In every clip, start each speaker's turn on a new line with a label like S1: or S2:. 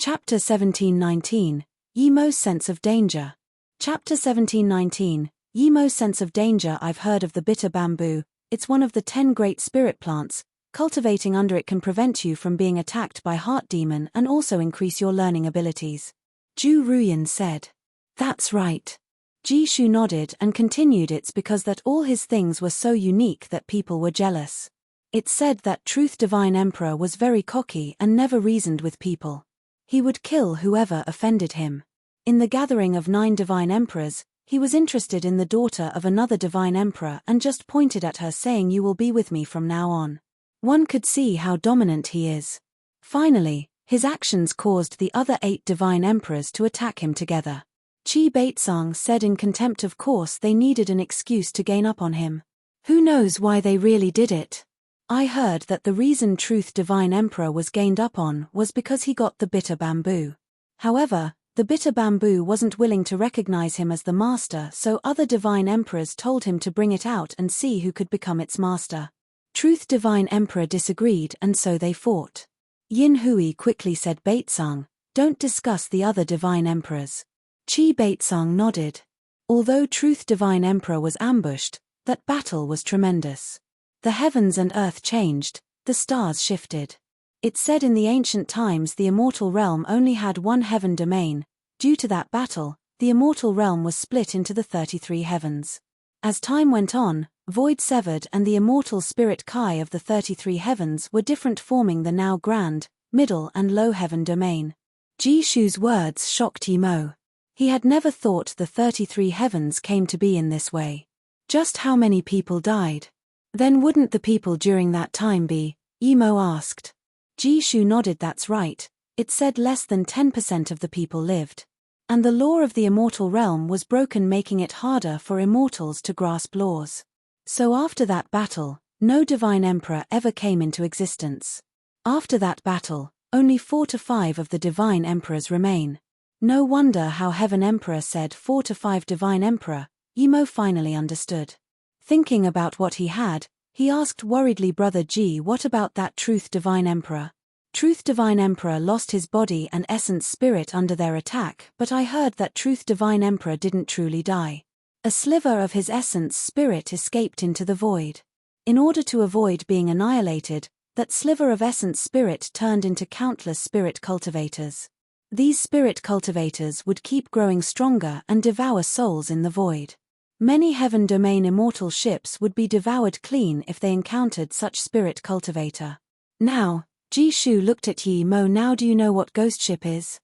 S1: Chapter 1719, Yemo's Sense of Danger. Chapter 1719, Yemo's Sense of Danger. I've heard of the bitter bamboo. It's one of the 10 great spirit plants. Cultivating under it can prevent you from being attacked by heart demon and also increase your learning abilities. Ju Ruyan said. That's right. Jishu nodded and continued. It's because that all his things were so unique that people were jealous. It said that Truth Divine Emperor was very cocky and never reasoned with people. He would kill whoever offended him. In the gathering of 9 divine emperors, he was interested in the daughter of another divine emperor and just pointed at her saying, "You will be with me from now on." One could see how dominant he is. Finally, his actions caused the other 8 divine emperors to attack him together. Qi Baitsang said in contempt, of course they needed an excuse to gain up on him. Who knows why they really did it? I heard that the reason Truth Divine Emperor was gained up on was because he got the bitter bamboo. However, the bitter bamboo wasn't willing to recognize him as the master, so other divine emperors told him to bring it out and see who could become its master. Truth Divine Emperor disagreed and so they fought. Yin Hui quickly said, Baitsang, don't discuss the other divine emperors. Qi Baitsang nodded. Although Truth Divine Emperor was ambushed, that battle was tremendous. The heavens and earth changed, the stars shifted. It said in the ancient times the immortal realm only had one heaven domain. Due to that battle, the immortal realm was split into the 33 heavens. As time went on, void severed and the immortal spirit Kai of the 33 heavens were different, forming the now grand, middle and low heaven domain. Jishu's words shocked Yemo. He had never thought the 33 heavens came to be in this way. Just how many people died? Then wouldn't the people during that time be? Yemo asked. Jishu nodded. That's right. It said less than 10% of the people lived. And the law of the immortal realm was broken, making it harder for immortals to grasp laws. So after that battle, no divine emperor ever came into existence. After that battle, only 4 to 5 of the divine emperors remain. No wonder how Heaven Emperor said 4 to 5 divine emperor. Yemo finally understood. Thinking about what he had, he asked worriedly, Brother Ji, what about that Truth Divine Emperor? Truth Divine Emperor lost his body and essence spirit under their attack, but I heard that Truth Divine Emperor didn't truly die. A sliver of his essence spirit escaped into the void. In order to avoid being annihilated, that sliver of essence spirit turned into countless spirit cultivators. These spirit cultivators would keep growing stronger and devour souls in the void. Many heaven domain immortal ships would be devoured clean if they encountered such spirit cultivator. Now, Jishu looked at Yemo. Now do you know what ghost ship is?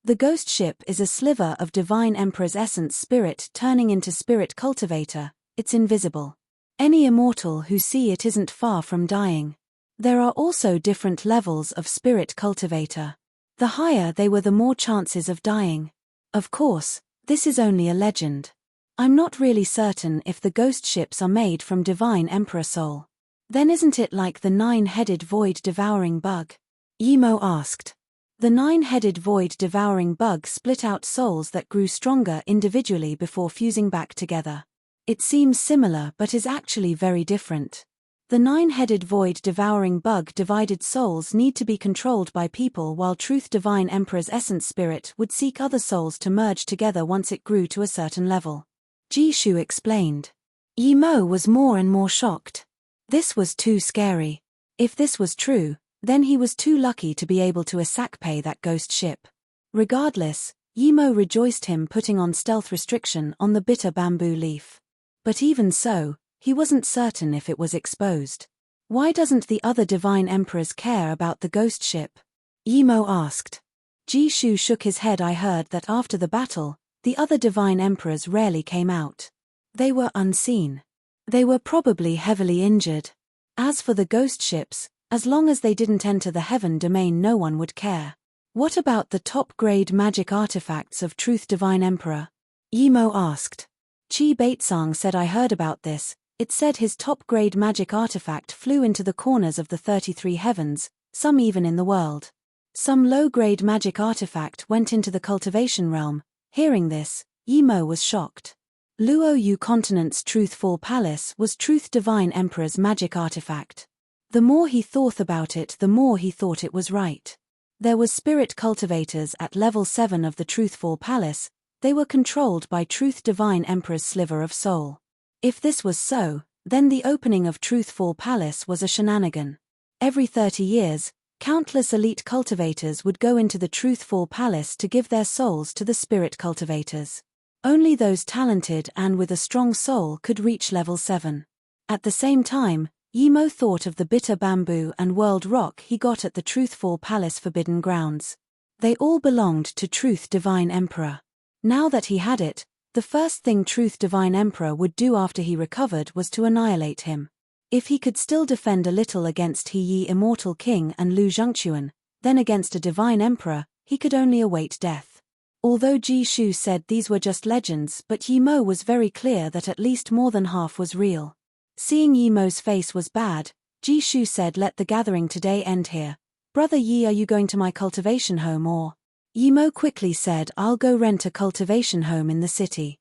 S1: The ghost ship is a sliver of divine emperor's essence spirit turning into spirit cultivator. It's invisible. Any immortal who see it isn't far from dying. There are also different levels of spirit cultivator. The higher they were, the more chances of dying. Of course, this is only a legend. I'm not really certain if the ghost ships are made from divine emperor soul. Then isn't it like the 9-headed void devouring bug? Yemo asked. The 9-headed void devouring bug split out souls that grew stronger individually before fusing back together. It seems similar but is actually very different. The 9-headed void devouring bug divided souls need to be controlled by people, while Truth Divine Emperor's essence spirit would seek other souls to merge together once it grew to a certain level. Jishu explained. Yemo was more and more shocked. This was too scary. If this was true, then he was too lucky to be able to pay that ghost ship. Regardless, Yemo rejoiced him putting on stealth restriction on the bitter bamboo leaf. But even so, he wasn't certain if it was exposed. Why doesn't the other divine emperors care about the ghost ship? Yemo asked. Jishu shook his head. I heard that after the battle, the other divine emperors rarely came out. They were unseen. They were probably heavily injured. As for the ghost ships, as long as they didn't enter the heaven domain, no one would care. What about the top-grade magic artifacts of Truth Divine Emperor? Yemo asked. Qi Baitsang said, I heard about this. It said his top-grade magic artifact flew into the corners of the 33 heavens, some even in the world. Some low-grade magic artifact went into the cultivation realm. Hearing this, Yemo was shocked. Luo Yu Continent's Truthful Palace was Truth Divine Emperor's magic artifact. The more he thought about it, the more he thought it was right. There was spirit cultivators at level 7 of the Truthful Palace. They were controlled by Truth Divine Emperor's sliver of soul. If this was so, then the opening of Truthful Palace was a shenanigan. Every 30 years, countless elite cultivators would go into the Truthful Palace to give their souls to the spirit cultivators. Only those talented and with a strong soul could reach level 7. At the same time, Yimo thought of the bitter bamboo and world rock he got at the Truthful Palace Forbidden Grounds. They all belonged to Truth Divine Emperor. Now that he had it, the first thing Truth Divine Emperor would do after he recovered was to annihilate him. If he could still defend a little against He Yi Immortal King and Lu Zhengquan, then against a Divine Emperor, he could only await death. Although Ji Shu said these were just legends, but Yimo was very clear that at least more than half was real. Seeing Yimo's face was bad, Ji Shu said, "Let the gathering today end here. Brother Yi, are you going to my cultivation home or?" Yimo quickly said, "I'll go rent a cultivation home in the city."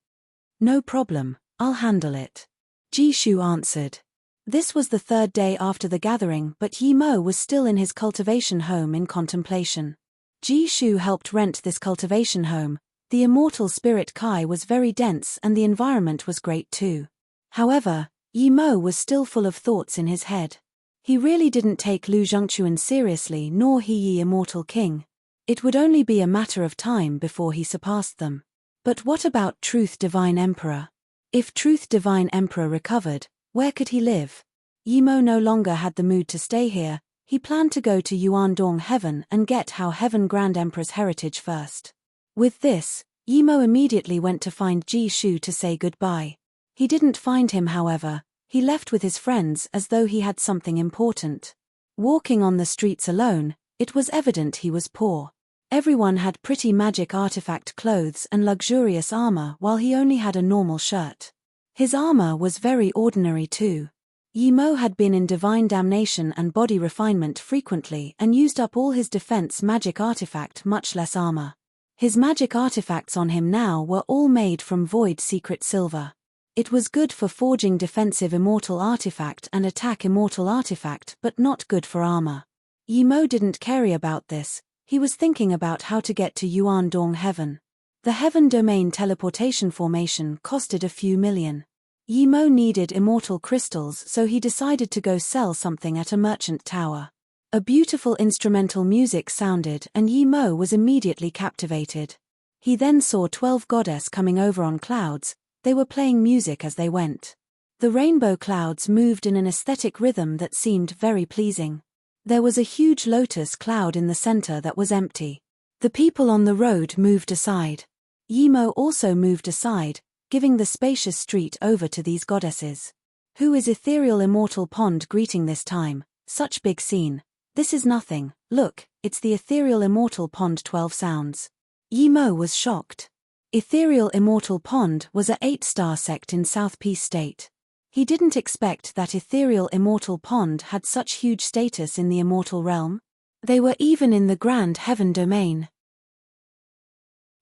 S1: "No problem, I'll handle it," Ji Shu answered. This was the third day after the gathering, but Yimo was still in his cultivation home in contemplation. Ji Shu helped rent this cultivation home. The immortal spirit Kai was very dense and the environment was great too. However, Yimo was still full of thoughts in his head. He really didn't take Lu Zhengquan seriously nor He Yi Immortal King. It would only be a matter of time before he surpassed them. But what about Truth Divine Emperor? If Truth Divine Emperor recovered, where could he live? Yimo no longer had the mood to stay here. He planned to go to Yuandong Heaven and get Hao Heaven Grand Emperor's heritage first. With this, Yimo immediately went to find Ji Shu to say goodbye. He didn't find him, however. He left with his friends as though he had something important. Walking on the streets alone, it was evident he was poor. Everyone had pretty magic artifact clothes and luxurious armor while he only had a normal shirt. His armor was very ordinary too. Yimo had been in divine damnation and body refinement frequently and used up all his defense magic artifact, much less armor. His magic artifacts on him now were all made from void secret silver. It was good for forging defensive immortal artifact and attack immortal artifact, but not good for armor. Yimo didn't care about this. He was thinking about how to get to Yuandong Heaven. The Heaven Domain teleportation formation costed a few million. Yimo needed immortal crystals, so he decided to go sell something at a merchant tower. A beautiful instrumental music sounded and Yimo was immediately captivated. He then saw 12 goddesses coming over on clouds. They were playing music as they went. The rainbow clouds moved in an aesthetic rhythm that seemed very pleasing. There was a huge lotus cloud in the center that was empty. The people on the road moved aside. Yimo also moved aside, giving the spacious street over to these goddesses. "Who is Ethereal Immortal Pond greeting this time? Such big scene. This is nothing. Look, it's the Ethereal Immortal Pond 12 sounds." Yimo was shocked. Ethereal Immortal Pond was a 8-star sect in South Peace State. He didn't expect that Ethereal Immortal Pond had such huge status in the immortal realm. They were even in the Grand Heaven Domain.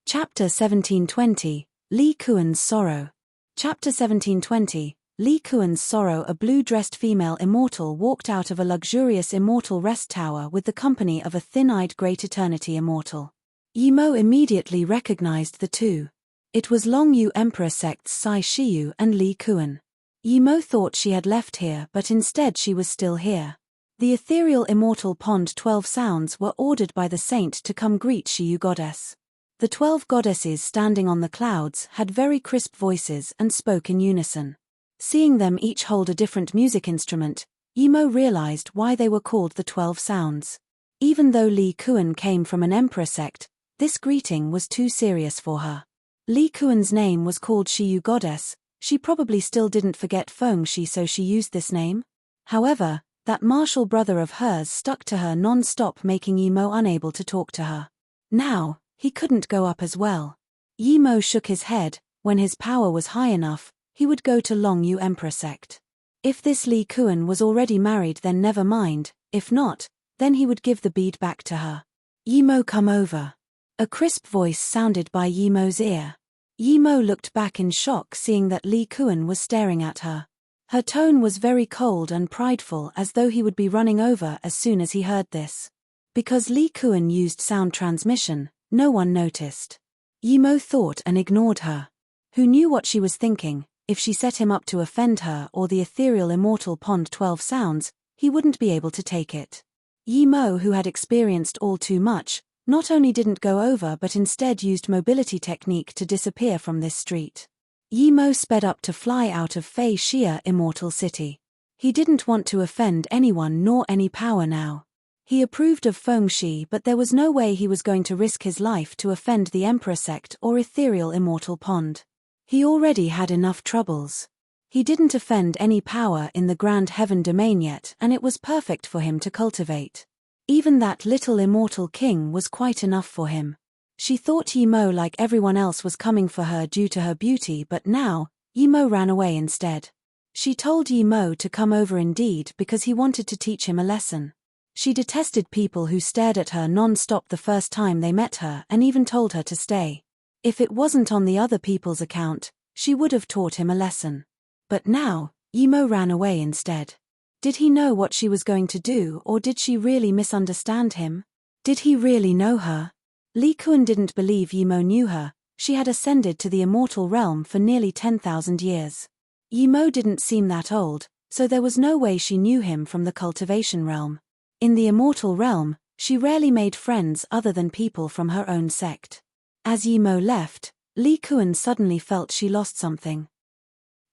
S1: Chapter 1720, Li Kuan's Sorrow. Chapter 1720, Li Kuan's Sorrow. A blue-dressed female immortal walked out of a luxurious immortal rest tower with the company of a thin-eyed Great Eternity immortal. Yimo immediately recognized the two. It was Longyu Emperor sect's Sai Shiyu and Li Kuan. Yimo thought she had left here, but instead she was still here. The Ethereal Immortal Pond 12 sounds were ordered by the saint to come greet Shiyu goddess. The 12 goddesses standing on the clouds had very crisp voices and spoke in unison. Seeing them each hold a different music instrument, Yimo realized why they were called the 12 sounds. Even though Li Kuan came from an emperor sect, this greeting was too serious for her. Li Kuan's name was called Shiyu Goddess. She probably still didn't forget Feng Shi, so she used this name. However, that martial brother of hers stuck to her non-stop, making Yimo unable to talk to her. Now, he couldn't go up as well. Yimo shook his head. When his power was high enough, he would go to Longyu Emperor sect. If this Li Kuan was already married, then never mind. If not, then he would give the bead back to her. "Yimo, come over." A crisp voice sounded by Yimo's ear. Yimo looked back in shock, seeing that Li Kuan was staring at her. Her tone was very cold and prideful, as though he would be running over as soon as he heard this. Because Li Kuan used sound transmission, no one noticed. Yimo thought and ignored her. Who knew what she was thinking? If she set him up to offend her or the ethereal immortal pond 12 sounds, he wouldn't be able to take it. Yimo, who had experienced all too much, not only didn't go over but instead used mobility technique to disappear from this street. Yimo sped up to fly out of Fei Xia Immortal City. He didn't want to offend anyone nor any power now. He approved of Feng Shi, but there was no way he was going to risk his life to offend the Emperor sect or ethereal immortal pond. He already had enough troubles. He didn't offend any power in the Grand Heaven domain yet, and it was perfect for him to cultivate. Even that little immortal king was quite enough for him. She thought Yimo, like everyone else, was coming for her due to her beauty, but now, Yimo ran away instead. She told Yimo to come over indeed because he wanted to teach him a lesson. She detested people who stared at her non-stop the first time they met her and even told her to stay. If it wasn't on the other people's account, she would have taught him a lesson. But now, Yimo ran away instead. Did he know what she was going to do, or did she really misunderstand him? Did he really know her? Li Kuan didn't believe Yimo knew her. She had ascended to the immortal realm for nearly 10,000 years. Yimo didn't seem that old, so there was no way she knew him from the cultivation realm. In the immortal realm, she rarely made friends other than people from her own sect. As Yimo left, Li Kuan suddenly felt she lost something.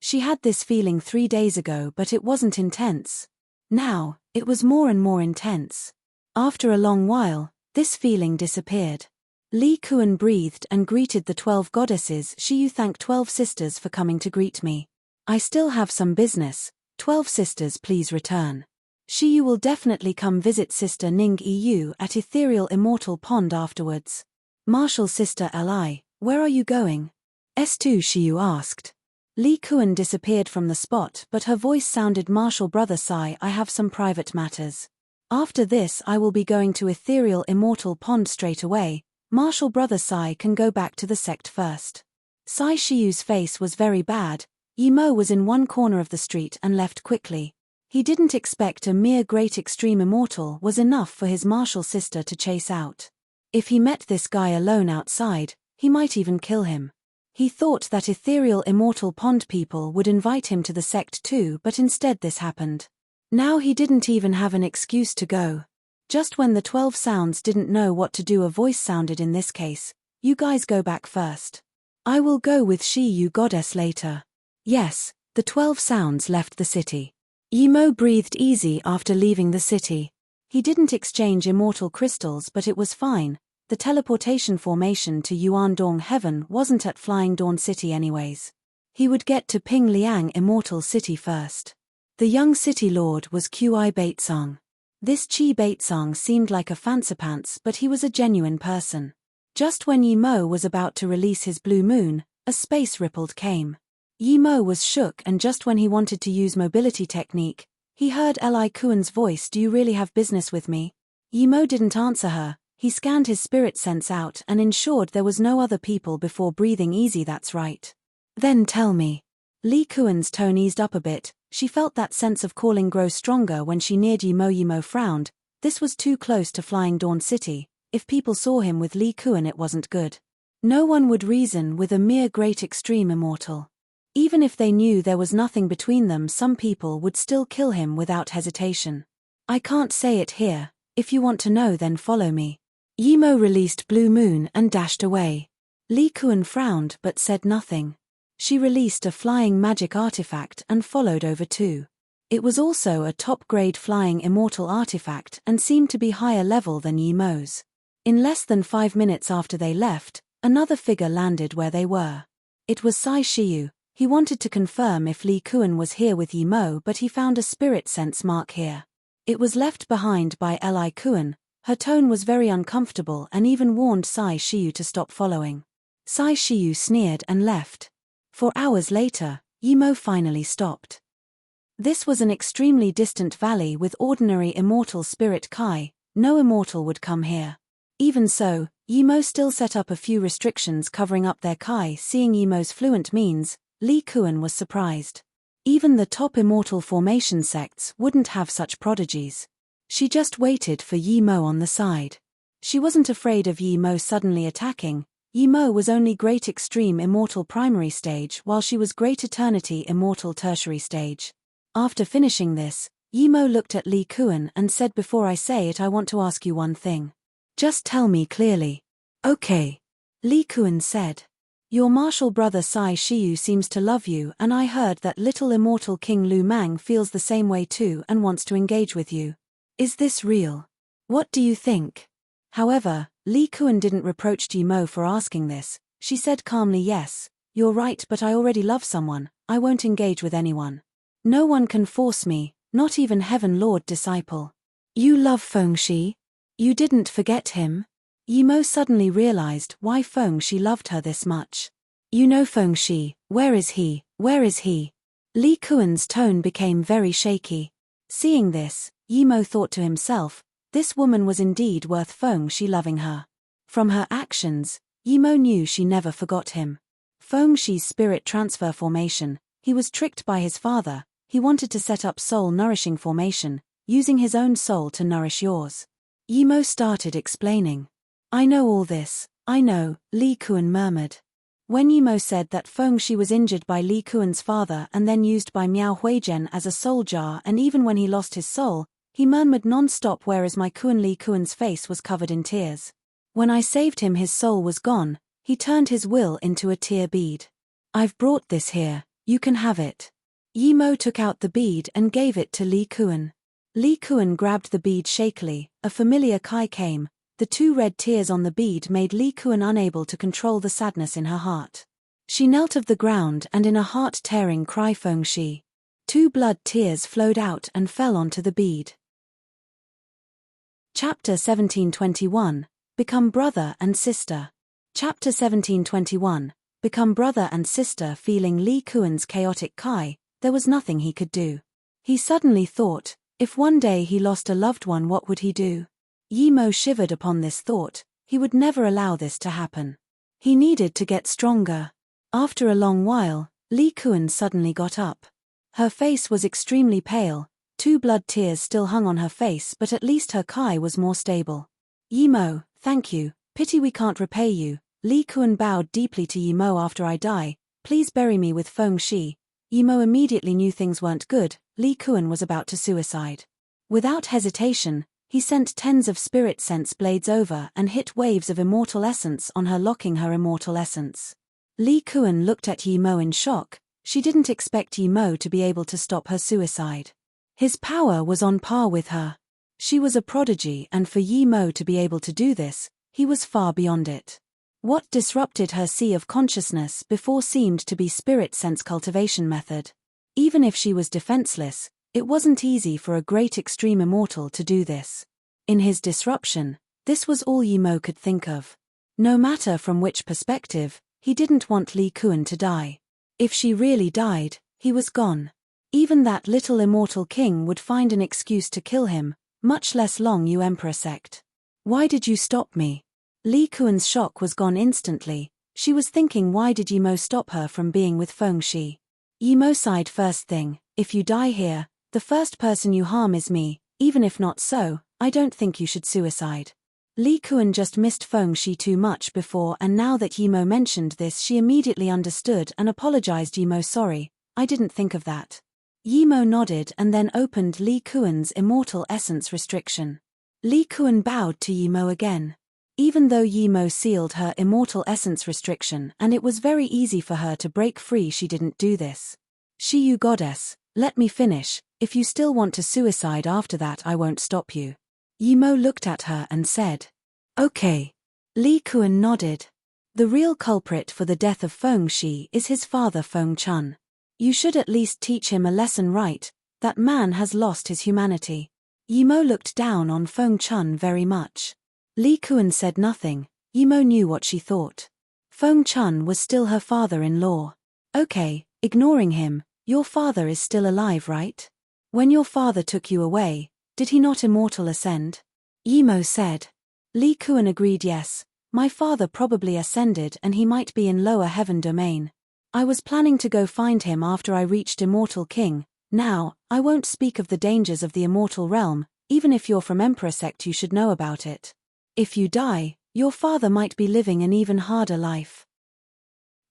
S1: She had this feeling 3 days ago, but it wasn't intense. Now, it was more and more intense. After a long while, this feeling disappeared. Li Kuan breathed and greeted the 12 goddesses. You thank 12 sisters for coming to greet me. I still have some business. 12 sisters, please return. You will definitely come visit Sister Ning EU at Ethereal Immortal Pond afterwards. Martial Sister Li, where are you going? S2 Shiyu asked. Li Kuan disappeared from the spot, but her voice sounded Martial Brother Sai, I have some private matters. After this I will be going to Ethereal Immortal Pond straight away. Martial Brother Sai can go back to the sect first. Sai Shiyu's face was very bad. Yimo was in one corner of the street and left quickly. He didn't expect a mere great extreme immortal was enough for his martial sister to chase out. If he met this guy alone outside, he might even kill him. He thought that ethereal immortal pond people would invite him to the sect too, but instead this happened. Now he didn't even have an excuse to go. Just when the 12 sounds didn't know what to do, a voice sounded in this case, you guys go back first. I will go with you goddess later. Yes, the 12 sounds left the city. Yimo breathed easy after leaving the city. He didn't exchange immortal crystals, but it was fine. The teleportation formation to Yuandong Heaven wasn't at Flying Dawn City anyways. He would get to Ping Liang Immortal City first. The young city lord was Qi Baitsong. This Qi Baitsong seemed like a fancipants, but he was a genuine person. Just when Yimo was about to release his blue moon, a space rippled came. Yimo was shook, and just when he wanted to use mobility technique, he heard Li Kuan's voice, do you really have business with me? Yimo didn't answer her. He scanned his spirit sense out and ensured there was no other people before breathing easy. That's right. Then tell me. Li Kuan's tone eased up a bit. She felt that sense of calling grow stronger when she neared Yimo. Yimo frowned. This was too close to Flying Dawn City. If people saw him with Li Kuan, it wasn't good. No one would reason with a mere great extreme immortal. Even if they knew there was nothing between them, some people would still kill him without hesitation. I can't say it here. If you want to know, then follow me. Yimo released Blue Moon and dashed away. Li Kuan frowned but said nothing. She released a flying magic artifact and followed over too. It was also a top-grade flying immortal artifact and seemed to be higher level than Yimo's. In less than 5 minutes after they left, another figure landed where they were. It was Sai Shiyu. He wanted to confirm if Li Kuan was here with Yimo, but he found a spirit sense mark here. It was left behind by Li Kuan. Her tone was very uncomfortable and even warned Sai Shiyu to stop following. Sai Shiyu sneered and left. 4 hours later, Yimo finally stopped. This was an extremely distant valley with ordinary immortal spirit Kai. No immortal would come here. Even so, Yimo still set up a few restrictions covering up their Kai. Seeing Yimo's fluent means, Li Kuan was surprised. Even the top immortal formation sects wouldn't have such prodigies. She just waited for Yi Mo on the side. She wasn't afraid of Yi Mo suddenly attacking. Yi Mo was only Great Extreme Immortal Primary Stage while she was Great Eternity Immortal Tertiary Stage. After finishing this, Yi Mo looked at Li Kuan and said, "Before I say it, I want to ask you one thing. Just tell me clearly." "Okay," Li Kuan said. "Your martial brother Sai Shiyu seems to love you, and I heard that little immortal King Lu Mang feels the same way too and wants to engage with you. Is this real? What do you think?" However, Li Kuan didn't reproach Yi Mo for asking this. She said calmly, "Yes, you're right, but I already love someone. I won't engage with anyone. No one can force me, not even Heaven Lord disciple." "You love Feng Shi? You didn't forget him?" Yi Mo suddenly realized why Feng Shi loved her this much. "You know Feng Shi, where is he, where is he?" Li Kuan's tone became very shaky. Seeing this, Yi Mo thought to himself, this woman was indeed worth Feng Shi loving her. From her actions, Yi Mo knew she never forgot him. Feng Shi's spirit transfer formation, he was tricked by his father. He wanted to set up soul-nourishing formation, using his own soul to nourish yours. Yi Mo started explaining. "I know all this, I know," Li Kuan murmured. When Yi Mo said that Feng Shi was injured by Li Kuan's father and then used by Miao Huizhen as a soul jar, and even when he lost his soul, he murmured non-stop, whereas my Kuan Li Kuan's face was covered in tears. When I saved him, his soul was gone. He turned his will into a tear bead. "I've brought this here, you can have it." Yi Mo took out the bead and gave it to Li Kuan. Li Kuan grabbed the bead shakily. A familiar kai came. The two red tears on the bead made Li Kuan unable to control the sadness in her heart. She knelt of the ground and in a heart-tearing cry, "Feng Shi." Two blood tears flowed out and fell onto the bead. Chapter 1721. Become brother and sister. Chapter 1721. Become brother and sister. Feeling Li Kuan's chaotic kai, there was nothing he could do. He suddenly thought, if one day he lost a loved one, what would he do? Yi Mo shivered upon this thought. He would never allow this to happen. He needed to get stronger. After a long while, Li Kuan suddenly got up. Her face was extremely pale. Two blood tears still hung on her face, but at least her kai was more stable. "Yi Mo, thank you. Pity we can't repay you." Li Kuan bowed deeply to Yi Mo. "After I die, please bury me with Feng Shi." Yi Mo immediately knew things weren't good. Li Kuan was about to suicide. Without hesitation, he sent tens of spirit sense blades over and hit waves of immortal essence on her, locking her immortal essence. Li Kuan looked at Yi Mo in shock. She didn't expect Yi Mo to be able to stop her suicide. His power was on par with her. She was a prodigy, and for Yi Mo to be able to do this, he was far beyond it. What disrupted her sea of consciousness before seemed to be spirit sense cultivation method. Even if she was defenseless, it wasn't easy for a great extreme immortal to do this. In his disruption, this was all Yi Mo could think of. No matter from which perspective, he didn't want Li Kuan to die. If she really died, he was gone. Even that little immortal king would find an excuse to kill him, much less Long Yu Emperor sect. "Why did you stop me?" Li Kuan's shock was gone instantly. She was thinking, why did Yi Mo stop her from being with Feng Shi? Yi Mo sighed. "First thing, if you die here, the first person you harm is me. Even if not so, I don't think you should suicide." Li Kuan just missed Feng Shi too much before, and now that Yi Mo mentioned this, she immediately understood and apologized. "Yi Mo, sorry, I didn't think of that." Yi Mo nodded and then opened Li Kuan's immortal essence restriction. Li Kuan bowed to Yi Mo again. Even though Yi Mo sealed her immortal essence restriction and it was very easy for her to break free, she didn't do this. "Shiyu goddess, let me finish. If you still want to suicide after that, I won't stop you." Yi Mo looked at her and said, "Okay." Li Kuan nodded. "The real culprit for the death of Feng Shi is his father Feng Chun. You should at least teach him a lesson, right? That man has lost his humanity." Yi Mo looked down on Feng Chun very much. Li Kuan said nothing. Yi Mo knew what she thought. Feng Chun was still her father-in-law. "Okay, ignoring him, your father is still alive, right? When your father took you away, did he not immortal ascend?" Yi Mo said. Li Kuan agreed, "Yes, my father probably ascended and he might be in lower heaven domain. I was planning to go find him after I reached Immortal King. Now, I won't speak of the dangers of the immortal realm. Even if you're from Emperor sect, you should know about it. If you die, your father might be living an even harder life.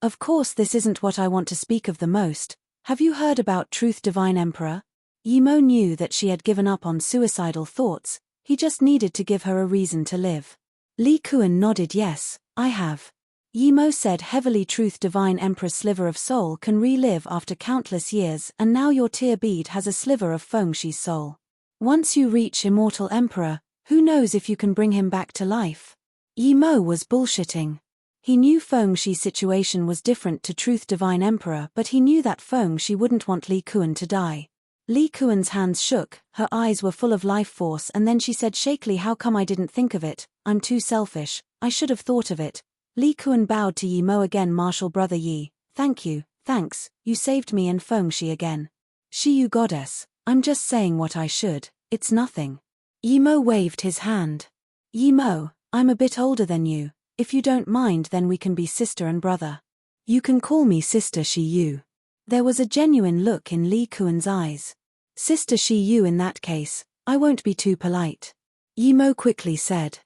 S1: Of course, this isn't what I want to speak of the most. Have you heard about Truth Divine Emperor? Yimo knew that she had given up on suicidal thoughts, he just needed to give her a reason to live. Li Kuan nodded yes, I have. Yimo said heavily, Truth Divine Emperor's sliver of soul can relive after countless years, and now your tear bead has a sliver of Feng Shi's soul. Once you reach Immortal Emperor, who knows if you can bring him back to life? Yimo was bullshitting. He knew Feng Shi's situation was different to Truth Divine Emperor, but he knew that Feng Shi wouldn't want Li Kuan to die. Li Kuan's hands shook, her eyes were full of life force, and then she said shakily, how come I didn't think of it? I'm too selfish, I should have thought of it. Li Kuan bowed to Yimo again. Martial brother Yi, thank you, thanks, you saved me and Feng Shi again. Shi you goddess, I'm just saying what I should, it's nothing. Yimo waved his hand. Yimo, I'm a bit older than you. If you don't mind, then we can be sister and brother. You can call me Sister Shi Yu. There was a genuine look in Li Kuan's eyes. Sister Shi Yu, in that case, I won't be too polite. Yimo quickly said.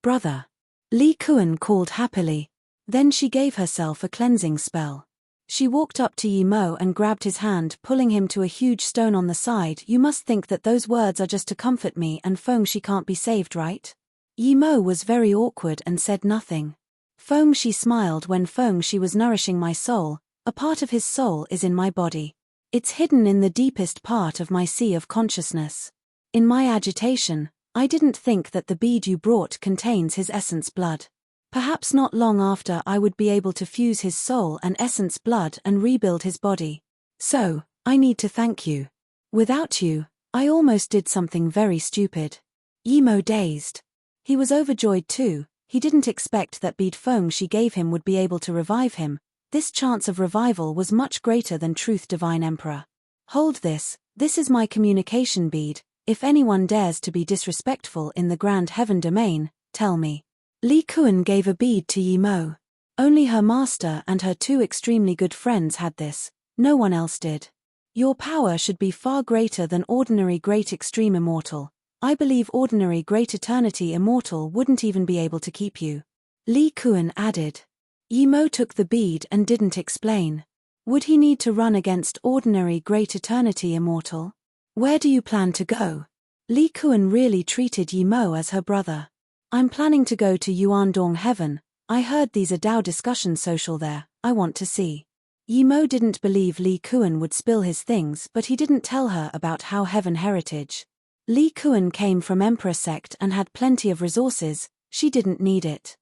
S1: Brother. Li Kuan called happily. Then she gave herself a cleansing spell. She walked up to Yimo and grabbed his hand, pulling him to a huge stone on the side. You must think that those words are just to comfort me, and Feng Shi can't be saved, right? Yimo was very awkward and said nothing. Feng Shi smiled. When Feng Shi was nourishing my soul, a part of his soul is in my body. It's hidden in the deepest part of my sea of consciousness. In my agitation, I didn't think that the bead you brought contains his essence blood. Perhaps not long after I would be able to fuse his soul and essence blood and rebuild his body. So, I need to thank you. Without you, I almost did something very stupid. Yimo dazed. He was overjoyed too. He didn't expect that bead Feng Shi gave him would be able to revive him. This chance of revival was much greater than Truth Divine Emperor. Hold this is my communication bead. If anyone dares to be disrespectful in the Grand Heaven domain, tell me. Li Kuan gave a bead to Yimo. Only her master and her two extremely good friends had this. No one else did. Your power should be far greater than ordinary great extreme immortal. I believe ordinary great eternity immortal wouldn't even be able to keep you. Li Kuan added. Yimo took the bead and didn't explain. Would he need to run against ordinary great eternity immortal? Where do you plan to go? Li Kuan really treated Yimo as her brother. I'm planning to go to Yuandong Heaven. I heard these are Dao discussion social there, I want to see. Yimo didn't believe Li Kuan would spill his things, but he didn't tell her about how heaven heritage. Li Kuan came from Emperor sect and had plenty of resources, she didn't need it.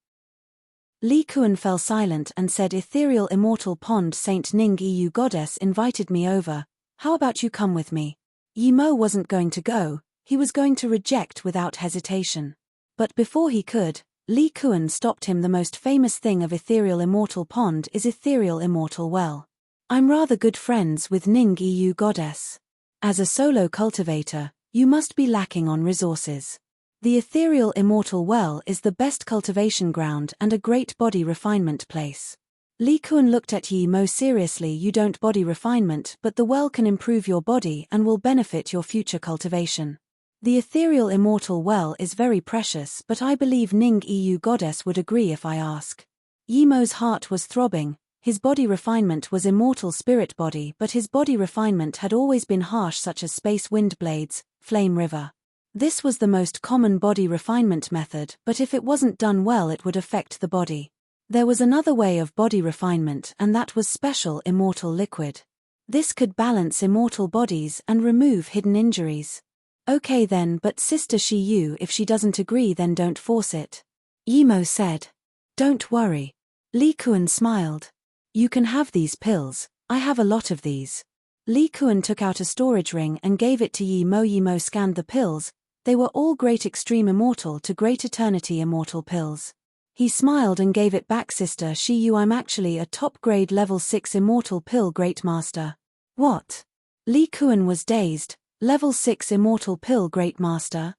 S1: Li Kuan fell silent and said, Ethereal Immortal Pond Saint Ning EU Goddess invited me over, how about you come with me? Yimo wasn't going to go, he was going to reject without hesitation. But before he could, Li Kuan stopped him. The most famous thing of Ethereal Immortal Pond is Ethereal Immortal Well. I'm rather good friends with Ning EU Goddess. As a solo cultivator, you must be lacking on resources. The Ethereal Immortal Well is the best cultivation ground and a great body refinement place. Li Kuan looked at Yimo seriously. You don't body refinement, but the well can improve your body and will benefit your future cultivation. The Ethereal Immortal Well is very precious, but I believe Ning EU Goddess would agree if I ask. Yimo's heart was throbbing. His body refinement was immortal spirit body, but his body refinement had always been harsh, such as space wind blades, flame river. This was the most common body refinement method, but if it wasn't done well it would affect the body. There was another way of body refinement, and that was special immortal liquid. This could balance immortal bodies and remove hidden injuries. Okay then, but Sister Shi Yu, if she doesn't agree then don't force it. Yimo said. Don't worry. Li Kuan smiled. You can have these pills, I have a lot of these. Li Kuan took out a storage ring and gave it to Yimo. Yimo scanned the pills. They were all great extreme immortal to great eternity immortal pills. He smiled and gave it back. Sister Shi Yu, I'm actually a top grade level 6 immortal pill great master. What? Li Kuan was dazed. Level 6 immortal pill great master?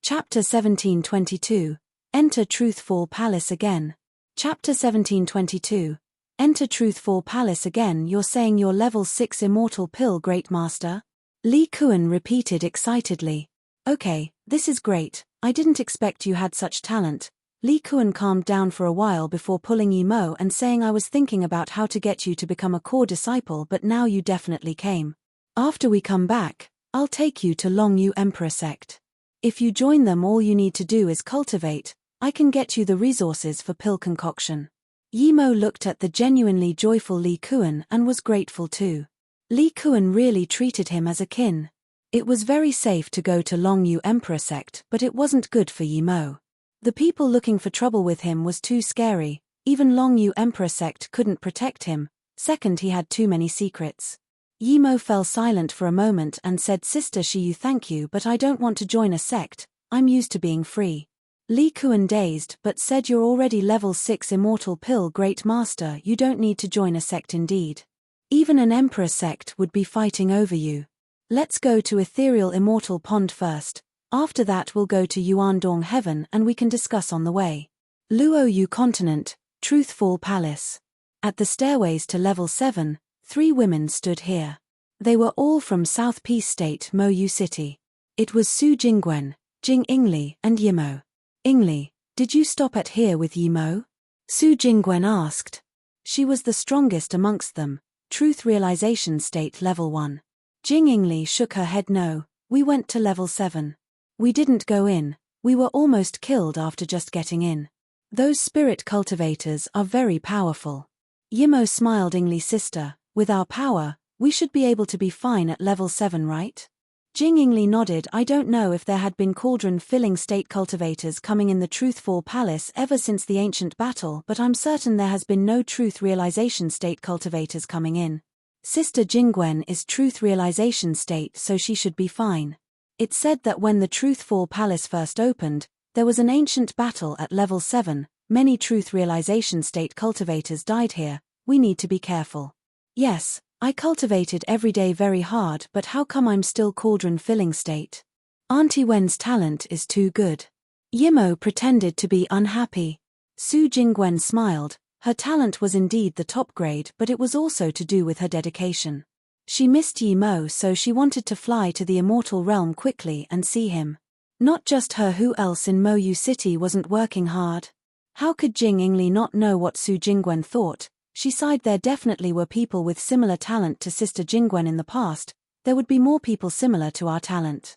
S1: Chapter 1722. Enter Truthful Palace again. Chapter 1722. Enter Truthful Palace again. You're saying you're level 6 immortal pill great master? Li Kuan repeated excitedly. Okay, this is great, I didn't expect you had such talent. Li Kuan calmed down for a while before pulling Yi Mo and saying, I was thinking about how to get you to become a core disciple, but now you definitely came. After we come back, I'll take you to Longyu Emperor sect. If you join them, all you need to do is cultivate. I can get you the resources for pill concoction. Yi Mo looked at the genuinely joyful Li Kuan and was grateful too. Li Kuan really treated him as a kin. It was very safe to go to Longyu Emperor sect, but it wasn't good for Yi Mo. The people looking for trouble with him was too scary. Even Longyu Emperor sect couldn't protect him. Second, he had too many secrets. Yi Mo fell silent for a moment and said, Sister Shiyu, thank you, but I don't want to join a sect, I'm used to being free. Li Kuan dazed but said, You're already level 6 immortal pill great master, you don't need to join a sect indeed. Even an emperor sect would be fighting over you. Let's go to ethereal immortal pond first, after that we'll go to Yuandong heaven and we can discuss on the way. Luo Yu continent, Truthful Palace. At the stairways to level 7, 3 women stood here. They were all from South Peace State, Moyu City. It was Su Jingwen, Jing Ingli, and Yi Mo. Ingli, did you stop at here with Yi Mo? Su Jingwen asked. She was the strongest amongst them, Truth Realization State level 1. Jing Ingli shook her head. No, we went to level 7. We didn't go in, we were almost killed after just getting in. Those spirit cultivators are very powerful. Yi Mo smiled. Ingli sister, with our power, we should be able to be fine at level 7, right? Jing Ingli nodded. I don't know if there had been cauldron-filling state cultivators coming in the Truthful Palace ever since the ancient battle, but I'm certain there has been no truth realization state cultivators coming in. Sister Jingwen is truth realization state, so she should be fine. It said that when the Truthful Palace first opened, there was an ancient battle at level 7, many truth realization state cultivators died here, we need to be careful. Yes, I cultivated every day very hard, but how come I'm still cauldron-filling state? Auntie Wen's talent is too good. Yi Mo pretended to be unhappy. Su Jingwen smiled. Her talent was indeed the top grade, but it was also to do with her dedication. She missed Yi Mo, so she wanted to fly to the immortal realm quickly and see him. Not just her, who else in Moyu City wasn't working hard? How could Jing Ingli not know what Su Jingwen thought? She sighed. There definitely were people with similar talent to Sister Jingwen in the past, there would be more people similar to our talent.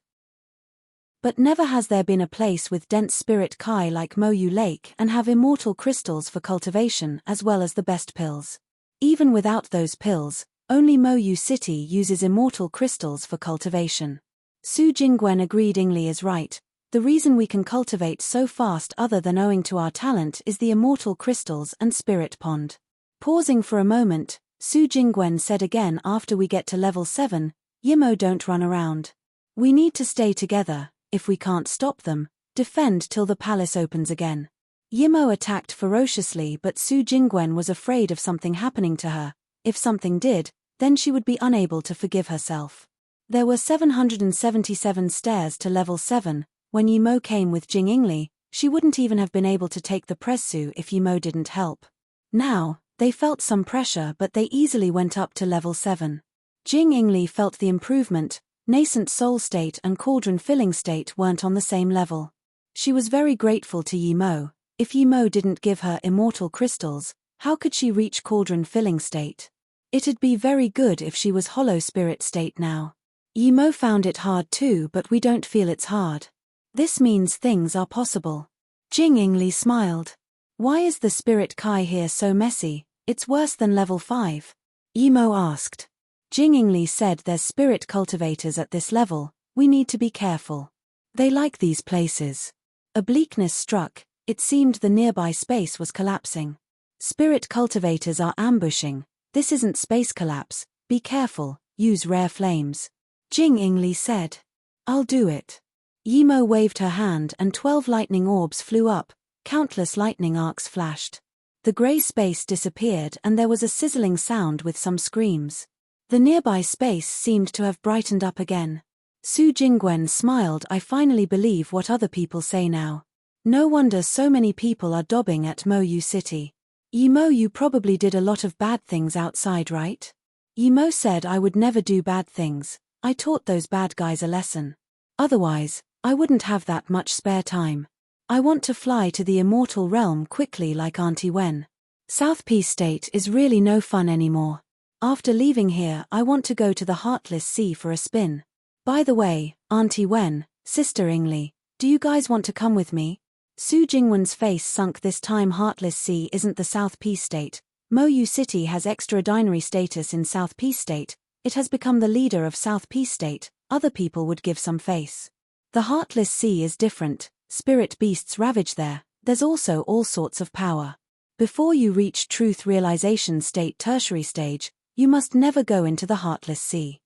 S1: But never has there been a place with dense spirit Kai like Moyu Lake and have immortal crystals for cultivation as well as the best pills. Even without those pills, only Moyu City uses immortal crystals for cultivation. Su Jingwen agreed. Ingli is right. The reason we can cultivate so fast other than owing to our talent is the immortal crystals and spirit pond. Pausing for a moment, Su Jingwen said again, after we get to level 7, Yi Mo, don't run around. We need to stay together. If we can't stop them, defend till the palace opens again. Yi Mo attacked ferociously, but Su Jingwen was afraid of something happening to her. If something did, then she would be unable to forgive herself. There were 777 stairs to level 7. When Yi Mo came with Jing Ingli, she wouldn't even have been able to take the Presu if Yi Mo didn't help. Now, they felt some pressure, but they easily went up to level 7. Jing Ingli felt the improvement. Nascent soul state and cauldron filling state weren't on the same level. She was very grateful to Yi Mo. If Yi Mo didn't give her immortal crystals, how could she reach cauldron filling state? It'd be very good if she was hollow spirit state now. Yi Mo found it hard too, but we don't feel it's hard. This means things are possible. Jing Ingli smiled. Why is the spirit Kai here so messy? It's worse than level 5. Yi Mo asked. Jing Ingli said, there's spirit cultivators at this level, we need to be careful. They like these places. A bleakness struck, it seemed the nearby space was collapsing. Spirit cultivators are ambushing, this isn't space collapse, be careful, use rare flames. Jing Ingli said. I'll do it. Yi Mo waved her hand and 12 lightning orbs flew up, countless lightning arcs flashed. The grey space disappeared and there was a sizzling sound with some screams. The nearby space seemed to have brightened up again. Su Jingwen smiled. I finally believe what other people say now. No wonder so many people are dobbing at Moyu City. Yi Mo, you probably did a lot of bad things outside, right? Yi Mo said, I would never do bad things. I taught those bad guys a lesson. Otherwise, I wouldn't have that much spare time. I want to fly to the immortal realm quickly like Auntie Wen. South Peace State is really no fun anymore. After leaving here, I want to go to the Heartless Sea for a spin. By the way, Auntie Wen, Sister Ingli, do you guys want to come with me? Su Jingwen's face sunk. This time Heartless Sea isn't the South Peace State. Mo Yu City has extraordinary status in South Peace State. It has become the leader of South Peace State. Other people would give some face. The Heartless Sea is different. Spirit beasts ravage there. There's also all sorts of power. Before you reach Truth Realization State Tertiary Stage, you must never go into the Heartless Sea.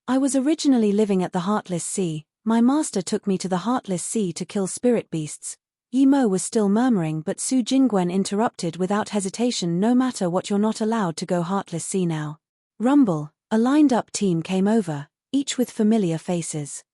S1: I was originally living at the Heartless Sea. My master took me to the Heartless Sea to kill spirit beasts. Yi Mo was still murmuring, but Su Jingwen interrupted without hesitation. No matter what, you're not allowed to go Heartless Sea now. Rumble, a lined-up team came over, each with familiar faces.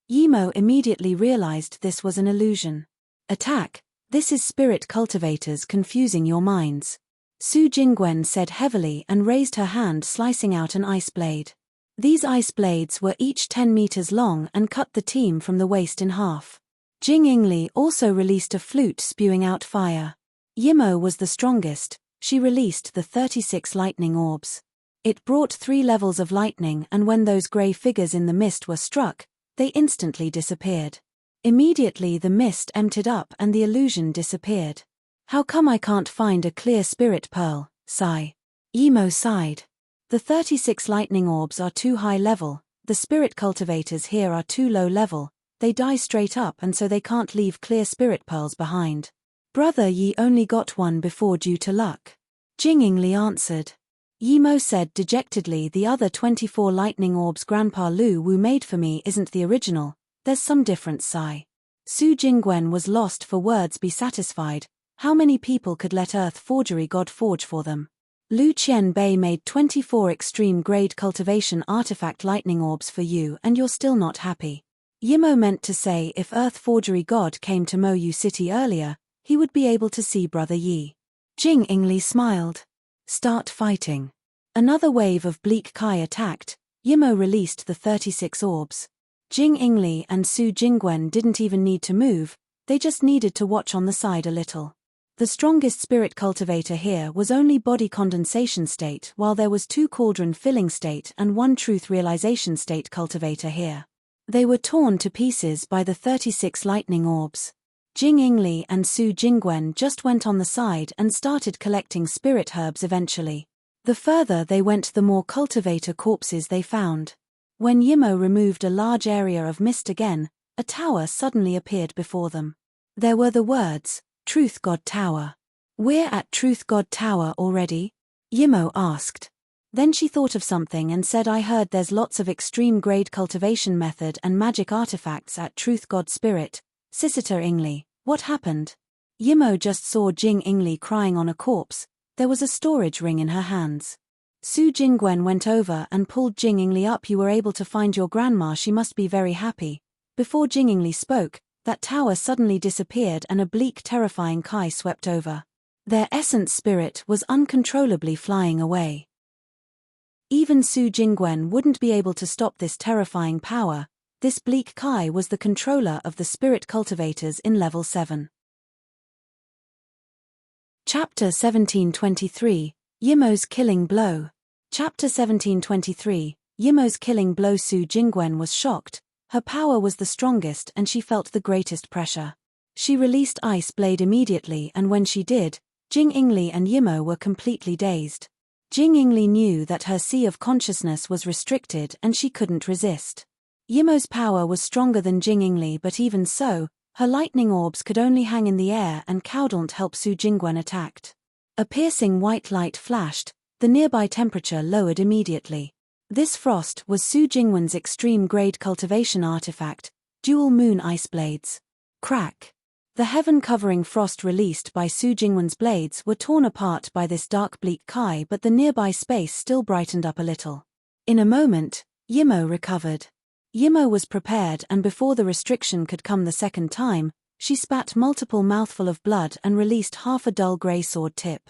S1: Yi Mo immediately realized this was an illusion. Attack, this is spirit cultivators confusing your minds. Su Jingwen said heavily and raised her hand, slicing out an ice blade. These ice blades were each 10 meters long and cut the team from the waist in half. Jing Ingli also released a flute spewing out fire. Yi Mo was the strongest. She released the 36 lightning orbs. It brought 3 levels of lightning, and when those grey figures in the mist were struck, they instantly disappeared. Immediately the mist emptied up and the illusion disappeared. How come I can't find a clear spirit pearl? Sigh. Yi Mo sighed. The 36 lightning orbs are too high level, the spirit cultivators here are too low level, they die straight up and so they can't leave clear spirit pearls behind. Brother Yi only got one before due to luck. Jing Ingli answered. Yi Mo said dejectedly, the other 24 lightning orbs Grandpa Lu Wu made for me isn't the original, there's some difference. Sigh. Su Jingwen was lost for words. Be satisfied, how many people could let Earth Forgery God forge for them? Lu Qianbei made 24 extreme grade cultivation artifact lightning orbs for you and you're still not happy. Yi Mo meant to say if Earth Forgery God came to Mo Yu City earlier, he would be able to see Brother Yi. Jing Ingli smiled. Start fighting. Another wave of bleak Kai attacked. Yi Mo released the 36 orbs. Jing Ingli and Su Jingwen didn't even need to move, they just needed to watch on the side a little. The strongest spirit cultivator here was only body condensation state, while there was 2 cauldron filling state and 1 truth realization state cultivator here. They were torn to pieces by the 36 lightning orbs. Jing Ingli and Su Jingwen just went on the side and started collecting spirit herbs. Eventually, the further they went, the more cultivator corpses they found. When Yi Mo removed a large area of mist again, a tower suddenly appeared before them. There were the words, Truth God Tower. We're at Truth God Tower already? Yi Mo asked. Then she thought of something and said, I heard there's lots of extreme grade cultivation method and magic artifacts at Truth God Spirit. Sister Ingli, what happened? Yi Mo just saw Jing Ingli crying on a corpse. There was a storage ring in her hands. Su Jingwen went over and pulled Jing Ingli up. You were able to find your grandma, she must be very happy. Before Jing Ingli spoke, that tower suddenly disappeared and a bleak, terrifying Kai swept over. Their essence spirit was uncontrollably flying away. Even Su Jingwen wouldn't be able to stop this terrifying power. This bleak Kai was the controller of the spirit cultivators in level 7. Chapter 1723, Yi Mo's Killing Blow. Chapter 1723, Yi Mo's Killing Blow. Su Jingwen was shocked. Her power was the strongest and she felt the greatest pressure. She released Ice Blade immediately, and when she did, Jing Ingli and Yi Mo were completely dazed. Jing Ingli knew that her sea of consciousness was restricted and she couldn't resist. Yi Mo's power was stronger than Jing Ingli, but even so, her lightning orbs could only hang in the air and couldn't help. Su Jingwen attacked. A piercing white light flashed, the nearby temperature lowered immediately. This frost was Su Jingwen's extreme grade cultivation artifact, Dual Moon Ice Blades. Crack. The heaven-covering frost released by Su Jingwen's blades were torn apart by this dark bleak Kai, but the nearby space still brightened up a little. In a moment, Yi Mo recovered. Yi Mo was prepared, and before the restriction could come the second time, she spat multiple mouthful of blood and released half a dull grey sword tip.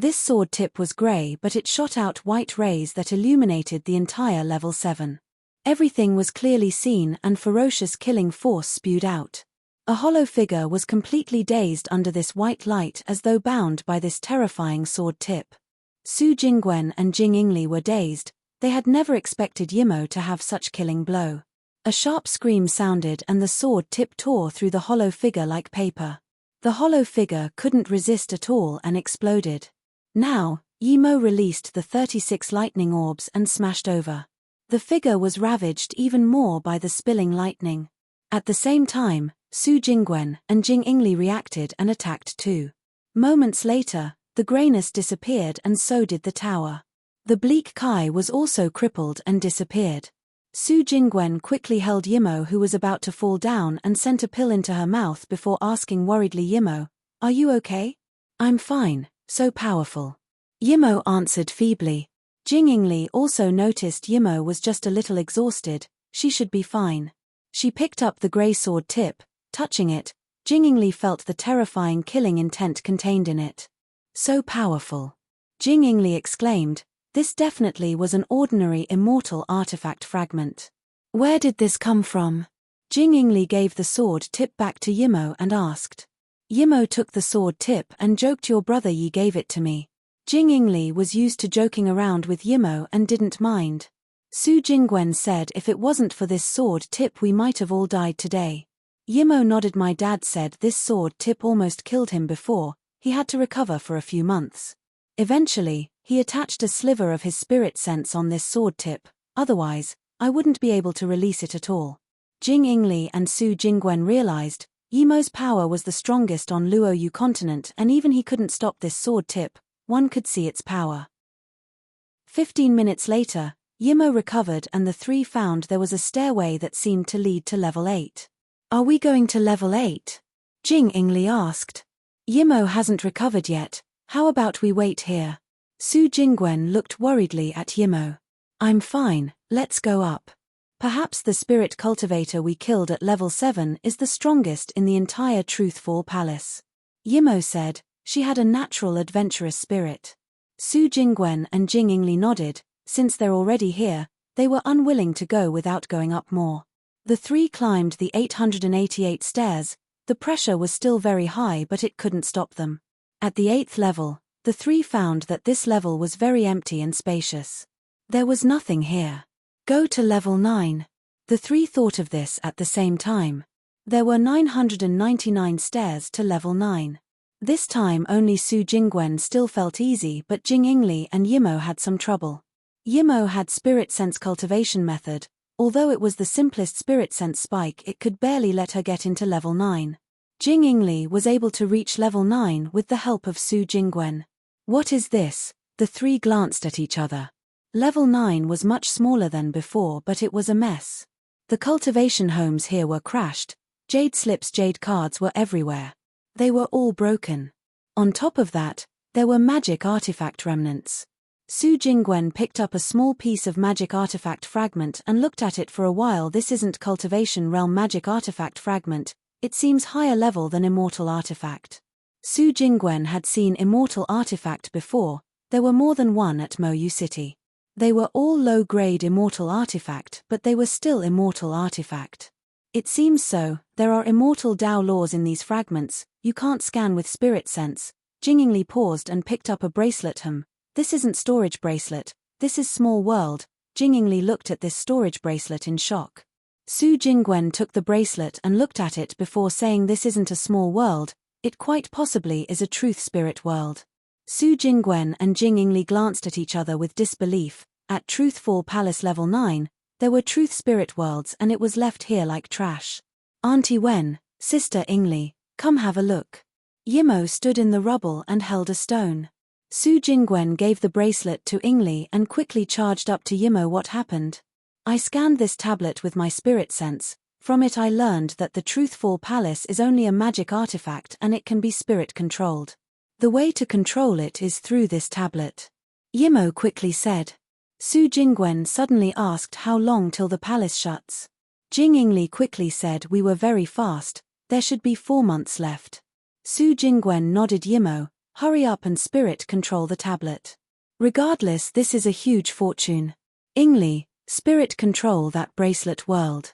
S1: This sword tip was grey, but it shot out white rays that illuminated the entire level 7. Everything was clearly seen and ferocious killing force spewed out. A hollow figure was completely dazed under this white light as though bound by this terrifying sword tip. Su Jingwen and Jing Yingli were dazed. They had never expected Yimo to have such killing blow. A sharp scream sounded and the sword tip tore through the hollow figure like paper. The hollow figure couldn't resist at all and exploded. Now, Yimo released the 36 lightning orbs and smashed over. The figure was ravaged even more by the spilling lightning. At the same time, Su Jingwen and Jing Yingli reacted and attacked too. Moments later, the greyness disappeared and so did the tower. The bleak Kai was also crippled and disappeared. Su Jingwen quickly held Yimo, who was about to fall down, and sent a pill into her mouth before asking worriedly, "Yimo, are you okay?" "I'm fine, so powerful." Yimo answered feebly. Jing Yingli also noticed Yimo was just a little exhausted. She should be fine. She picked up the grey sword tip. Touching it, Jing Yingli felt the terrifying killing intent contained in it. "So powerful," Jing Yingli exclaimed. This definitely was an ordinary immortal artifact fragment. "Where did this come from?" Jing Yingli gave the sword tip back to Yimo and asked. Yimo took the sword tip and joked, "Your brother Yi gave it to me." Jing Yingli was used to joking around with Yimo and didn't mind. Su Jingwen said, "If it wasn't for this sword tip we might have all died today." Yimo nodded. "My dad said this sword tip almost killed him before. He had to recover for a few months. Eventually, he attached a sliver of his spirit sense on this sword tip, otherwise, I wouldn't be able to release it at all." Jing Yingli and Su Jingwen realized, Yimo's power was the strongest on Luo Yu continent and even he couldn't stop this sword tip, one could see its power. 15 minutes later, Yimo recovered and the three found there was a stairway that seemed to lead to level 8. "Are we going to level 8? Jing Yingli asked. "Yimo hasn't recovered yet, how about we wait here?" Su Jingwen looked worriedly at Yimo. "I'm fine, let's go up. Perhaps the spirit cultivator we killed at level 7 is the strongest in the entire Truthful Palace." Yimo said. She had a natural adventurous spirit. Su Jingwen and Jing Yingli nodded. Since they're already here, they were unwilling to go without going up more. The three climbed the 888 stairs. The pressure was still very high, but it couldn't stop them. At the 8th level, the three found that this level was very empty and spacious. There was nothing here. Go to level 9. The three thought of this at the same time. There were 999 stairs to level 9. This time only Su Jingwen still felt easy, but Jing Yingli and Yimo had some trouble. Yimo had spirit sense cultivation method. Although it was the simplest spirit sense spike, it could barely let her get into level 9. Jing Yingli was able to reach level 9 with the help of Su Jingwen. "What is this?" The three glanced at each other. Level 9 was much smaller than before, but it was a mess. The cultivation homes here were crashed. Jade slips, jade cards were everywhere. They were all broken. On top of that, there were magic artifact remnants. Su Jingwen picked up a small piece of magic artifact fragment and looked at it for a while. "This isn't cultivation realm magic artifact fragment, it seems higher level than immortal artifact." Su Jingwen had seen immortal artifact before. There were more than one at Mo Yu City. They were all low-grade immortal artifact, but they were still immortal artifact. It seems so. There are immortal Dao laws in these fragments. You can't scan with spirit sense. Jing Yingli paused and picked up a bracelet. This isn't storage bracelet, this is small world." Jing Yingli looked at this storage bracelet in shock. Su Jingwen took the bracelet and looked at it before saying, "This isn't a small world, it quite possibly is a truth spirit world." Su Jingwen and Jing Yingli glanced at each other with disbelief. At Truthful Palace level 9, there were truth spirit worlds and it was left here like trash. "Auntie Wen, Sister Yingli, come have a look." Yimo stood in the rubble and held a stone. Su Jingwen gave the bracelet to Yingli and quickly charged up to Yimo. "What happened?" "I scanned this tablet with my spirit sense. From it I learned that the Truthful Palace is only a magic artifact and it can be spirit controlled. The way to control it is through this tablet," Yimo quickly said. Su Jingwen suddenly asked, "How long till the palace shuts?" Jing Yingli quickly said, "We were very fast, there should be 4 months left." Su Jingwen nodded. Yimo, Hurry up and spirit control the tablet. Regardless, this is a huge fortune. Ingli, spirit control that bracelet world.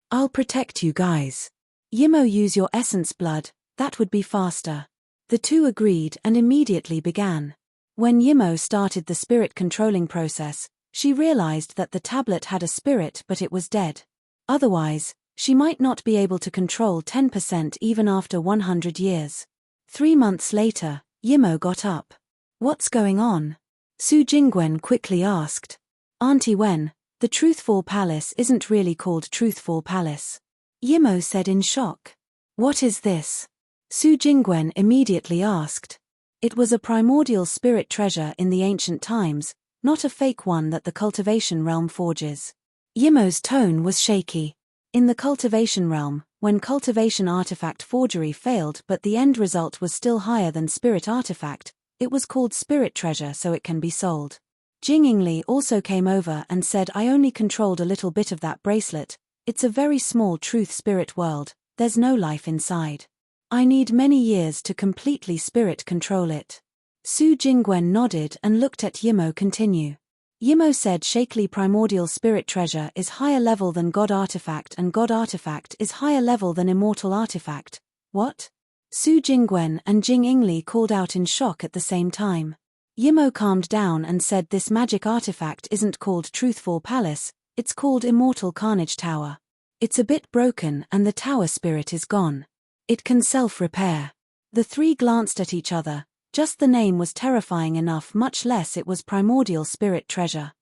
S1: I'll protect you guys. Yimo, use your essence blood, that would be faster. The two agreed and immediately began. When Yimo started the spirit controlling process, she realized that the tablet had a spirit but it was dead. Otherwise, she might not be able to control 10% even after 100 years. 3 months later, Yimo got up. What's going on? Su Jingwen quickly asked. Auntie Wen, the Truthful Palace isn't really called Truthful Palace. Yimo said in shock. What is this? Su Jingwen immediately asked. It was a primordial spirit treasure in the ancient times, not a fake one that the cultivation realm forges. Yimo's tone was shaky. In the cultivation realm, when cultivation artifact forgery failed but the end result was still higher than spirit artifact, it was called spirit treasure so it can be sold. Jing Ingli also came over and said, I only controlled a little bit of that bracelet, it's a very small truth spirit world, there's no life inside. I need many years to completely spirit control it. Su Jingwen nodded and looked at Yimo continue. Yimo said shakily primordial spirit treasure is higher level than God artifact and God artifact is higher level than immortal artifact. What? Su Jingwen and Jing Ingli called out in shock at the same time. Yimo calmed down and said this magic artifact isn't called Truthful Palace, it's called Immortal Carnage Tower. It's a bit broken and the tower spirit is gone. It can self-repair. The three glanced at each other. Just the name was terrifying enough, much less it was primordial spirit treasure.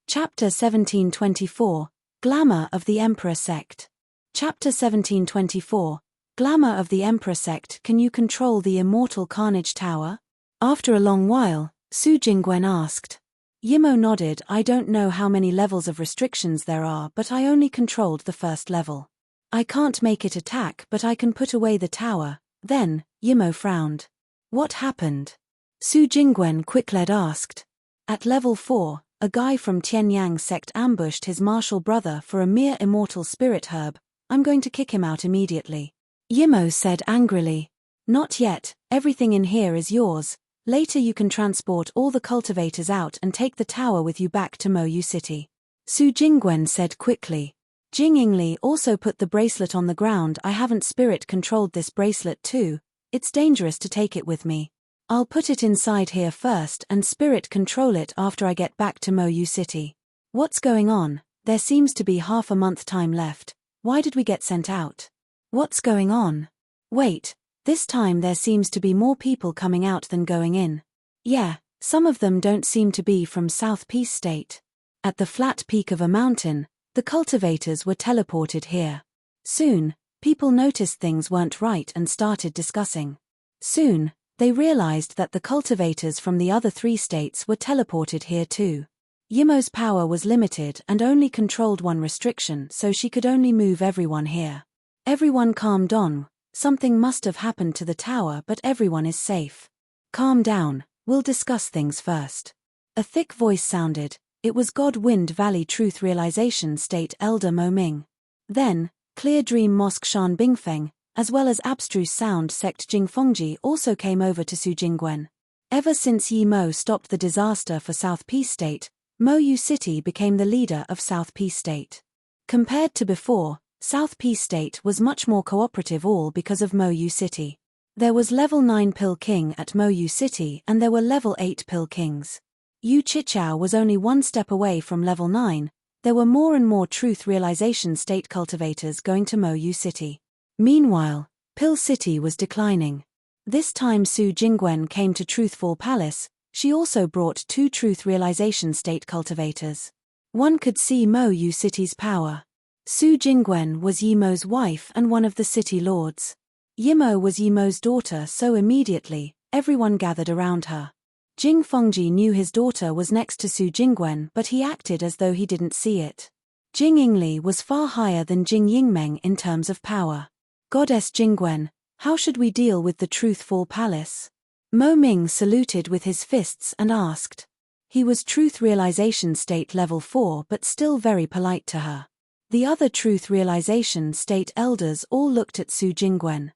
S1: Chapter 1724, Glamour of the Emperor Sect. Chapter 1724, Glamour of the Emperor Sect. Can you control the Immortal Carnage Tower? After a long while, Su Jingwen asked. Yimo nodded. I don't know how many levels of restrictions there are, but I only controlled the first level. I can't make it attack, but I can put away the tower. Then, Yimo frowned. What happened? Su Jingwen quick-led asked. At level 4, a guy from Tianyang sect ambushed his martial brother for a mere immortal spirit herb. I'm going to kick him out immediately. Yimo said angrily. Not yet, everything in here is yours. Later you can transport all the cultivators out and take the tower with you back to Moyu City. Su Jingwen said quickly. Jing Ingli also put the bracelet on the ground. I haven't spirit controlled this bracelet too. It's dangerous to take it with me. I'll put it inside here first and spirit control it after I get back to Moyu City. What's going on? There seems to be half a month time left. Why did we get sent out? What's going on? Wait, this time there seems to be more people coming out than going in. Yeah, some of them don't seem to be from South Peace State. At the flat peak of a mountain, the cultivators were teleported here. Soon, people noticed things weren't right and started discussing. Soon, they realized that the cultivators from the other 3 states were teleported here too. Yimo's power was limited and only controlled one restriction, so she could only move everyone here. Everyone calmed down. Something must have happened to the tower, but everyone is safe. Calm down, we'll discuss things first. A thick voice sounded. It was God Wind Valley Truth Realization State Elder Mo Ming. Then, Clear Dream Mosque Shan Bingfeng, as well as Abstruse Sound Sect Jing Fengji also came over to Su Jingwen. Ever since Yi Mo stopped the disaster for South Peace State, Moyu City became the leader of South Peace State. Compared to before, South Peace State was much more cooperative, all because of Moyu City. There was level 9 Pill King at Moyu City and there were level 8 Pill Kings. Yu Chichao was only one step away from level 9. There were more and more truth realization state cultivators going to Moyu City. Meanwhile, Pill City was declining. This time Su Jingwen came to Truthful Palace. She also brought 2 truth realization state cultivators. One could see Moyu City's power. Su Jingwen was Yimo's wife and one of the city lords. Yimo was Yimo's daughter, so immediately, everyone gathered around her. Jing Fengji knew his daughter was next to Su Jingwen, but he acted as though he didn't see it. Jing Ingli was far higher than Jing Yingmeng in terms of power. Goddess Jingwen, how should we deal with the Truthful Palace? Mo Ming saluted with his fists and asked. He was Truth Realization State level 4 but still very polite to her. The other Truth Realization State elders all looked at Su Jingwen.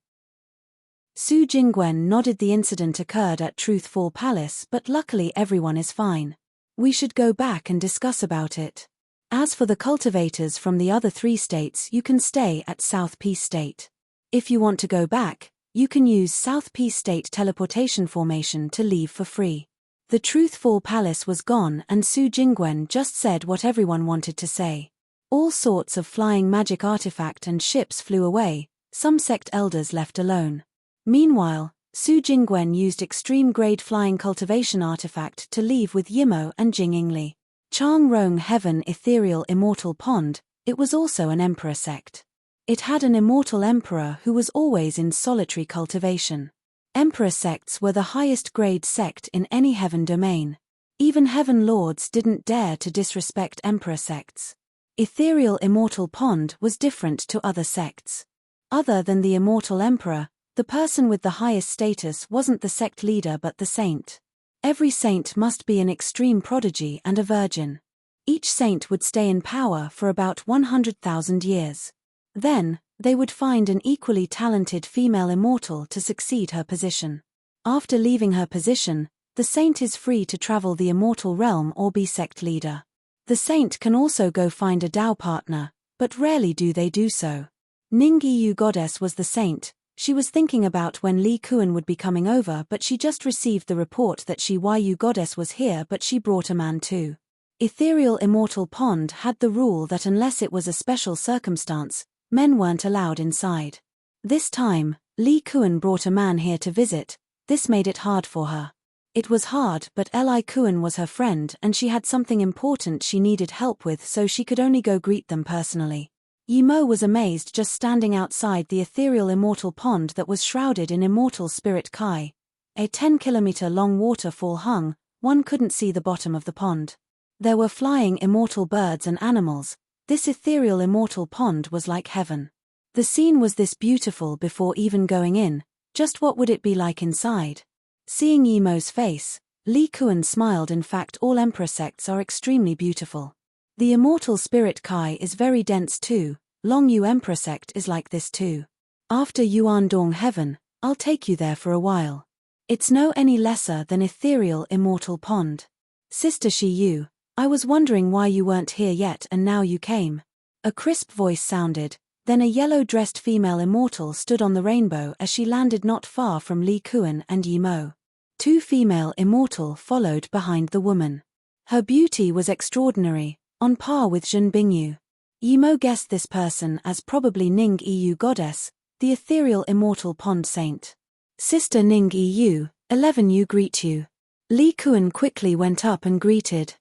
S1: Su Jingwen nodded. The incident occurred at Truthful Palace, but luckily everyone is fine. We should go back and discuss about it. As for the cultivators from the other 3 states, you can stay at South Peace State. If you want to go back, you can use South Peace State teleportation formation to leave for free. The Truthful Palace was gone and Su Jingwen just said what everyone wanted to say. All sorts of flying magic artifact and ships flew away, some sect elders left alone. Meanwhile, Su Jingwen used extreme-grade flying cultivation artifact to leave with Yimo and Jingingli. Chang Rong Heaven Ethereal Immortal Pond, it was also an emperor sect. It had an immortal emperor who was always in solitary cultivation. Emperor sects were the highest grade sect in any heaven domain. Even heaven lords didn't dare to disrespect emperor sects. Ethereal Immortal Pond was different to other sects. Other than the immortal emperor, the person with the highest status wasn't the sect leader but the saint. Every saint must be an extreme prodigy and a virgin. Each saint would stay in power for about 100,000 years. Then, they would find an equally talented female immortal to succeed her position. After leaving her position, the saint is free to travel the immortal realm or be sect leader. The saint can also go find a Tao partner, but rarely do they do so. Ning Yu Goddess was the saint. She was thinking about when Li Kuan would be coming over, but she just received the report that Yu Goddess was here, but she brought a man too. Ethereal Immortal Pond had the rule that unless it was a special circumstance, men weren't allowed inside. This time, Li Kuan brought a man here to visit. This made it hard for her. It was hard, but Li Kuan was her friend and she had something important she needed help with, so she could only go greet them personally. Yimo was amazed just standing outside the ethereal immortal pond that was shrouded in immortal spirit Kai. A 10-kilometer-long waterfall hung, one couldn't see the bottom of the pond. There were flying immortal birds and animals. This ethereal immortal pond was like heaven. The scene was this beautiful before even going in. Just what would it be like inside? Seeing Yimo's face, Li Kuan smiled. In fact, all emperor sects are extremely beautiful. The immortal spirit Kai is very dense too. Long Yu emperor sect is like this too. After Yuan Dong Heaven, I'll take you there for a while. It's no any lesser than ethereal immortal pond. Sister Shi Yu, I was wondering why you weren't here yet and now you came. A crisp voice sounded, then a yellow-dressed female immortal stood on the rainbow as she landed not far from Li Kuan and Yimo. 2 female immortal followed behind the woman. Her beauty was extraordinary, on par with Zhen Bingyu. Yimo guessed this person as probably Ning Yu Goddess, the ethereal immortal pond saint. Sister Ning Yu, 11 you greet you. Li Kuan quickly went up and greeted.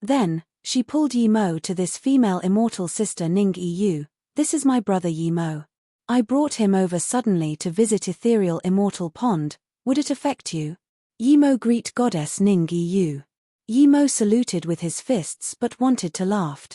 S1: Then, she pulled Yimo to this female immortal sister Ning Yu. This is my brother Yimo. I brought him over suddenly to visit ethereal immortal pond. Would it affect you? Yimo greet goddess Ning Yu. Yimo saluted with his fists but wanted to laugh.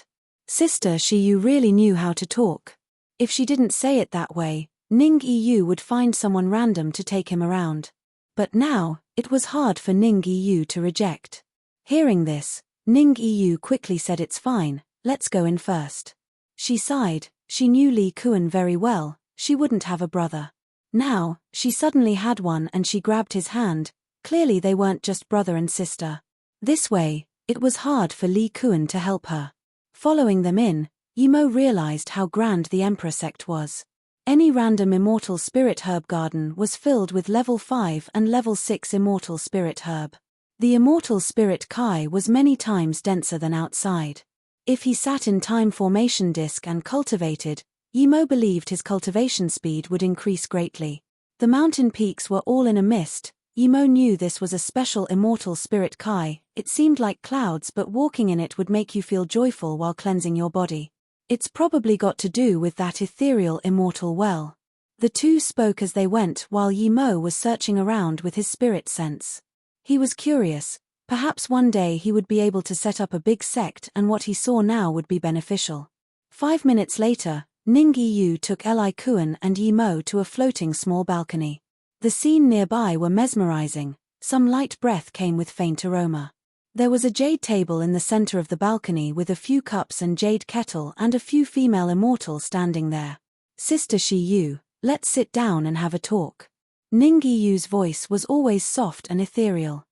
S1: Sister Shi Yu really knew how to talk. If she didn't say it that way, Ning Yu would find someone random to take him around. But now, it was hard for Ning Yu to reject. Hearing this, Ning Yu quickly said it's fine, let's go in first. She sighed, she knew Li Kuan very well, she wouldn't have a brother. Now, she suddenly had one and she grabbed his hand. Clearly they weren't just brother and sister. This way, it was hard for Li Kuan to help her. Following them in, Yimo realized how grand the Emperor sect was. Any random immortal spirit herb garden was filled with level 5 and level 6 immortal spirit herb. The immortal spirit Kai was many times denser than outside. If he sat in time formation disk and cultivated, Yimo believed his cultivation speed would increase greatly. The mountain peaks were all in a mist. Yimo knew this was a special immortal spirit Kai. It seemed like clouds, but walking in it would make you feel joyful while cleansing your body. It's probably got to do with that ethereal immortal well. The two spoke as they went while Yimo was searching around with his spirit sense. He was curious, perhaps one day he would be able to set up a big sect and what he saw now would be beneficial. 5 minutes later, Ning Yu took Li Kuan and Yimo to a floating small balcony. The scene nearby were mesmerizing, some light breath came with faint aroma. There was a jade table in the center of the balcony with a few cups and jade kettle and a few female immortals standing there. Sister Shi Yu, Let's sit down and have a talk. Ningyi Yu's voice was always soft and ethereal.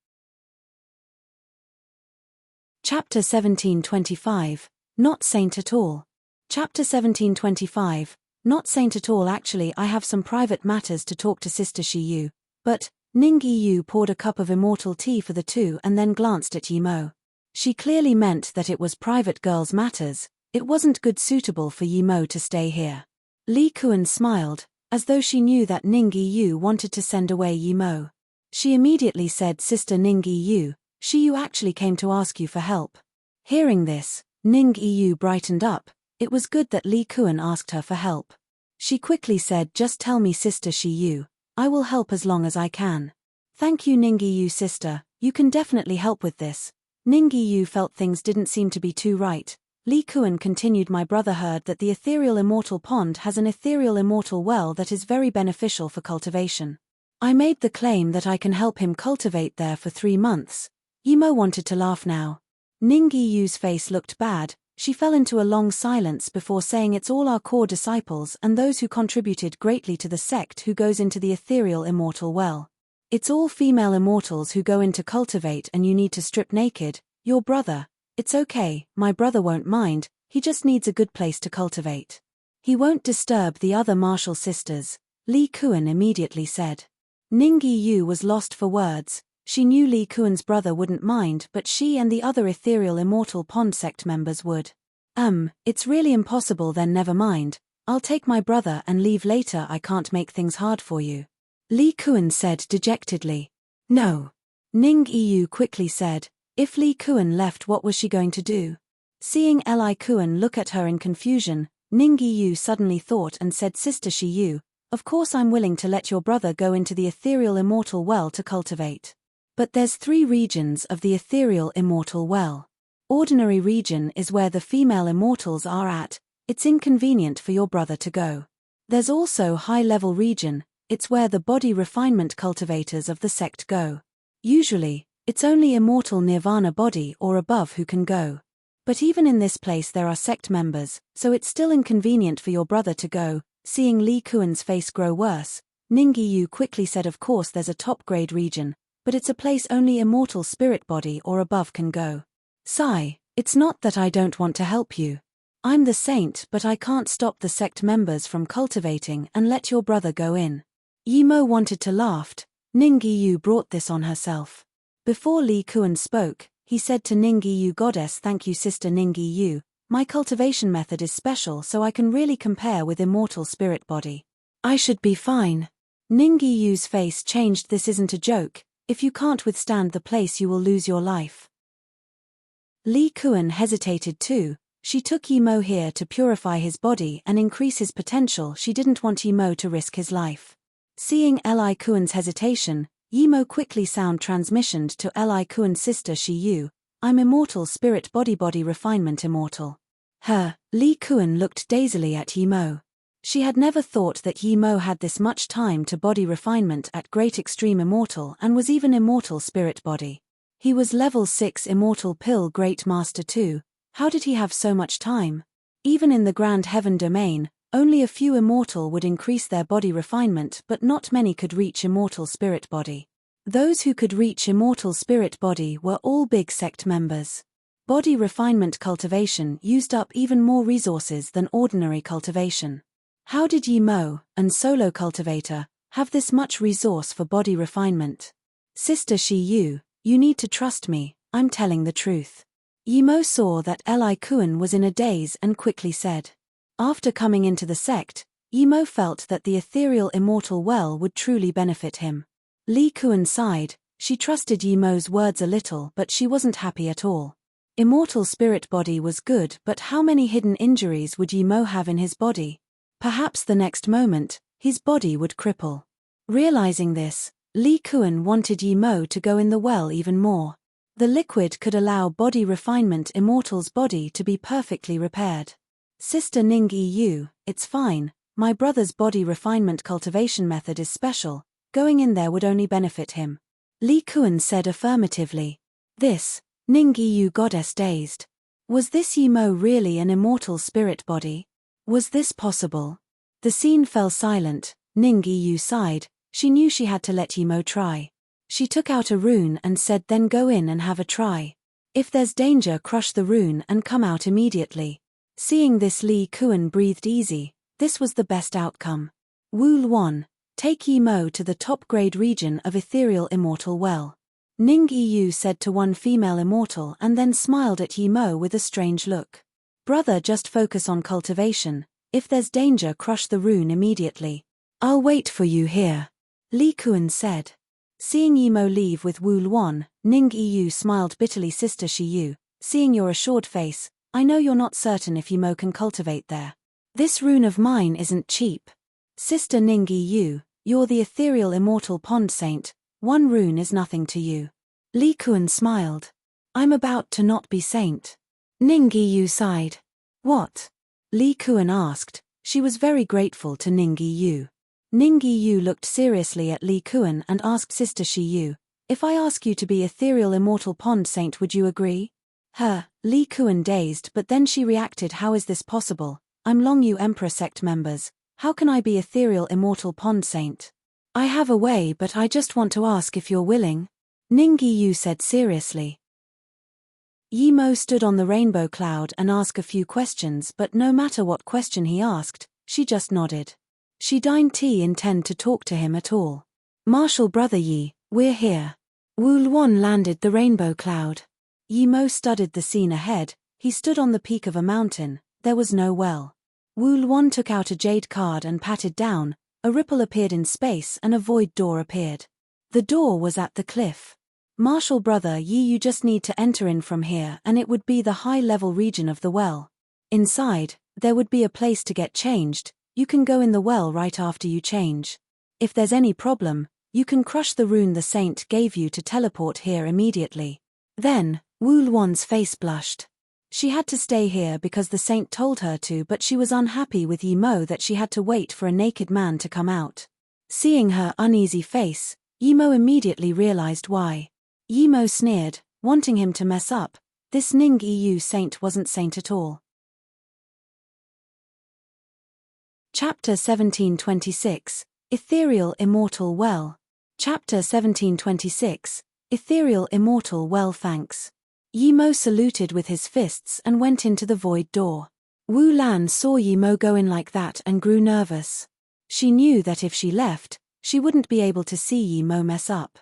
S1: Chapter 1725, Not Saint at All. Chapter 1725, Not Saint at All. Actually, I have some private matters to talk to Sister Shiyu, but Ningyi Yu poured a cup of immortal tea for the two and then glanced at Yimo. She clearly meant that it was private girls' matters. It wasn't good suitable for Yimo to stay here. Li Kuan smiled, as though she knew that Ningyi Yu wanted to send away Yimo. She immediately said, Sister Ningyi Yu, Shiyu actually came to ask you for help. Hearing this, Ningyi Yu brightened up. It was good that Li Kuan asked her for help. She quickly said, just tell me, Sister Shiyu. I will help as long as I can. Thank you, Ningyi Yu sister, you can definitely help with this. Ningyi Yu felt things didn't seem to be too right. Li Kuan continued, my brother heard that the ethereal immortal pond has an ethereal immortal well that is very beneficial for cultivation. I made the claim that I can help him cultivate there for 3 months. Yimo wanted to laugh now. Ningyi Yu's face looked bad. She fell into a long silence before saying, it's all our core disciples and those who contributed greatly to the sect who goes into the ethereal immortal well. It's all female immortals who go in to cultivate and you need to strip naked. Your brother. It's okay, my brother won't mind, he just needs a good place to cultivate. He won't disturb the other martial sisters, Li Kuan immediately said. Ningyi Yu was lost for words. She knew Li Kuan's brother wouldn't mind, but she and the other ethereal immortal pond sect members would. It's really impossible. Then never mind. I'll take my brother and leave later. I can't make things hard for you. Li Kuan said dejectedly. No. Ningyi Yu quickly said. If Li Kuan left, what was she going to do? Seeing Li Kuan look at her in confusion, Ningyi Yu suddenly thought and said, Sister Shiyu, of course I'm willing to let your brother go into the ethereal immortal well to cultivate. But there's 3 regions of the ethereal immortal well. Ordinary region is where the female immortals are at. It's inconvenient for your brother to go. There's also high-level region. It's where the body refinement cultivators of the sect go. Usually, it's only immortal nirvana body or above who can go. But even in this place there are sect members, so it's still inconvenient for your brother to go. Seeing Li Kuan's face grow worse, Ningyi Yu quickly said, of course there's a top-grade region, but it's a place only immortal spirit body or above can go. Sigh, it's not that I don't want to help you. I'm the saint, but I can't stop the sect members from cultivating and let your brother go in. Yimo wanted to laugh. Ningyi Yu brought this on herself. Before Li Kuan spoke, he said to Ningyi Yu, Goddess, thank you Sister Ningyi Yu, my cultivation method is special so I can really compare with immortal spirit body. I should be fine. Ningyi Yu's face changed. This isn't a joke. If you can't withstand the place you will lose your life. Li Kuan hesitated too. She took Yimo here to purify his body and increase his potential. She didn't want Yimo to risk his life. Seeing Li Kuan's hesitation, Yimo quickly sound transmissioned to Li Kuan's sister Shiyu. I'm immortal spirit body refinement immortal. Li Kuan looked dazedly at Yimo. She had never thought that Yimo had this much time to body refinement at great extreme immortal and was even immortal spirit body. He was level 6 immortal pill great master too. How did he have so much time? Even in the grand heaven domain, only a few immortal would increase their body refinement, but not many could reach immortal spirit body. Those who could reach immortal spirit body were all big sect members. Body refinement cultivation used up even more resources than ordinary cultivation. How did Yimo, an solo cultivator, have this much resource for body refinement? Sister Shiyu, you need to trust me, I'm telling the truth. Yimo saw that Li Kuan was in a daze and quickly said. After coming into the sect, Yimo felt that the ethereal immortal well would truly benefit him. Li Kuan sighed. She trusted Yimo's words a little, but she wasn't happy at all. Immortal spirit body was good, but how many hidden injuries would Yimo have in his body? Perhaps the next moment, his body would cripple. Realizing this, Li Kuan wanted Yimo to go in the well even more. The liquid could allow body refinement immortal's body to be perfectly repaired. Sister Ningyi Yu, it's fine, my brother's body refinement cultivation method is special, going in there would only benefit him. Li Kuan said affirmatively. This, Ningyi Yu goddess dazed. Was this Yimo really an immortal spirit body? Was this possible? The scene fell silent. Ning Yu sighed. She knew she had to let Yimo try. She took out a rune and said, then go in and have a try. If there's danger, crush the rune and come out immediately. Seeing this, Li Kuan breathed easy. This was the best outcome. Wu Luan, take Yimo to the top grade region of ethereal immortal well. Ning Yu said to one female immortal and then smiled at Yimo with a strange look. Brother, just focus on cultivation. If there's danger, crush the rune immediately. I'll wait for you here, Li Kuan said. Seeing Yimo leave with Wu Luan, Ning Yu smiled bitterly. Sister Shiyu, seeing your assured face, I know you're not certain if Yimo can cultivate there. This rune of mine isn't cheap. Sister Ning Yu, you're the ethereal immortal pond saint, one rune is nothing to you. Li Kuan smiled. I'm about to not be saint. Ning Yu sighed. What? Li Kuan asked. She was very grateful to Ning Yu. Ning Yu looked seriously at Li Kuan and asked, Sister Shiyu, if I ask you to be ethereal immortal pond saint, would you agree? Li Kuan dazed, but then she reacted, how is this possible? I'm Longyu Emperor sect members. How can I be ethereal immortal pond saint? I have a way, but I just want to ask if you're willing. Ning Yu said seriously. Yimo stood on the rainbow cloud and asked a few questions, but no matter what question he asked, she just nodded. She didn't intend to talk to him at all. Martial brother Yi, we're here. Wu Luan landed the rainbow cloud. Yimo studied the scene ahead. He stood on the peak of a mountain. There was no well. Wu Luan took out a jade card and patted down. A ripple appeared in space and a void door appeared. The door was at the cliff. Martial brother Yi, you just need to enter in from here and it would be the high-level region of the well. Inside, there would be a place to get changed. You can go in the well right after you change. If there's any problem, you can crush the rune the saint gave you to teleport here immediately. Then, Wu Luan's face blushed. She had to stay here because the saint told her to, but she was unhappy with Yimo that she had to wait for a naked man to come out. Seeing her uneasy face, Yimo immediately realized why. Yimo sneered, wanting him to mess up. This Ning Yu saint wasn't saint at all. Chapter 1726, Ethereal Immortal Well. Chapter 1726, Ethereal Immortal Well. Thanks. Yimo saluted with his fists and went into the void door. Wu Lan saw Yimo go in like that and grew nervous. She knew that if she left, she wouldn't be able to see Yimo mess up.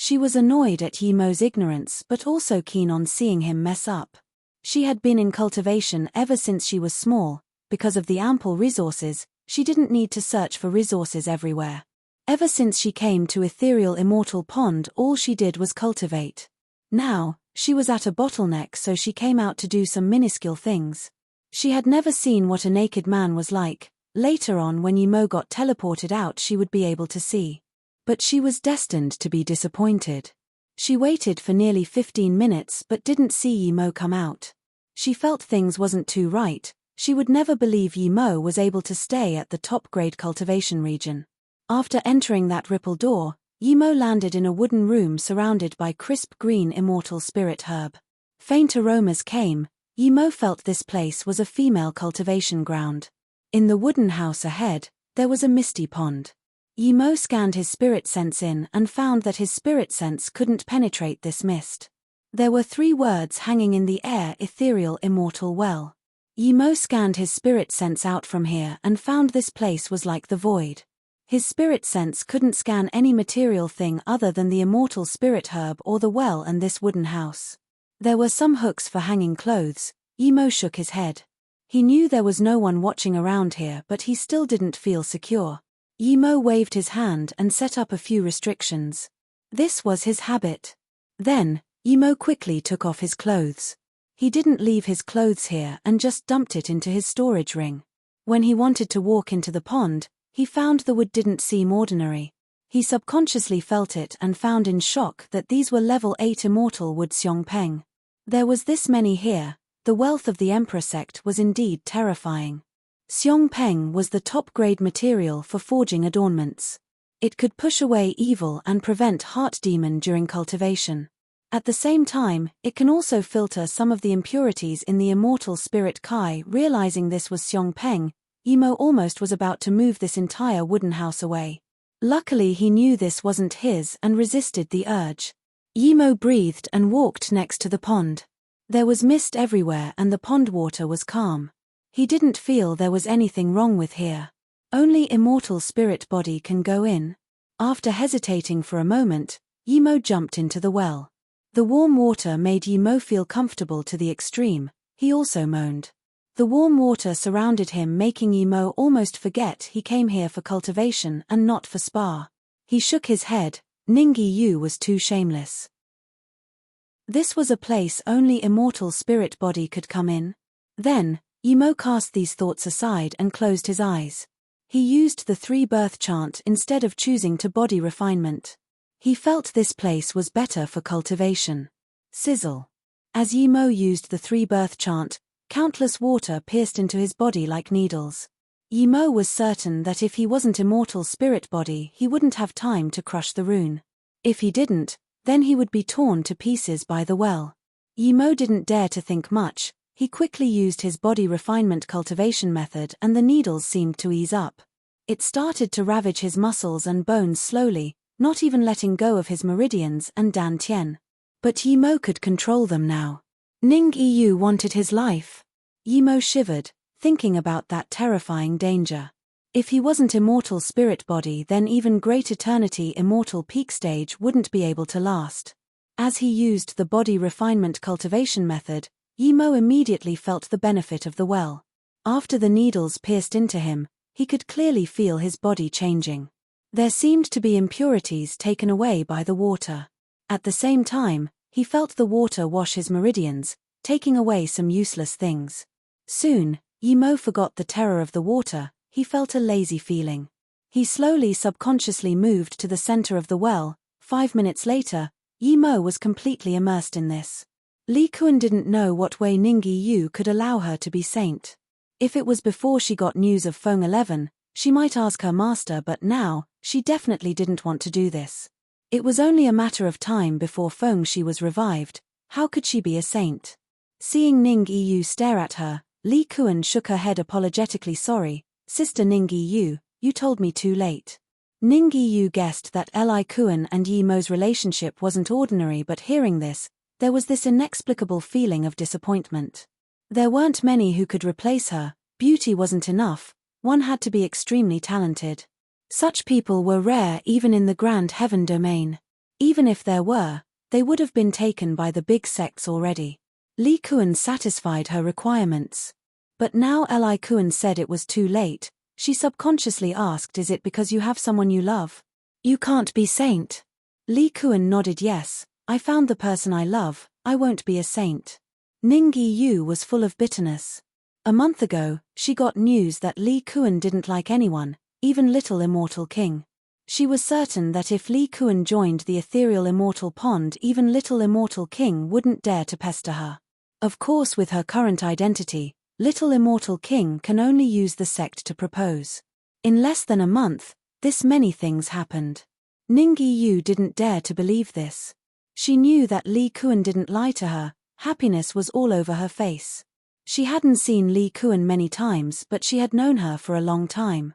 S1: She was annoyed at Yimo's ignorance but also keen on seeing him mess up. She had been in cultivation ever since she was small. Because of the ample resources, she didn't need to search for resources everywhere. Ever since she came to Ethereal Immortal Pond, all she did was cultivate. Now, she was at a bottleneck, so she came out to do some minuscule things. She had never seen what a naked man was like. Later on, when Yimo got teleported out, she would be able to see. But she was destined to be disappointed. She waited for nearly 15 minutes but didn't see Yimo come out. She felt things wasn't too right. She would never believe Yimo was able to stay at the top-grade cultivation region. After entering that ripple door, Yimo landed in a wooden room surrounded by crisp green immortal spirit herb. Faint aromas came. Yimo felt this place was a female cultivation ground. In the wooden house ahead, there was a misty pond. Yimo scanned his spirit sense in and found that his spirit sense couldn't penetrate this mist. There were 3 words hanging in the air: ethereal immortal well. Yimo scanned his spirit sense out from here and found this place was like the void. His spirit sense couldn't scan any material thing other than the immortal spirit herb or the well and this wooden house. There were some hooks for hanging clothes. Yimo shook his head. He knew there was no one watching around here, but he still didn't feel secure. Yimo waved his hand and set up a few restrictions. This was his habit. Then, Yimo quickly took off his clothes. He didn't leave his clothes here and just dumped it into his storage ring. When he wanted to walk into the pond, he found the wood didn't seem ordinary. He subconsciously felt it and found in shock that these were level 8 immortal wood Xiongpeng. There was this many here. The wealth of the Emperor sect was indeed terrifying. Xiongpeng was the top-grade material for forging adornments. It could push away evil and prevent heart demon during cultivation. At the same time, it can also filter some of the impurities in the immortal spirit Kai. Realizing this was Xiongpeng, Yimo almost was about to move this entire wooden house away. Luckily he knew this wasn't his and resisted the urge. Yimo breathed and walked next to the pond. There was mist everywhere and the pond water was calm. He didn't feel there was anything wrong with here. Only immortal spirit body can go in. After hesitating for a moment, Yimo jumped into the well. The warm water made Yimo feel comfortable to the extreme. He also moaned. The warm water surrounded him, making Yimo almost forget he came here for cultivation and not for spa. He shook his head. Ningyi Yu was too shameless. This was a place only immortal spirit body could come in. Then, Yimo cast these thoughts aside and closed his eyes. He used the 3-birth chant instead of choosing to body refinement. He felt this place was better for cultivation. Sizzle. As Yimo used the 3-birth chant, countless water pierced into his body like needles. Yimo was certain that if he wasn't immortal spirit body, he wouldn't have time to crush the rune. If he didn't, then he would be torn to pieces by the well. Yimo didn't dare to think much. He quickly used his body refinement cultivation method and the needles seemed to ease up. It started to ravage his muscles and bones slowly, not even letting go of his meridians and dantian. But Yimo could control them now. Ningyi Yu wanted his life. Yimo shivered, thinking about that terrifying danger. If he wasn't immortal spirit body, then even great eternity immortal peak stage wouldn't be able to last. As he used the body refinement cultivation method, Yimo immediately felt the benefit of the well. After the needles pierced into him, he could clearly feel his body changing. There seemed to be impurities taken away by the water. At the same time, he felt the water wash his meridians, taking away some useless things. Soon, Yimo forgot the terror of the water. He felt a lazy feeling. He slowly subconsciously moved to the center of the well. 5 minutes later, Yimo was completely immersed in this. Li Kun didn't know what way Ningyi Yu could allow her to be saint. If it was before she got news of Feng 11, she might ask her master, but now, she definitely didn't want to do this. It was only a matter of time before Feng Shi was revived. How could she be a saint? Seeing Ningyi Yu stare at her, Li Kun shook her head apologetically. Sorry, Sister Ningyi Yu, you told me too late. Ningyi Yu guessed that Li Kun and Yimo's relationship wasn't ordinary, but hearing this, there was this inexplicable feeling of disappointment. There weren't many who could replace her. Beauty wasn't enough, one had to be extremely talented. Such people were rare even in the Grand Heaven domain. Even if there were, they would have been taken by the big sects already. Li Kun satisfied her requirements. But now Li Kun said it was too late. She subconsciously asked, is it because you have someone you love? You can't be saint. Li Kun nodded yes, I found the person I love, I won't be a saint. Ningyi Yu was full of bitterness. A month ago, she got news that Li Kun didn't like anyone, even Little Immortal King. She was certain that if Li Kun joined the ethereal immortal pond, even Little Immortal King wouldn't dare to pester her. Of course, with her current identity, Little Immortal King can only use the sect to propose. In less than a month, this many things happened. Ningyi Yu didn't dare to believe this. She knew that Li Kun didn't lie to her. Happiness was all over her face. She hadn't seen Li Kun many times, but she had known her for a long time.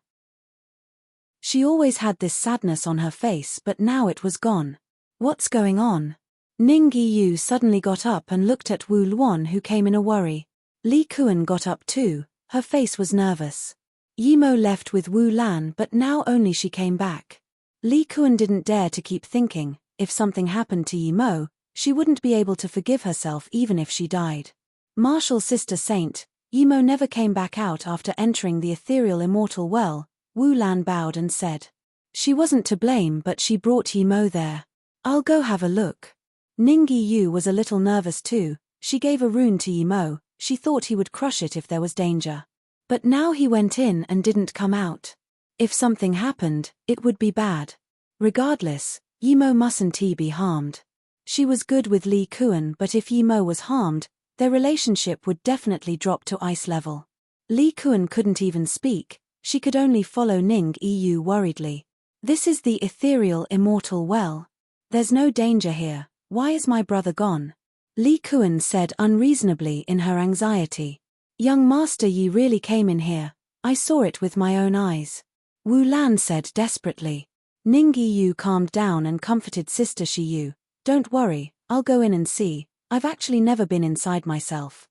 S1: She always had this sadness on her face, but now it was gone. What's going on? Ningyi Yu suddenly got up and looked at Wu Luan, who came in a worry. Li Kun got up too, her face was nervous. Yimo left with Wu Lan, but now only she came back. Li Kun didn't dare to keep thinking. If something happened to Yimo, she wouldn't be able to forgive herself even if she died. Martial Sister Saint, Yimo never came back out after entering the ethereal immortal well. Wu Lan bowed and said. She wasn't to blame, but she brought Yimo there. I'll go have a look. Ningyi Yu was a little nervous too. She gave a rune to Yimo. She thought he would crush it if there was danger. But now he went in and didn't come out. If something happened, it would be bad. Regardless, Yimo mustn't be harmed. She was good with Li Kun, but if Yimo was harmed, their relationship would definitely drop to ice level. Li Kun couldn't even speak, she could only follow Ningyi Yu worriedly. This is the ethereal immortal well. There's no danger here, why is my brother gone? Li Kun said unreasonably in her anxiety. Young master, ye really came in here. I saw it with my own eyes. Wu Lan said desperately. Ning Yu calmed down and comforted Sister Shi Yu. Don't worry, I'll go in and see. I've actually never been inside myself.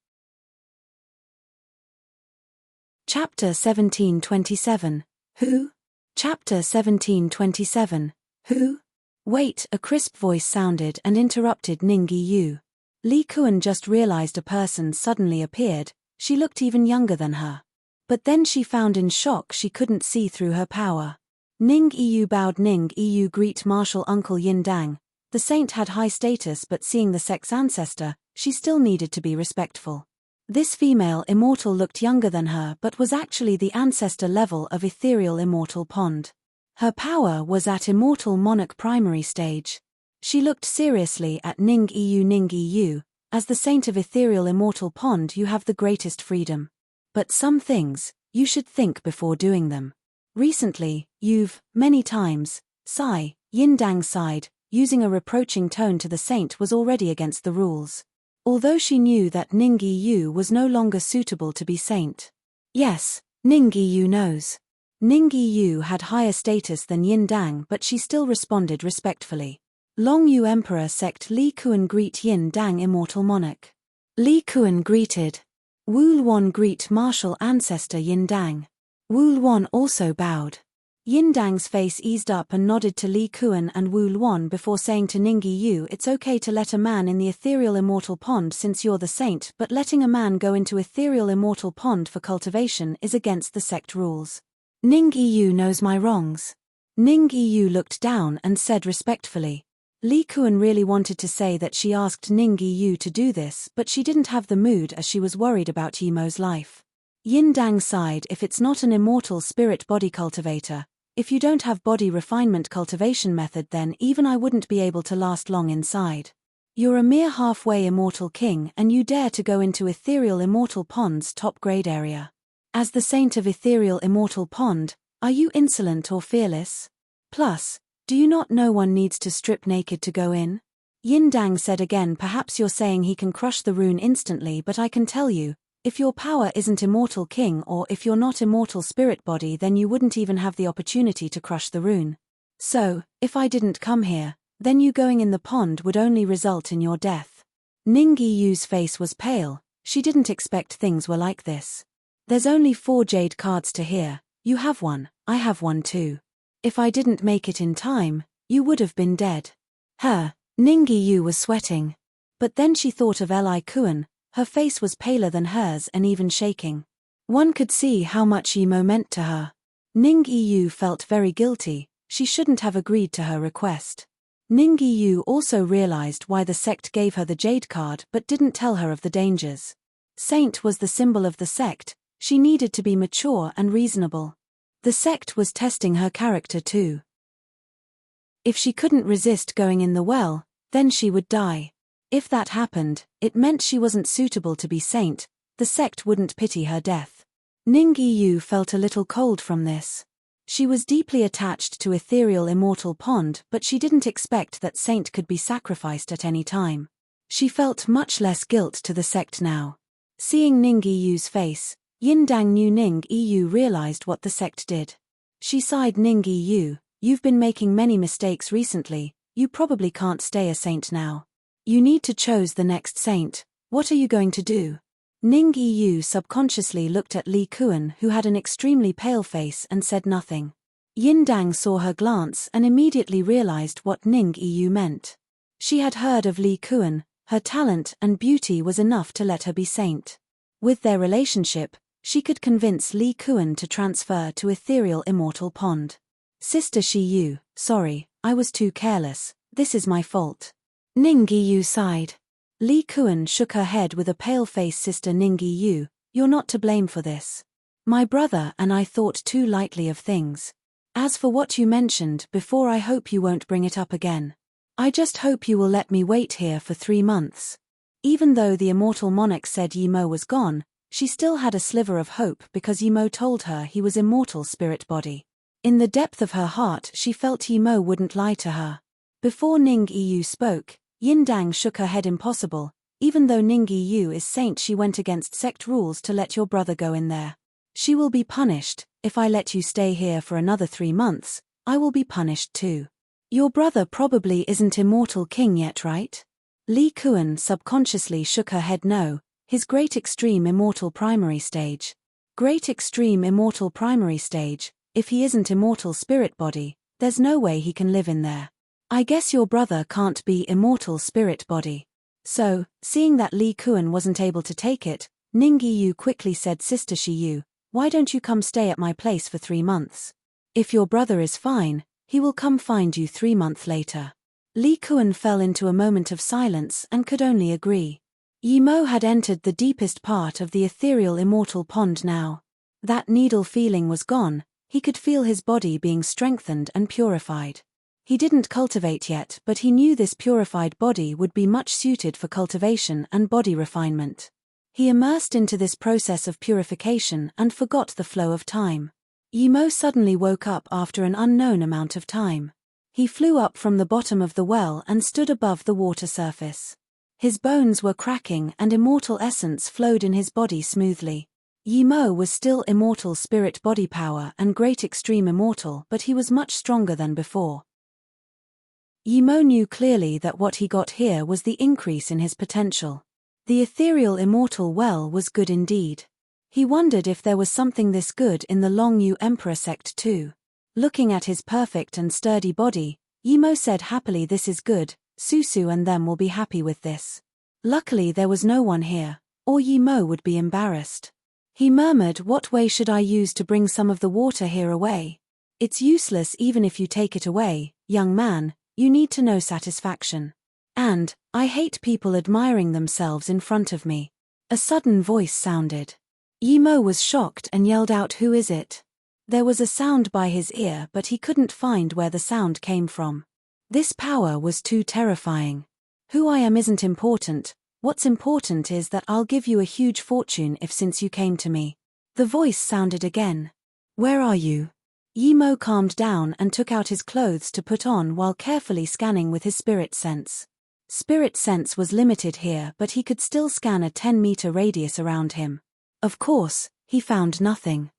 S1: Chapter 1727. Who? Chapter 1727. Who? Wait, a crisp voice sounded and interrupted Ning Yu. Li Kuan just realized a person suddenly appeared. She looked even younger than her. But then she found in shock she couldn't see through her power. Ning Yu bowed. Ning Yu greet Martial Uncle Yin Dang. The saint had high status, but seeing the sect's ancestor, she still needed to be respectful. This female immortal looked younger than her but was actually the ancestor level of ethereal immortal pond. Her power was at immortal monarch primary stage. She looked seriously at Ning Yu. Ning Yu, as the saint of ethereal immortal pond, you have the greatest freedom. But some things, you should think before doing them. Recently, you've, many times, sigh. Yin Dang sighed, using a reproaching tone to the saint was already against the rules. Although she knew that Ning Yu was no longer suitable to be saint. Yes, Ning Yu knows. Ning Yu had higher status than Yin Dang, but she still responded respectfully. Long Yu Emperor sect Li Kuan greet Yin Dang immortal monarch. Li Kuan greeted. Wu Luan greet martial ancestor Yin Dang. Wu Luan also bowed. Yin Dang's face eased up and nodded to Li Kuan and Wu Luan before saying to Ning Yu, it's okay to let a man in the ethereal immortal pond since you're the saint, but letting a man go into ethereal immortal pond for cultivation is against the sect rules. Ning Yu knows my wrongs. Ning Yu looked down and said respectfully. Li Kuan really wanted to say that she asked Ning Yu to do this, but she didn't have the mood as she was worried about Yimo's life. Yin Dang sighed. If it's not an immortal spirit body cultivator, if you don't have body refinement cultivation method, then even I wouldn't be able to last long inside. You're a mere halfway immortal king and you dare to go into ethereal immortal pond's top grade area. As the saint of ethereal immortal pond, are you insolent or fearless? Plus, do you not know one needs to strip naked to go in? Yin Dang said again, perhaps you're saying he can crush the rune instantly, but I can tell you, if your power isn't immortal king or if you're not immortal spirit body, then you wouldn't even have the opportunity to crush the rune. So, if I didn't come here, then you going in the pond would only result in your death. Ning Yu's face was pale. She didn't expect things were like this. There's only 4 jade cards to hear. You have one, I have one too. If I didn't make it in time, you would have been dead. Ning Yu was sweating. But then she thought of Li Kuan. Her face was paler than hers and even shaking. One could see how much Yimo meant to her. Ning Yu felt very guilty. She shouldn't have agreed to her request. Ning Yu also realized why the sect gave her the jade card but didn't tell her of the dangers. Saint was the symbol of the sect. She needed to be mature and reasonable. The sect was testing her character too. If she couldn't resist going in the well, then she would die. If that happened, it meant she wasn't suitable to be saint. The sect wouldn't pity her death. Ning Yu felt a little cold from this. She was deeply attached to ethereal immortal pond, but she didn't expect that saint could be sacrificed at any time. She felt much less guilt to the sect now. Seeing Ning Yu's face, Yin Dang knew Ning Yu realized what the sect did. She sighed. Ning Yu, you've been making many mistakes recently. You probably can't stay a saint now. You need to choose the next saint. What are you going to do? Ning Yu subconsciously looked at Li Kuan, who had an extremely pale face, and said nothing. Yin Dang saw her glance and immediately realized what Ning Yu meant. She had heard of Li Kuan. Her talent and beauty was enough to let her be saint. With their relationship, she could convince Li Kuan to transfer to ethereal immortal pond. Sister Shi Yu, sorry, I was too careless. This is my fault. Ning Yu sighed. Li Kuan shook her head with a pale face. Sister Ning Yu, you're not to blame for this. My brother and I thought too lightly of things. As for what you mentioned before, I hope you won't bring it up again. I just hope you will let me wait here for 3 months. Even though the immortal monarch said Yimo was gone, she still had a sliver of hope because Yimo told her he was immortal spirit body. In the depth of her heart she felt Yimo wouldn't lie to her. Before Ning Yu spoke, Yin Dang shook her head. Impossible. Even though Ning Yu is saint, she went against sect rules to let your brother go in there. She will be punished. If I let you stay here for another 3 months, I will be punished too. Your brother probably isn't immortal king yet, right? Li Kuan subconsciously shook her head. No, his great extreme immortal primary stage. Great extreme immortal primary stage. If he isn't immortal spirit body, there's no way he can live in there. I guess your brother can't be immortal spirit body. So, seeing that Li Kuan wasn't able to take it, Ningyi Yu quickly said, Sister Shi Yu, why don't you come stay at my place for 3 months? If your brother is fine, he will come find you 3 months later. Li Kuan fell into a moment of silence and could only agree. Yi Mo had entered the deepest part of the ethereal immortal pond now. That needle feeling was gone, he could feel his body being strengthened and purified. He didn't cultivate yet, but he knew this purified body would be much suited for cultivation and body refinement. He immersed into this process of purification and forgot the flow of time. Yi Mo suddenly woke up after an unknown amount of time. He flew up from the bottom of the well and stood above the water surface. His bones were cracking and immortal essence flowed in his body smoothly. Yi Mo was still immortal spirit body power and great extreme immortal, but he was much stronger than before. Yi Mo knew clearly that what he got here was the increase in his potential. The ethereal immortal well was good indeed. He wondered if there was something this good in the Long Yu Emperor sect too. Looking at his perfect and sturdy body, Yi Mo said happily, this is good, Susu and them will be happy with this. Luckily there was no one here, or Yi Mo would be embarrassed. He murmured, what way should I use to bring some of the water here away? It's useless even if you take it away, young man, you need to know satisfaction. And, I hate people admiring themselves in front of me. A sudden voice sounded. Yi Mo was shocked and yelled out, who is it? There was a sound by his ear, but he couldn't find where the sound came from. This power was too terrifying. Who I am isn't important, what's important is that I'll give you a huge fortune if since you came to me. The voice sounded again. Where are you? Yi Mo calmed down and took out his clothes to put on while carefully scanning with his spirit sense. Spirit sense was limited here, but he could still scan a 10-meter radius around him. Of course, he found nothing.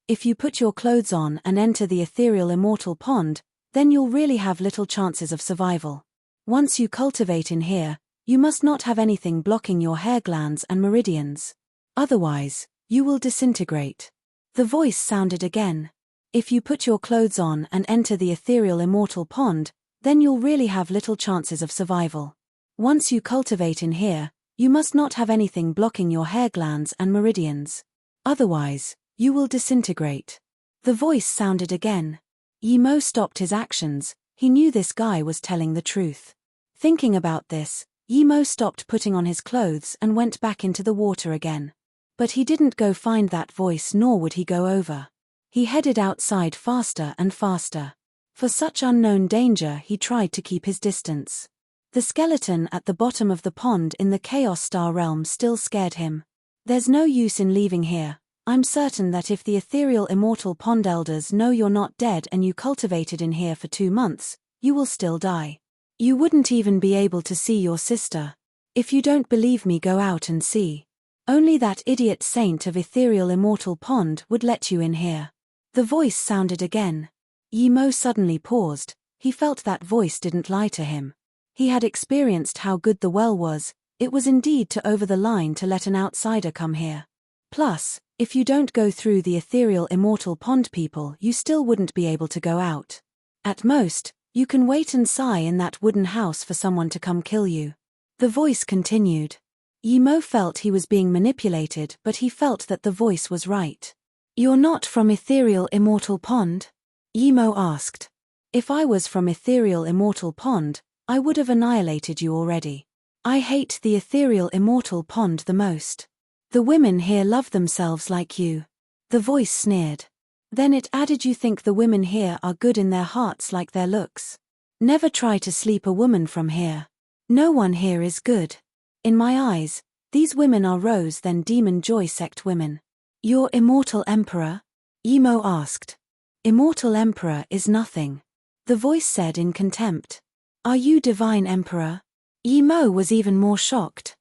S1: If you put your clothes on and enter the ethereal immortal pond, then you'll really have little chances of survival. Once you cultivate in here, you must not have anything blocking your hair glands and meridians. Otherwise, you will disintegrate. The voice sounded again. If you put your clothes on and enter the ethereal immortal pond, then you'll really have little chances of survival. Once you cultivate in here, you must not have anything blocking your hair glands and meridians. Otherwise, you will disintegrate. The voice sounded again. Yi Mo stopped his actions, he knew this guy was telling the truth. Thinking about this, Yi Mo stopped putting on his clothes and went back into the water again. But he didn't go find that voice, nor would he go over. He headed outside faster and faster. For such unknown danger he tried to keep his distance. The skeleton at the bottom of the pond in the Chaos Star realm still scared him. There's no use in leaving here. I'm certain that if the ethereal immortal pond elders know you're not dead and you cultivated in here for 2 months, you will still die. You wouldn't even be able to see your sister. If you don't believe me, go out and see. Only that idiot saint of ethereal immortal pond would let you in here. The voice sounded again. Yi Mo suddenly paused, he felt that voice didn't lie to him. He had experienced how good the well was, it was indeed to over the line to let an outsider come here. Plus, if you don't go through the ethereal immortal pond people, you still wouldn't be able to go out. At most, you can wait and sigh in that wooden house for someone to come kill you. The voice continued. Yi Mo felt he was being manipulated, but he felt that the voice was right. You're not from ethereal immortal pond? Yi Mo asked. If I was from ethereal immortal pond, I would have annihilated you already. I hate the ethereal immortal pond the most. The women here love themselves like you. The voice sneered. Then it added, you think the women here are good in their hearts like their looks? Never try to sleep a woman from here. No one here is good. In my eyes, these women are Rose then Demon Joy sect women. Your immortal emperor? Yi Mo asked. Immortal emperor is nothing. The voice said in contempt. Are you divine emperor? Yi Mo was even more shocked.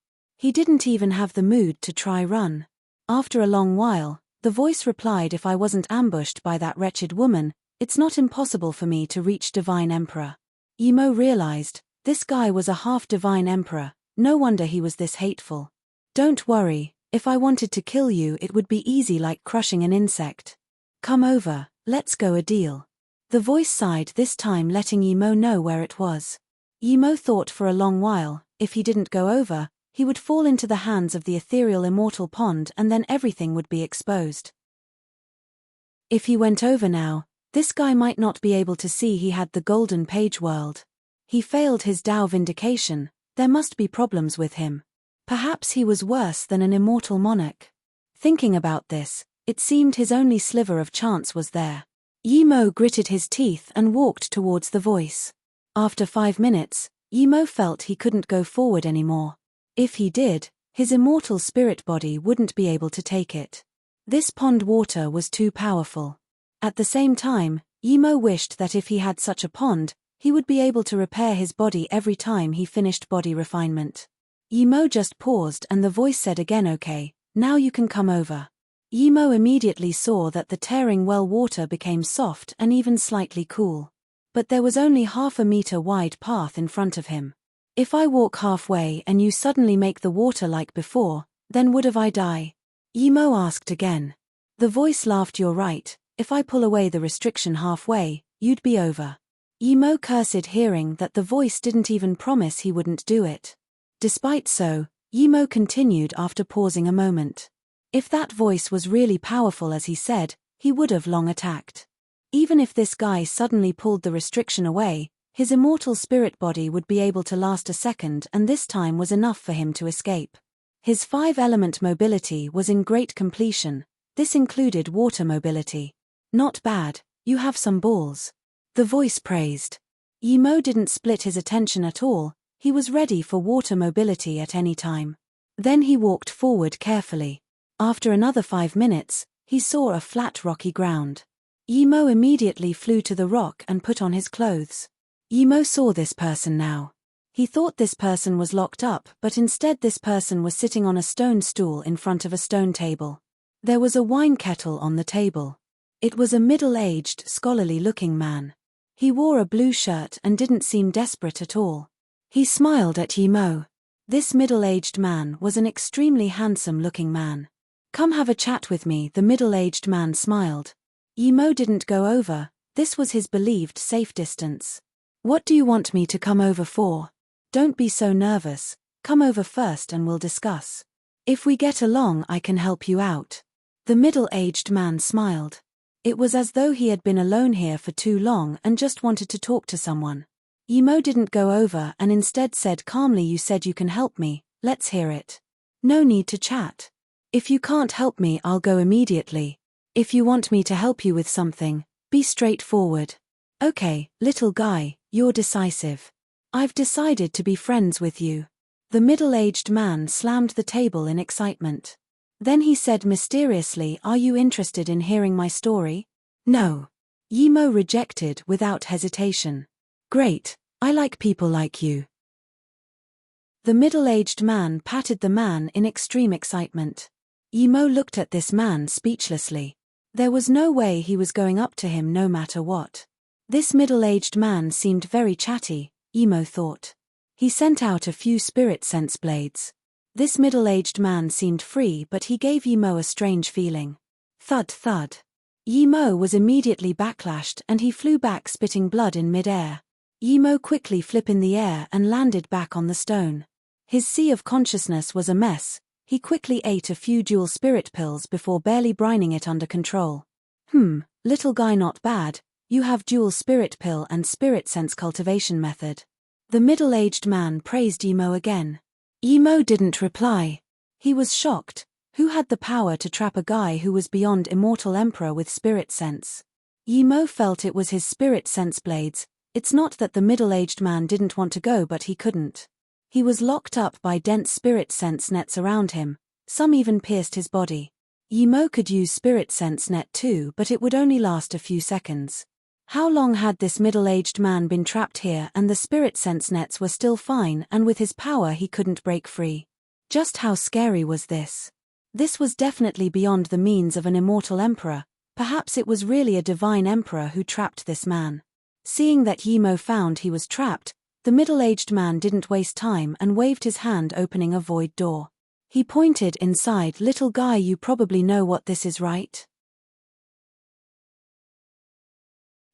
S1: He didn't even have the mood to try run. After a long while, the voice replied, if I wasn't ambushed by that wretched woman, it's not impossible for me to reach Divine Emperor. Emo realized, this guy was a half-divine emperor, no wonder he was this hateful. Don't worry, if I wanted to kill you it would be easy like crushing an insect. Come over, let's go a deal. The voice sighed, this time letting Emo know where it was. Emo thought for a long while, if he didn't go over, he would fall into the hands of the ethereal immortal pond and then everything would be exposed. If he went over now, this guy might not be able to see he had the golden page world. He failed his Tao vindication, there must be problems with him. Perhaps he was worse than an immortal monarch. Thinking about this, it seemed his only sliver of chance was there. Emo gritted his teeth and walked towards the voice. After 5 minutes, Emo felt he couldn't go forward anymore. If he did, his immortal spirit body wouldn't be able to take it. This pond water was too powerful. At the same time, Emo wished that if he had such a pond, he would be able to repair his body every time he finished body refinement. Emo just paused and the voice said again, okay, now you can come over. Emo immediately saw that the tearing well water became soft and even slightly cool. But there was only half a meter wide path in front of him. If I walk halfway and you suddenly make the water like before, then would I die? Emo asked again. The voice laughed, you're right, if I pull away the restriction halfway, you'd be over. Emo cursed hearing that the voice didn't even promise he wouldn't do it. Despite so, Emo continued after pausing a moment. If that voice was really powerful as he said, he would have long attacked. Even if this guy suddenly pulled the restriction away, his immortal spirit body would be able to last a second and this time was enough for him to escape. His 5-element mobility was in great completion, this included water mobility. Not bad, you have some balls. The voice praised. Emo didn't split his attention at all, he was ready for water mobility at any time. Then he walked forward carefully. After another 5 minutes, he saw a flat rocky ground. Emo immediately flew to the rock and put on his clothes. Emo saw this person now. He thought this person was locked up, but instead this person was sitting on a stone stool in front of a stone table. There was a wine kettle on the table. It was a middle-aged, scholarly-looking man. He wore a blue shirt and didn't seem desperate at all. He smiled at Emo. This middle-aged man was an extremely handsome-looking man. Come have a chat with me, the middle-aged man smiled. Emo didn't go over, this was his believed safe distance. What do you want me to come over for? Don't be so nervous, come over first and we'll discuss. If we get along I can help you out. The middle-aged man smiled. It was as though he had been alone here for too long and just wanted to talk to someone. Emo didn't go over and instead said calmly, you said you can help me, let's hear it. No need to chat. If you can't help me I'll go immediately. If you want me to help you with something, be straightforward. Okay, little guy, you're decisive. I've decided to be friends with you. The middle-aged man slammed the table in excitement. Then he said mysteriously, are you interested in hearing my story? No. Emo rejected without hesitation. Great, I like people like you. The middle-aged man patted the man in extreme excitement. Emo looked at this man speechlessly. There was no way he was going up to him no matter what. This middle-aged man seemed very chatty, Emo thought. He sent out a few spirit sense blades. This middle-aged man seemed free, but he gave Emo a strange feeling. Thud thud. Emo was immediately backlashed and he flew back spitting blood in mid-air. Emo quickly flipped in the air and landed back on the stone. His sea of consciousness was a mess. He quickly ate a few dual spirit pills before barely brining it under control. Little guy, not bad, you have dual spirit pill and spirit sense cultivation method. The middle-aged man praised Emo again. Emo didn't reply. He was shocked. Who had the power to trap a guy who was beyond immortal emperor with spirit sense? Emo felt it was his spirit sense blades. It's not that the middle-aged man didn't want to go, but he couldn't. He was locked up by dense spirit sense nets around him, some even pierced his body. Emo could use spirit sense net too, but it would only last a few seconds. How long had this middle-aged man been trapped here, and the spirit sense nets were still fine, and with his power he couldn't break free. Just how scary was this? This was definitely beyond the means of an immortal emperor. Perhaps it was really a divine emperor who trapped this man. Seeing that Yimo found he was trapped, the middle-aged man didn't waste time and waved his hand, opening a void door. He pointed inside. Little guy, you probably know what this is, right?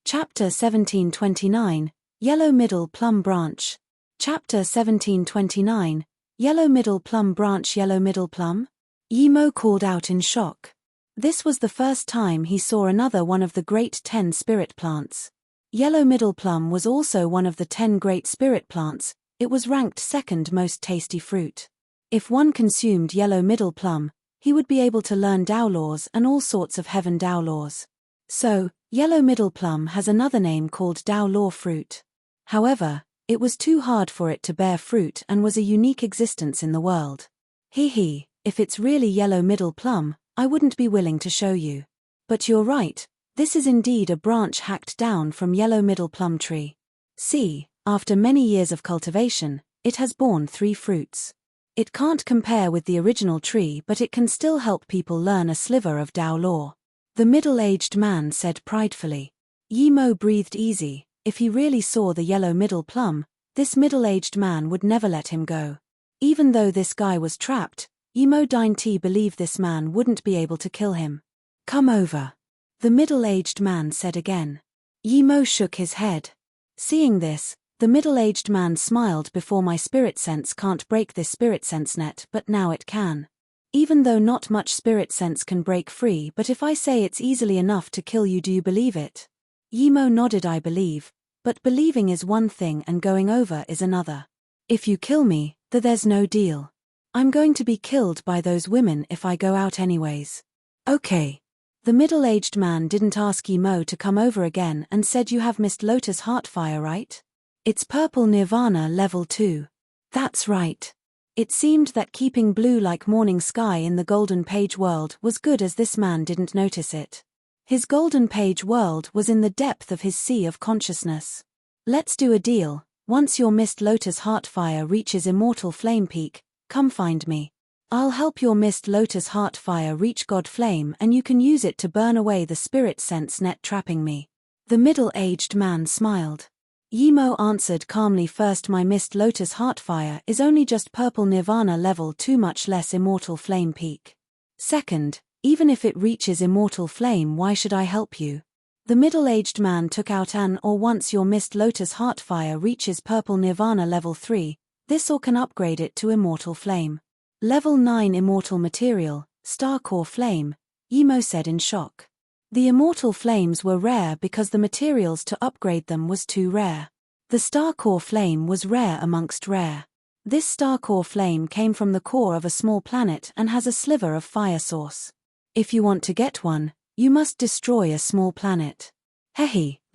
S1: Chapter 1729, Yellow Middle Plum Branch. Chapter 1729, Yellow Middle Plum Branch. Yellow Middle Plum? Yimo called out in shock. This was the first time he saw another one of the great 10 spirit plants. Yellow middle plum was also one of the 10 great spirit plants. It was ranked second most tasty fruit. If one consumed yellow middle plum, he would be able to learn Tao laws and all sorts of heaven Tao laws. So, yellow middle plum has another name called Tao law fruit. However, it was too hard for it to bear fruit and was a unique existence in the world. If it's really yellow middle plum, I wouldn't be willing to show you. But you're right, this is indeed a branch hacked down from yellow middle plum tree. See, after many years of cultivation, it has borne 3 fruits. It can't compare with the original tree, but it can still help people learn a sliver of Tao law. The middle-aged man said pridefully. Yimo breathed easy. If he really saw the yellow middle plum, this middle-aged man would never let him go. Even though this guy was trapped, Yimo didn't believe this man wouldn't be able to kill him. Come over. The middle-aged man said again. Yimo shook his head. Seeing this, the middle-aged man smiled. Before, my spirit sense can't break this spirit sense net, but now it can. Even though not much spirit sense can break free, but if I say it's easily enough to kill you, do you believe it? Yimo nodded. I believe, but believing is one thing and going over is another. If you kill me, then there's no deal. I'm going to be killed by those women if I go out anyways. Okay. The middle-aged man didn't ask Yimo to come over again and said, you have missed Lotus Heartfire, right? It's purple Nirvana level 2. That's right. It seemed that keeping blue like morning sky in the golden page world was good, as this man didn't notice it. His golden page world was in the depth of his sea of consciousness. Let's do a deal. Once your missed Lotus Heartfire reaches Immortal Flame Peak, come find me. I'll help your missed Lotus Heartfire reach God Flame, and you can use it to burn away the spirit sense net trapping me. The middle-aged man smiled. Yimo answered calmly, first, my missed Lotus Heartfire is only just purple Nirvana level 2, much less Immortal Flame Peak. Second, even if it reaches Immortal Flame, why should I help you? The middle-aged man took out an or. Once your missed Lotus Heartfire reaches purple Nirvana level 3, this or can upgrade it to Immortal Flame. Level 9 Immortal Material, Star Core Flame, Yimo said in shock. The Immortal Flames were rare because the materials to upgrade them was too rare. The Star Core Flame was rare amongst rare. This Star Core Flame came from the core of a small planet and has a sliver of fire source. If you want to get one, you must destroy a small planet.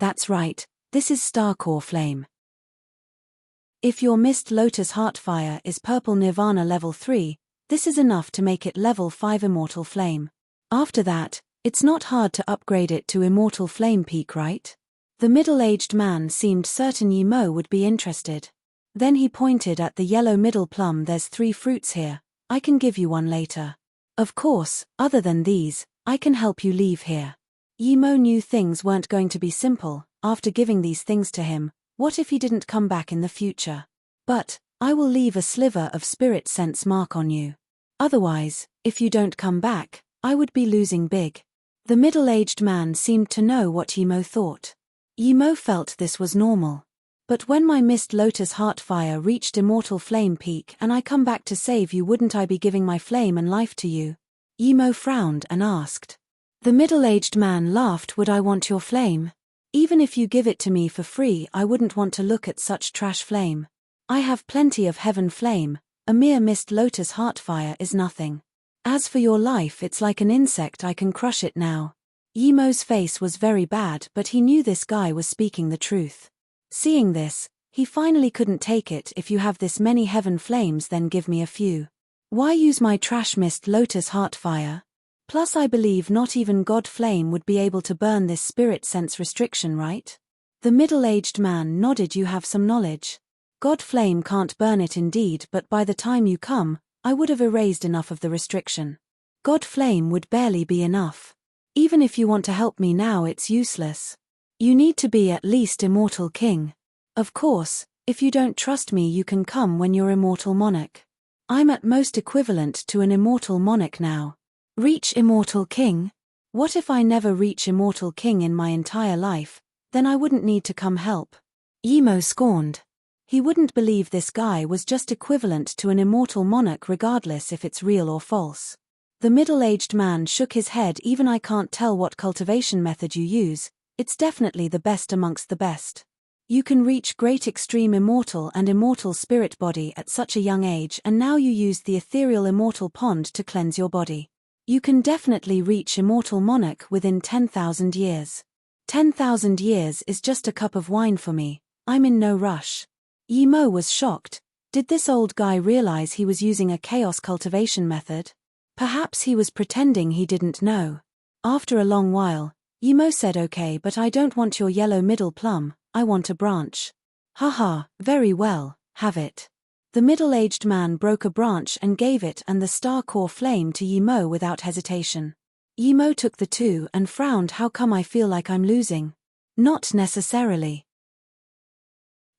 S1: That's right, this is Star Core Flame. If your missed Lotus Heartfire is purple Nirvana level 3, this is enough to make it level 5 Immortal Flame. After that, it's not hard to upgrade it to Immortal Flame Peak, right? The middle-aged man seemed certain Yimo would be interested. Then he pointed at the yellow middle plum. There's 3 fruits here, I can give you one later. Of course, other than these, I can help you leave here. Yimo knew things weren't going to be simple. After giving these things to him, what if he didn't come back in the future? But, I will leave a sliver of spirit sense mark on you. Otherwise, if you don't come back, I would be losing big. The middle-aged man seemed to know what Yimo thought. Yimo felt this was normal. But when my missed Lotus Heartfire reached Immortal Flame Peak and I come back to save you, wouldn't I be giving my flame and life to you? Yimo frowned and asked. The middle-aged man laughed. Would I want your flame? Even if you give it to me for free, I wouldn't want to look at such trash flame. I have plenty of heaven flame, a mere missed Lotus Heartfire is nothing. As for your life, it's like an insect, I can crush it now. Yimo's face was very bad, but he knew this guy was speaking the truth. Seeing this, he finally couldn't take it. If you have this many heaven flames, then give me a few. Why use my trash missed Lotus Heartfire? Plus I believe not even God Flame would be able to burn this spirit sense restriction, right? The middle-aged man nodded. You have some knowledge. God Flame can't burn it indeed, but by the time you come, I would have erased enough of the restriction. God flame would barely be enough. Even if you want to help me now, it's useless. You need to be at least immortal king. Of course, if you don't trust me, you can come when you're immortal monarch. I'm at most equivalent to an immortal monarch now. Reach immortal king? What if I never reach immortal king in my entire life? Then I wouldn't need to come help. Emo scorned. He wouldn't believe this guy was just equivalent to an immortal monarch regardless if it's real or false. The middle-aged man shook his head. Even I can't tell what cultivation method you use, it's definitely the best amongst the best. You can reach great extreme immortal and immortal spirit body at such a young age, and now you used the ethereal immortal pond to cleanse your body. You can definitely reach immortal monarch within 10,000 years. 10,000 years is just a cup of wine for me, I'm in no rush. Emo was shocked. Did this old guy realize he was using a chaos cultivation method? Perhaps he was pretending he didn't know. After a long while, Emo said, okay, but I don't want your yellow middle plum, I want a branch. Haha, very well, have it. The middle-aged man broke a branch and gave it and the star core flame to Emo without hesitation. Emo took the two and frowned. How come I feel like I'm losing? Not necessarily.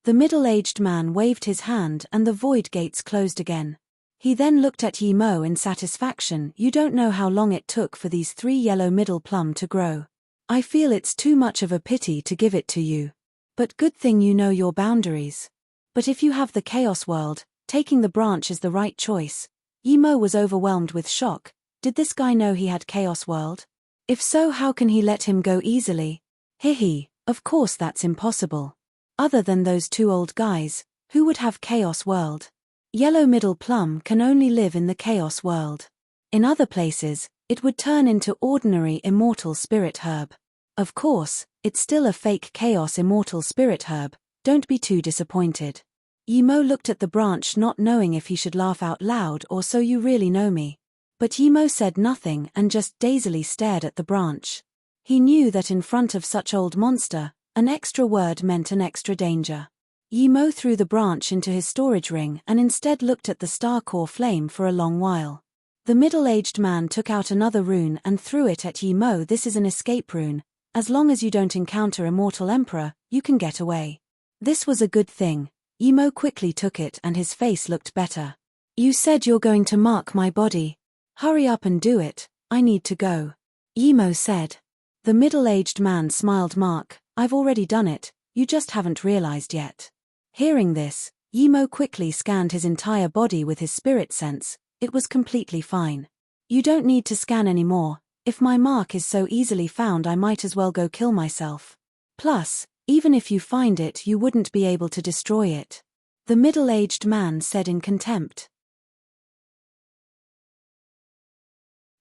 S1: The middle-aged man waved his hand and the void gates closed again. He then looked at Emo in satisfaction. You don't know how long it took for these 3 yellow middle plum to grow. I feel it's too much of a pity to give it to you. But good thing you know your boundaries. But if you have the chaos world, taking the branch is the right choice. Emo was overwhelmed with shock. Did this guy know he had chaos world? If so, how can he let him go easily? Hihi, of course that's impossible. Other than those 2 old guys, who would have chaos world? Yellow middle plum can only live in the chaos world. In other places, it would turn into ordinary immortal spirit herb. Of course, it's still a fake chaos immortal spirit herb, don't be too disappointed. Emo looked at the branch, not knowing if he should laugh out loud or so you really know me. But Emo said nothing and just dazedly stared at the branch. He knew that in front of such old monster, an extra word meant an extra danger. Emo threw the branch into his storage ring and instead looked at the star core flame for a long while. The middle-aged man took out another rune and threw it at Emo. This is an escape rune. As long as you don't encounter Immortal Emperor, you can get away. This was a good thing. Emo quickly took it and his face looked better. You said you're going to mark my body. Hurry up and do it, I need to go. Emo said. The middle-aged man smiled. Mark, I've already done it, you just haven't realized yet. Hearing this, Emo quickly scanned his entire body with his spirit sense. It was completely fine. You don't need to scan anymore. If my mark is so easily found, I might as well go kill myself. Plus, even if you find it, you wouldn't be able to destroy it. The middle-aged man said in contempt.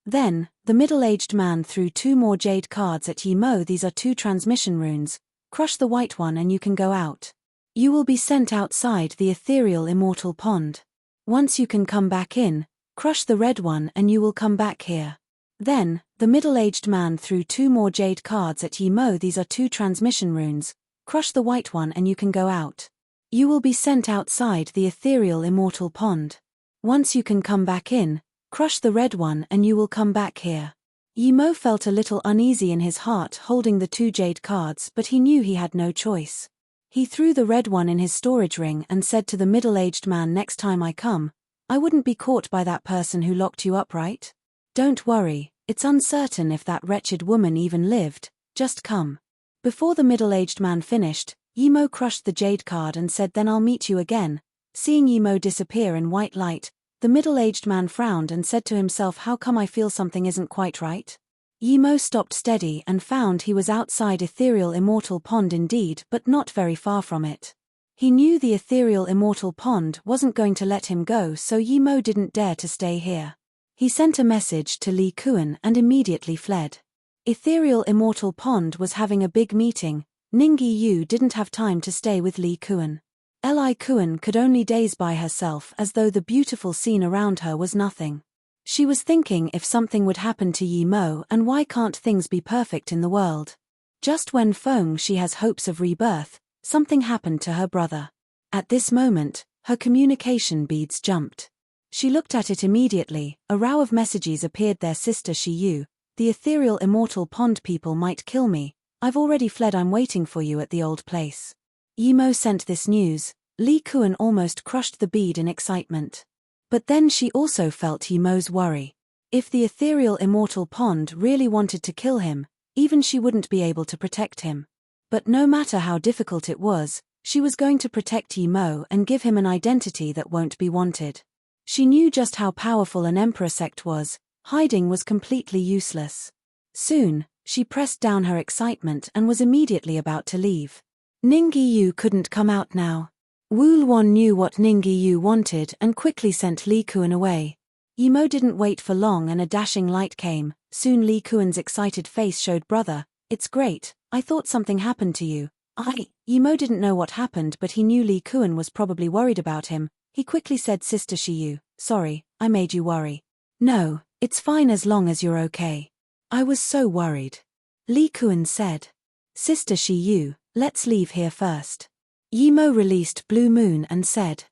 S1: Then, the middle-aged man threw 2 more jade cards at Emo. These are 2 transmission runes. Crush the white one and you can go out. You will be sent outside the ethereal immortal pond. Once you can come back in, crush the red one and you will come back here. Then, the middle-aged man threw 2 more jade cards at Emo. These are 2 transmission runes. Crush the white one and you can go out. You will be sent outside the ethereal immortal pond. Once you can come back in, crush the red one and you will come back here. Emo felt a little uneasy in his heart holding the 2 jade cards, but he knew he had no choice. He threw the red one in his storage ring and said to the middle-aged man, next time I come, I wouldn't be caught by that person who locked you up, right? Don't worry, it's uncertain if that wretched woman even lived, just come. Before the middle-aged man finished, Emo crushed the jade card and said, then I'll meet you again. Seeing Emo disappear in white light, the middle-aged man frowned and said to himself, how come I feel something isn't quite right? Emo stopped steady and found he was outside ethereal immortal pond indeed, but not very far from it. He knew the ethereal immortal pond wasn't going to let him go, so Emo didn't dare to stay here. He sent a message to Li Kuan and immediately fled. Ethereal immortal pond was having a big meeting. Ningyi Yu didn't have time to stay with Li Kuan. Li Kuan could only daze by herself as though the beautiful scene around her was nothing. She was thinking if something would happen to Emo, and why can't things be perfect in the world? Just when Feng she has hopes of rebirth, something happened to her brother. At this moment, her communication beads jumped. She looked at it immediately. A row of messages appeared there. Sister Shiyu, the ethereal immortal pond people might kill me. I've already fled. I'm waiting for you at the old place. Yimo sent this news. Li Kuan almost crushed the bead in excitement. But then she also felt Yimo's worry. If the ethereal immortal pond really wanted to kill him, even she wouldn't be able to protect him. But no matter how difficult it was, she was going to protect Yimo and give him an identity that won't be wanted. She knew just how powerful an emperor sect was. Hiding was completely useless. Soon, she pressed down her excitement and was immediately about to leave. Ningyu couldn't come out now. Wu Luan knew what Ningyu wanted and quickly sent Li Kuan away. Yimo didn't wait for long and a dashing light came. Soon Li Kuan's excited face showed. Brother, it's great. I thought something happened to you. Yimo didn't know what happened, but he knew Li Kuan was probably worried about him. He quickly said, Sister Shiyu, sorry, I made you worry. No, it's fine as long as you're okay. I was so worried. Li Kuan said. Sister Shiyu, let's leave here first. Yimo released Blue Moon and said.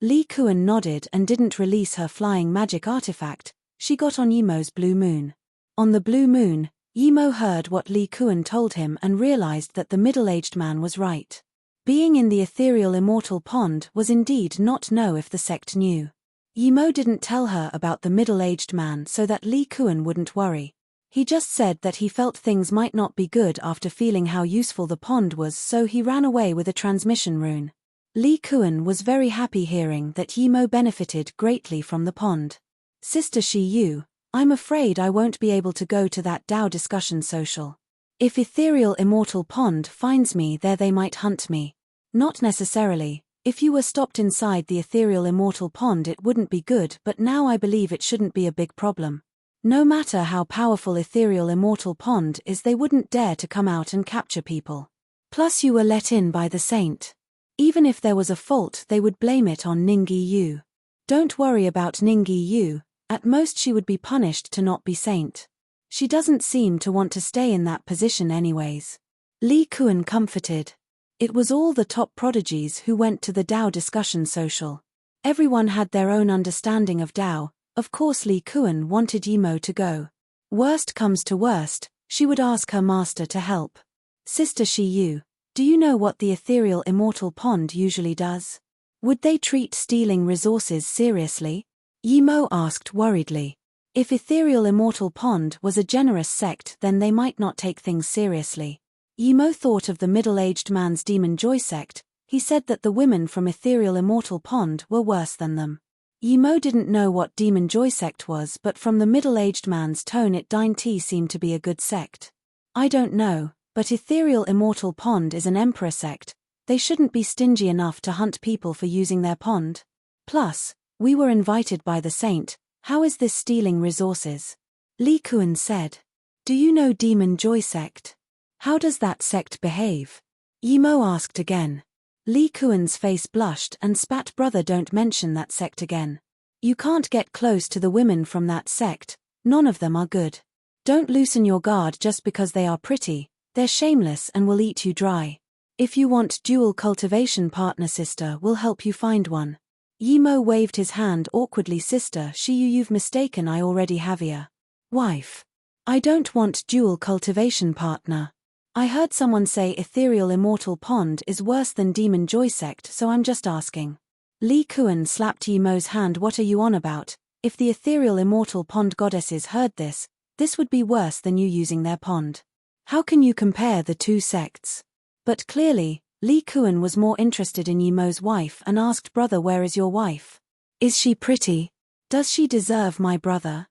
S1: Li Kuan nodded and didn't release her flying magic artifact. She got on Yimo's Blue Moon. On the Blue Moon, Yimo heard what Li Kuan told him and realized that the middle-aged man was right. Being in the ethereal immortal pond was indeed not know if the sect knew. Yimo didn't tell her about the middle-aged man so that Li Kuan wouldn't worry. He just said that he felt things might not be good after feeling how useful the pond was, so he ran away with a transmission rune. Li Kuan was very happy hearing that Yimo benefited greatly from the pond. Sister Shiyu, I'm afraid I won't be able to go to that Dao discussion social. If ethereal immortal pond finds me there, they might hunt me. Not necessarily. If you were stopped inside the ethereal immortal pond it wouldn't be good, but now I believe it shouldn't be a big problem. No matter how powerful ethereal immortal pond is, they wouldn't dare to come out and capture people. Plus you were let in by the saint. Even if there was a fault they would blame it on Ningyu. Don't worry about Ningyu, at most she would be punished to not be saint. She doesn't seem to want to stay in that position anyways. Li Kuan comforted. It was all the top prodigies who went to the Dao discussion social. Everyone had their own understanding of Dao. Of course Li Kuan wanted Yimo to go. Worst comes to worst, she would ask her master to help. Sister Shiyu, do you know what the ethereal immortal pond usually does? Would they treat stealing resources seriously? Yimo asked worriedly. If ethereal immortal pond was a generous sect, then they might not take things seriously. Yimo thought of the middle-aged man's demon joy sect. He said that the women from ethereal immortal pond were worse than them. Yimo didn't know what demon joy sect was, but from the middle-aged man's tone it didn't seem to be a good sect. I don't know, but ethereal immortal pond is an emperor sect. They shouldn't be stingy enough to hunt people for using their pond. Plus, we were invited by the saint. How is this stealing resources? Li Kuan said. Do you know demon joy sect? How does that sect behave? Yimo asked again. Li Kuan's face blushed and spat. Brother, don't mention that sect again. You can't get close to the women from that sect, none of them are good. Don't loosen your guard just because they are pretty, they're shameless and will eat you dry. If you want dual cultivation partner, sister will help you find one. Yimo waved his hand awkwardly. Sister Shiyu, you've mistaken, I already have a wife. I don't want dual cultivation partner. I heard someone say ethereal immortal pond is worse than demon joy sect, so I'm just asking. Li Kuan slapped Yimo's hand. What are you on about? If the ethereal immortal pond goddesses heard this would be worse than you using their pond. How can you compare the two sects? But clearly, Li Kuan was more interested in Yimo's wife and asked, brother, where is your wife? Is she pretty? Does she deserve my brother?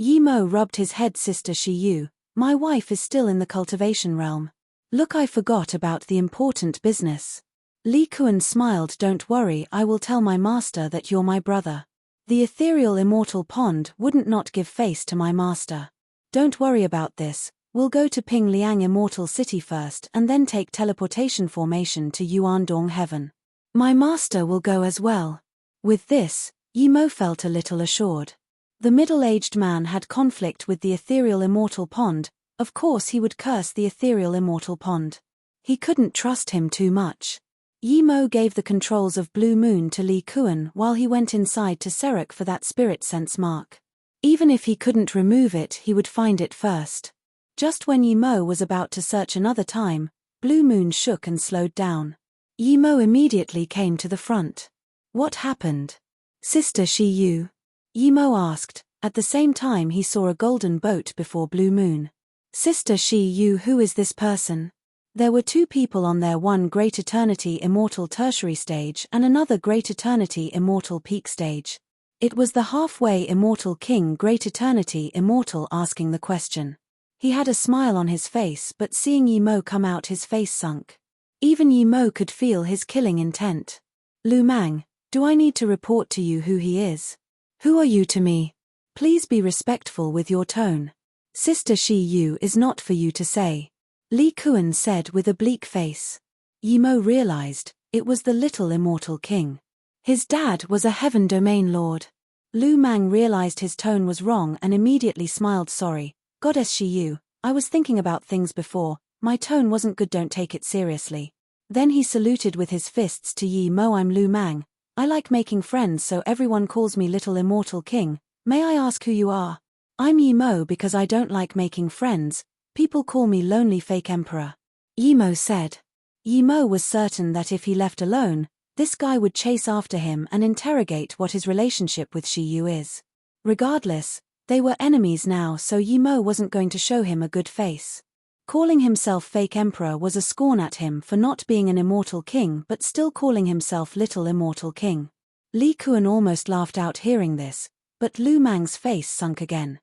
S1: Yimo rubbed his head. Sister Shiyu, my wife is still in the cultivation realm. Look, I forgot about the important business. Li Kuan smiled. Don't worry, I will tell my master that you're my brother. The ethereal immortal pond wouldn't not give face to my master. Don't worry about this, we'll go to Ping Liang Immortal City first and then take teleportation formation to Yuandong Heaven. My master will go as well. With this, Yimo felt a little assured. The middle-aged man had conflict with the ethereal immortal pond. Of course he would curse the ethereal immortal pond. He couldn't trust him too much. Yi Mo gave the controls of Blue Moon to Li Kuan while he went inside to Serok for that spirit sense mark. Even if he couldn't remove it, he would find it first. Just when Yi Mo was about to search another time, Blue Moon shook and slowed down. Yi Mo immediately came to the front. What happened? Sister Shi Yu? Yi Mo asked. At the same time he saw a golden boat before Blue Moon. Sister Shi Yu, who is this person? There were two people on there, one Great Eternity Immortal Tertiary Stage and another Great Eternity Immortal Peak Stage. It was the halfway Immortal King Great Eternity Immortal asking the question. He had a smile on his face, but seeing Yi Mo come out his face sunk. Even Yi Mo could feel his killing intent. Lu Mang, do I need to report to you who he is? Who are you to me? Please be respectful with your tone. Sister Shi Yu is not for you to say. Li Kuan said with a bleak face. Yi Mo realized, it was the little immortal king. His dad was a heaven domain lord. Lu Mang realized his tone was wrong and immediately smiled. Sorry, Goddess Shi Yu, I was thinking about things before, my tone wasn't good, don't take it seriously. Then he saluted with his fists to Yi Mo. I'm Lu Mang. I like making friends, so everyone calls me Little Immortal King. May I ask who you are? I'm Yi Mo because I don't like making friends. People call me Lonely Fake Emperor. Yi Mo said. Yi Mo was certain that if he left alone, this guy would chase after him and interrogate what his relationship with Shi Yu is. Regardless, they were enemies now, so Yi Mo wasn't going to show him a good face. Calling himself Fake Emperor was a scorn at him for not being an immortal king but still calling himself Little Immortal King. Li Kuan almost laughed out hearing this, but Lu Mang's face sunk again.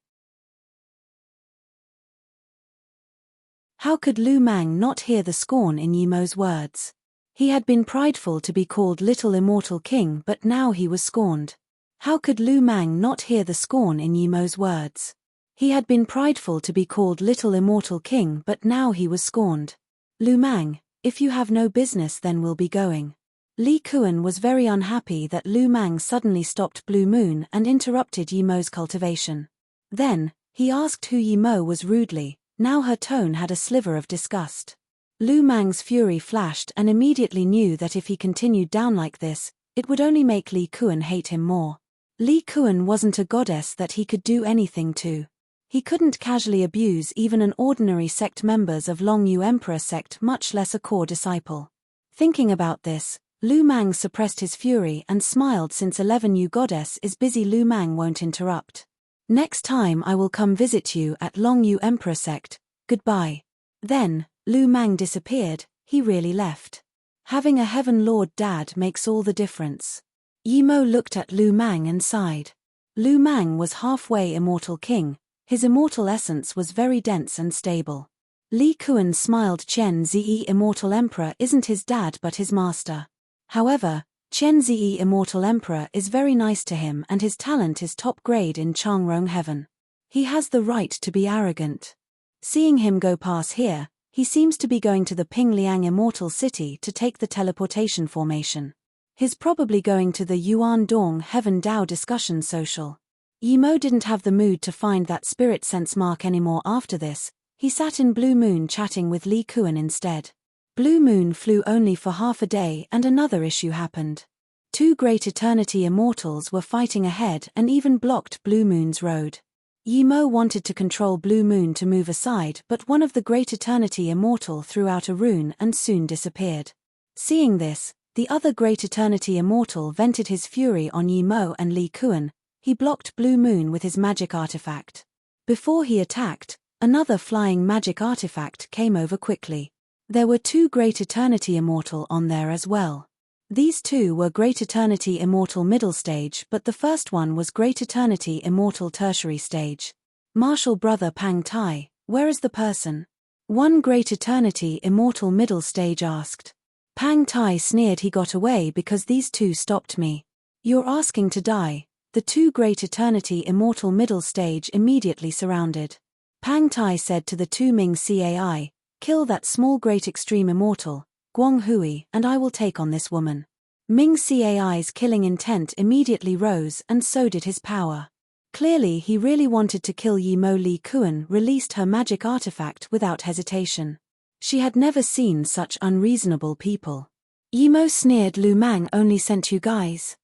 S1: How could Lu Mang not hear the scorn in Yi Mo's words? He had been prideful to be called Little Immortal King, but now he was scorned. How could Lu Mang not hear the scorn in Yi Mo's words? He had been prideful to be called Little Immortal King, but now he was scorned. Lu Mang, if you have no business, then we'll be going. Li Kuan was very unhappy that Lu Mang suddenly stopped Blue Moon and interrupted Yi Mo's cultivation. Then, he asked who Yi Mo was rudely. Now her tone had a sliver of disgust. Lu Mang's fury flashed and immediately knew that if he continued down like this, it would only make Li Kuan hate him more. Li Kuan wasn't a goddess that he could do anything to. He couldn't casually abuse even an ordinary sect members of Long Yu Emperor sect, much less a core disciple. Thinking about this, Lu Mang suppressed his fury and smiled. Since 11 Yu goddess is busy, Lu Mang won't interrupt. Next time I will come visit you at Long Yu Emperor sect, goodbye. Then, Lu Mang disappeared. He really left. Having a Heaven Lord dad makes all the difference. Yi Mo looked at Lu Mang and sighed. Lu Mang was halfway Immortal King. His immortal essence was very dense and stable. Li Kuan smiled. Chen Zi Immortal Emperor isn't his dad but his master. However, Chen Zi Immortal Emperor is very nice to him and his talent is top grade in Changrong Heaven. He has the right to be arrogant. Seeing him go past here, he seems to be going to the Pingliang Immortal City to take the teleportation formation. He's probably going to the Yuan Dong Heaven Dao discussion social. Yi Mo didn't have the mood to find that spirit sense mark anymore after this. He sat in Blue Moon chatting with Li Kuan instead. Blue Moon flew only for half a day and another issue happened. Two Great Eternity Immortals were fighting ahead and even blocked Blue Moon's road. Yi Mo wanted to control Blue Moon to move aside, but one of the Great Eternity Immortal threw out a rune and soon disappeared. Seeing this, the other Great Eternity Immortal vented his fury on Yi Mo and Li Kuan. He blocked Blue Moon with his magic artifact. Before he attacked, another flying magic artifact came over quickly. There were two Great Eternity Immortal on there as well. These two were Great Eternity Immortal Middle Stage, but the first one was Great Eternity Immortal Tertiary Stage. Martial brother Pang Tai, where is the person? One Great Eternity Immortal Middle Stage asked. Pang Tai sneered. He got away because these two stopped me. You're asking to die. The two Great Eternity Immortal Middle Stage immediately surrounded. Pang Tai said to the two Ming Cai, kill that small Great Extreme Immortal, Guang Hui, and I will take on this woman. Ming Cai's killing intent immediately rose and so did his power. Clearly he really wanted to kill Yi Mo. Li Kuan released her magic artifact without hesitation. She had never seen such unreasonable people. Yimo sneered, Lu Mang only sent you guys.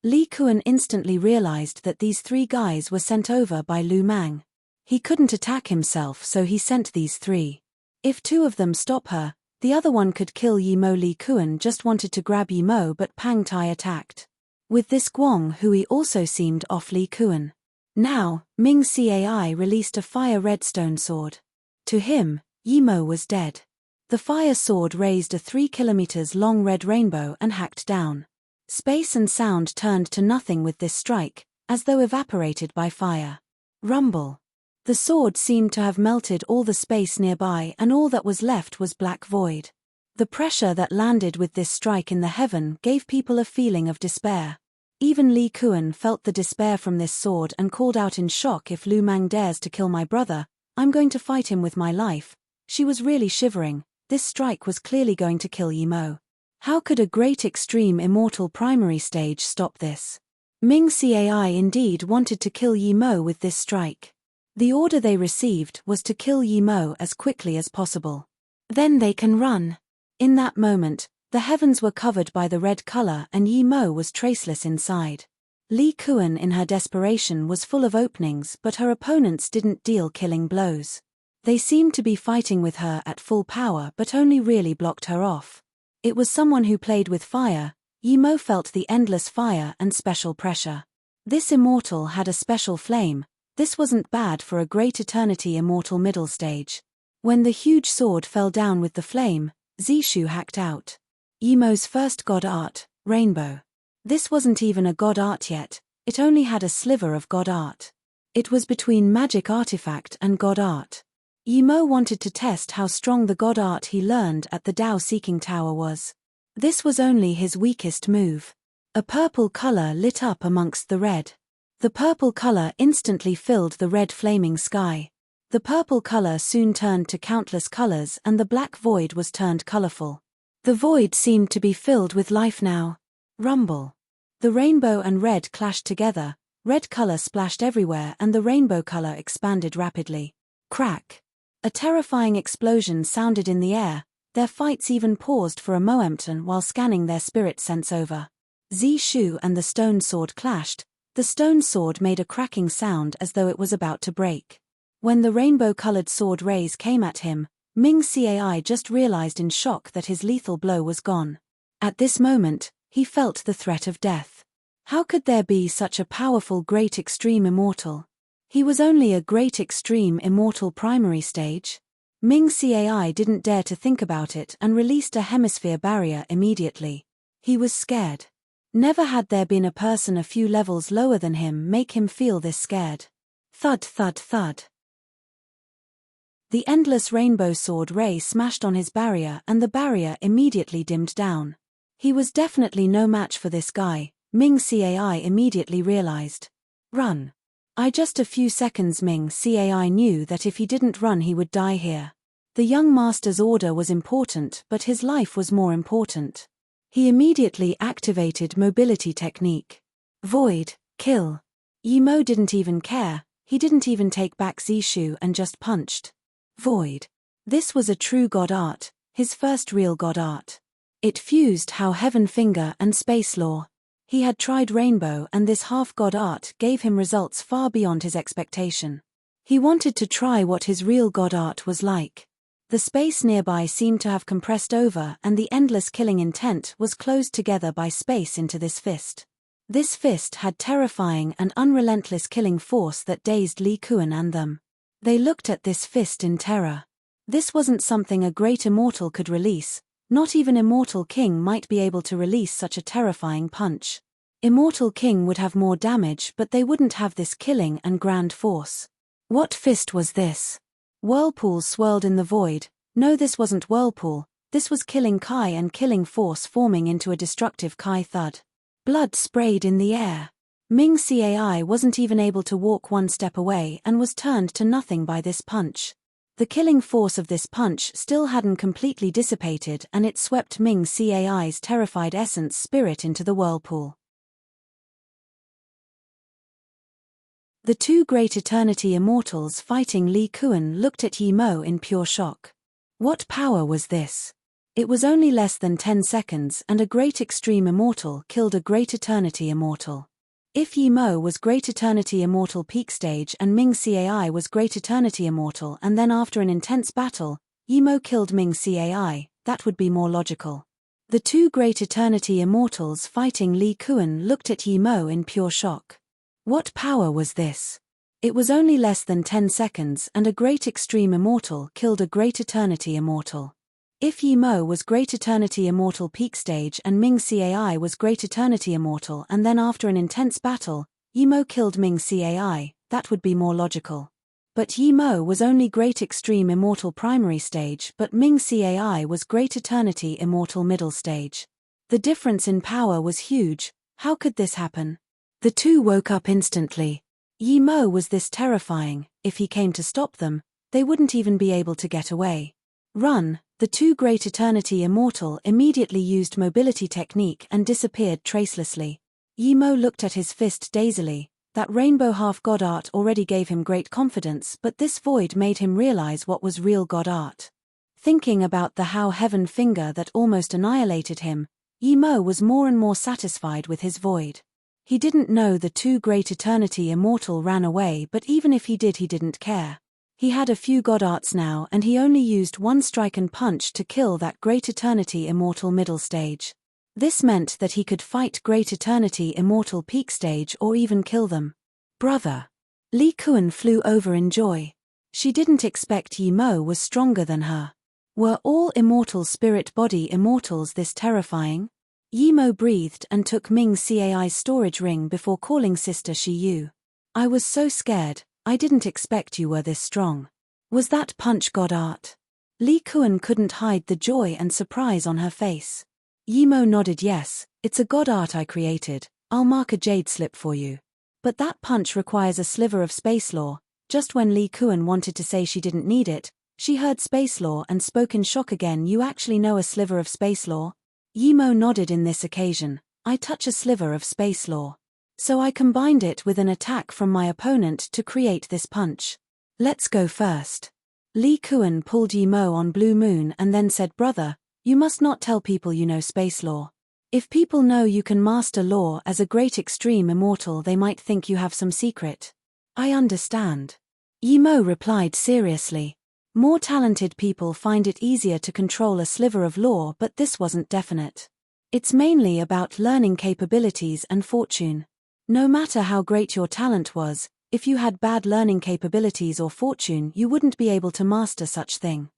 S1: Li Kuan instantly realized that these 3 guys were sent over by Lu Mang. He couldn't attack himself, so he sent these 3. If 2 of them stop her, the other one could kill Yimo. Li Kuan just wanted to grab Yimo, but Pang Tai attacked. With this, Guang Hui also seemed off Li Kuan. Now, Ming Cai released a fire redstone sword. To him, Yimo was dead. The fire sword raised a 3 kilometers long red rainbow and hacked down. Space and sound turned to nothing with this strike, as though evaporated by fire. Rumble. The sword seemed to have melted all the space nearby, and all that was left was black void. The pressure that landed with this strike in the heaven gave people a feeling of despair. Even Li Kuan felt the despair from this sword and called out in shock, "If Lu Mang dares to kill my brother, I'm going to fight him with my life." She was really shivering. This strike was clearly going to kill Yimo. How could a great extreme immortal primary stage stop this? Ming Cai indeed wanted to kill Yimo with this strike. The order they received was to kill Yimo as quickly as possible. Then they can run. In that moment, the heavens were covered by the red color and Yimo was traceless inside. Li Kuan in her desperation was full of openings, but her opponents didn't deal killing blows. They seemed to be fighting with her at full power but only really blocked her off. It was someone who played with fire. Yimo felt the endless fire and special pressure. This immortal had a special flame. This wasn't bad for a great eternity immortal middle stage. When the huge sword fell down with the flame, Zishu hacked out. Yimo's first god art, Rainbow. This wasn't even a god art yet, it only had a sliver of god art. It was between magic artifact and god art. Yimo wanted to test how strong the god art he learned at the Dao Seeking Tower was. This was only his weakest move. A purple color lit up amongst the red. The purple color instantly filled the red flaming sky. The purple color soon turned to countless colors and the black void was turned colorful. The void seemed to be filled with life now. Rumble. The rainbow and red clashed together, red color splashed everywhere and the rainbow color expanded rapidly. Crack. A terrifying explosion sounded in the air. Their fights even paused for a moment while scanning their spirit sense over. Zishu and the stone sword clashed. The stone sword made a cracking sound as though it was about to break. When the rainbow-colored sword rays came at him, Ming Cai just realized in shock that his lethal blow was gone. At this moment, he felt the threat of death. How could there be such a powerful great extreme immortal? He was only a great extreme immortal primary stage. Ming Cai didn't dare to think about it and released a hemisphere barrier immediately. He was scared. Never had there been a person a few levels lower than him make him feel this scared. Thud thud thud. The endless rainbow sword ray smashed on his barrier and the barrier immediately dimmed down. He was definitely no match for this guy, Ming Cai immediately realized. Run. Just a few seconds. Ming Cai knew that if he didn't run he would die here. The young master's order was important but his life was more important. He immediately activated mobility technique. Void, kill. Yimo didn't even care, he didn't even take back Zishu and just punched. Void. This was a true god art, his first real god art. It fused how heaven finger and space law. He had tried rainbow and this half-god art gave him results far beyond his expectation. He wanted to try what his real god art was like. The space nearby seemed to have compressed over and the endless killing intent was closed together by space into this fist. This fist had terrifying and unrelentless killing force that dazed Li Kuan and them. They looked at this fist in terror. This wasn't something a great immortal could release. Not even Immortal King might be able to release such a terrifying punch. Immortal King would have more damage but they wouldn't have this killing and grand force. What fist was this? Whirlpools swirled in the void. No, this wasn't whirlpool, this was killing Kai and killing force forming into a destructive Kai thud. Blood sprayed in the air. Ming Cai wasn't even able to walk one step away and was turned to nothing by this punch. The killing force of this punch still hadn't completely dissipated and it swept Ming Cai's terrified essence spirit into the whirlpool. The two great eternity immortals fighting Li Kuan looked at Yimo in pure shock. What power was this? It was only less than 10 seconds and a great extreme immortal killed a great eternity immortal. If Yi Mo was great eternity immortal peak stage and Ming Cai was great eternity immortal and then after an intense battle, Yi Mo killed Ming Cai, that would be more logical. The two great eternity immortals fighting Li Kuan looked at Yi Mo in pure shock. What power was this? It was only less than 10 seconds and a great extreme immortal killed a great eternity immortal. If Yi Mo was great eternity immortal peak stage and Ming Cai was great eternity immortal and then after an intense battle, Yi Mo killed Ming Cai, that would be more logical. But Yi Mo was only great extreme immortal primary stage but Ming Cai was great eternity immortal middle stage. The difference in power was huge. How could this happen? The two woke up instantly. Yi Mo was this terrifying, if he came to stop them, they wouldn't even be able to get away. Run! The two great eternity immortal immediately used mobility technique and disappeared tracelessly. Yi Mo looked at his fist dazedly. That rainbow half-god art already gave him great confidence but this void made him realize what was real god art. Thinking about the how heaven finger that almost annihilated him, Yi Mo was more and more satisfied with his void. He didn't know the two great eternity immortal ran away but even if he did he didn't care. He had a few god arts now and he only used one strike and punch to kill that great eternity immortal middle stage. This meant that he could fight great eternity immortal peak stage or even kill them. Brother! Li Kuan flew over in joy. She didn't expect Yi Mo was stronger than her. Were all immortal spirit body immortals this terrifying? Yi Mo breathed and took Ming Cai's storage ring before calling Sister Shi Yu. I was so scared. I didn't expect you were this strong. Was that punch god art? Li Kuan couldn't hide the joy and surprise on her face. Yi Mo nodded yes, it's a god art I created, I'll mark a jade slip for you. But that punch requires a sliver of space law. Just when Li Kuan wanted to say she didn't need it, she heard space law and spoke in shock again. You actually know a sliver of space law? Yi Mo nodded in this occasion, I touch a sliver of space law. So I combined it with an attack from my opponent to create this punch. Let's go first. Li Kuan pulled Yi Mo on Blue Moon and then said, brother, you must not tell people you know space law. If people know you can master law as a great extreme immortal they might think you have some secret. I understand. Yi Mo replied seriously. More talented people find it easier to control a sliver of law but this wasn't definite. It's mainly about learning capabilities and fortune. No matter how great your talent was, if you had bad learning capabilities or fortune you wouldn't be able to master such thing.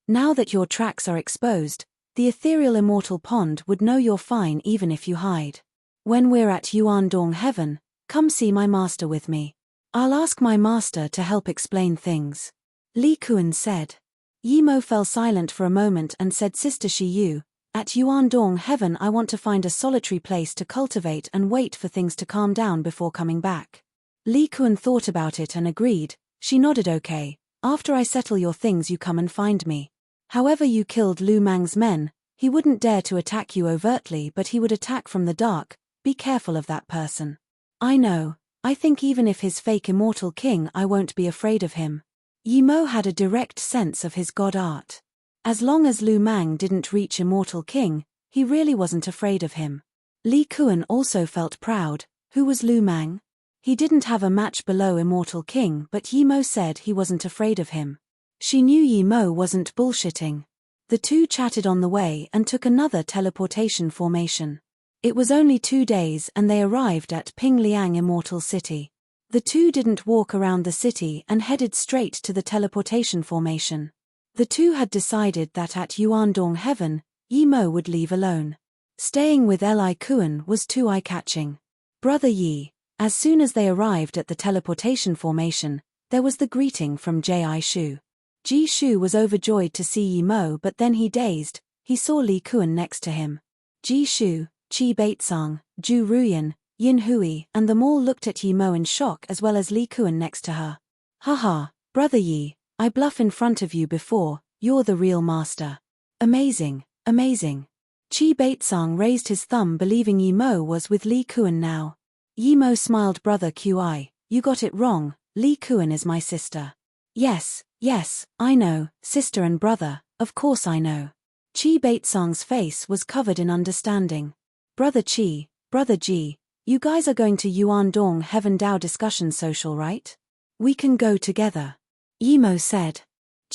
S1: Now that your tracks are exposed, the ethereal immortal pond would know you're fine even if you hide. When we're at Yuandong Heaven, come see my master with me. I'll ask my master to help explain things. Li Kuan said. Yi Mo fell silent for a moment and said, Sister Shi Yu, at Yuandong Heaven I want to find a solitary place to cultivate and wait for things to calm down before coming back. Li Kuan thought about it and agreed. She nodded okay. After I settle your things you come and find me. However you killed Lu Mang's men, he wouldn't dare to attack you overtly but he would attack from the dark, be careful of that person. I know, I think even if he's fake immortal king I won't be afraid of him. Yi Mo had a direct sense of his god art. As long as Lu Mang didn't reach immortal king, he really wasn't afraid of him. Li Kuan also felt proud. Who was Lu Mang? He didn't have a match below immortal king but Yi Mo said he wasn't afraid of him. She knew Yi Mo wasn't bullshitting. The two chatted on the way and took another teleportation formation. It was only 2 days and they arrived at Pingliang Immortal City. The two didn't walk around the city and headed straight to the teleportation formation. The two had decided that at Yuandong Heaven, Yi Mo would leave alone. Staying with Li Kuan was too eye-catching. Brother Yi. As soon as they arrived at the teleportation formation, there was the greeting from Ji Shu. Ji Shu was overjoyed to see Yi Mo but then he dazed, he saw Li Kuan next to him. Ji Shu, Qi Baitsang, Zhu Ruyan, Yin Hui and them all looked at Yi Mo in shock as well as Li Kuan next to her. Haha, Brother Yi. I bluff in front of you before, you're the real master. Amazing, amazing. Qi Baitsang raised his thumb believing Yi Mo was with Li Kuan now. Yi Mo smiled. Brother Qi, you got it wrong, Li Kuan is my sister. Yes, Yes, I know, sister and brother, of course I know. Chi Baitsang's face was covered in understanding. Brother Chi, Brother Ji, you guys are going to Yuandong Heaven Dao discussion social, right? We can go together. Yimo said.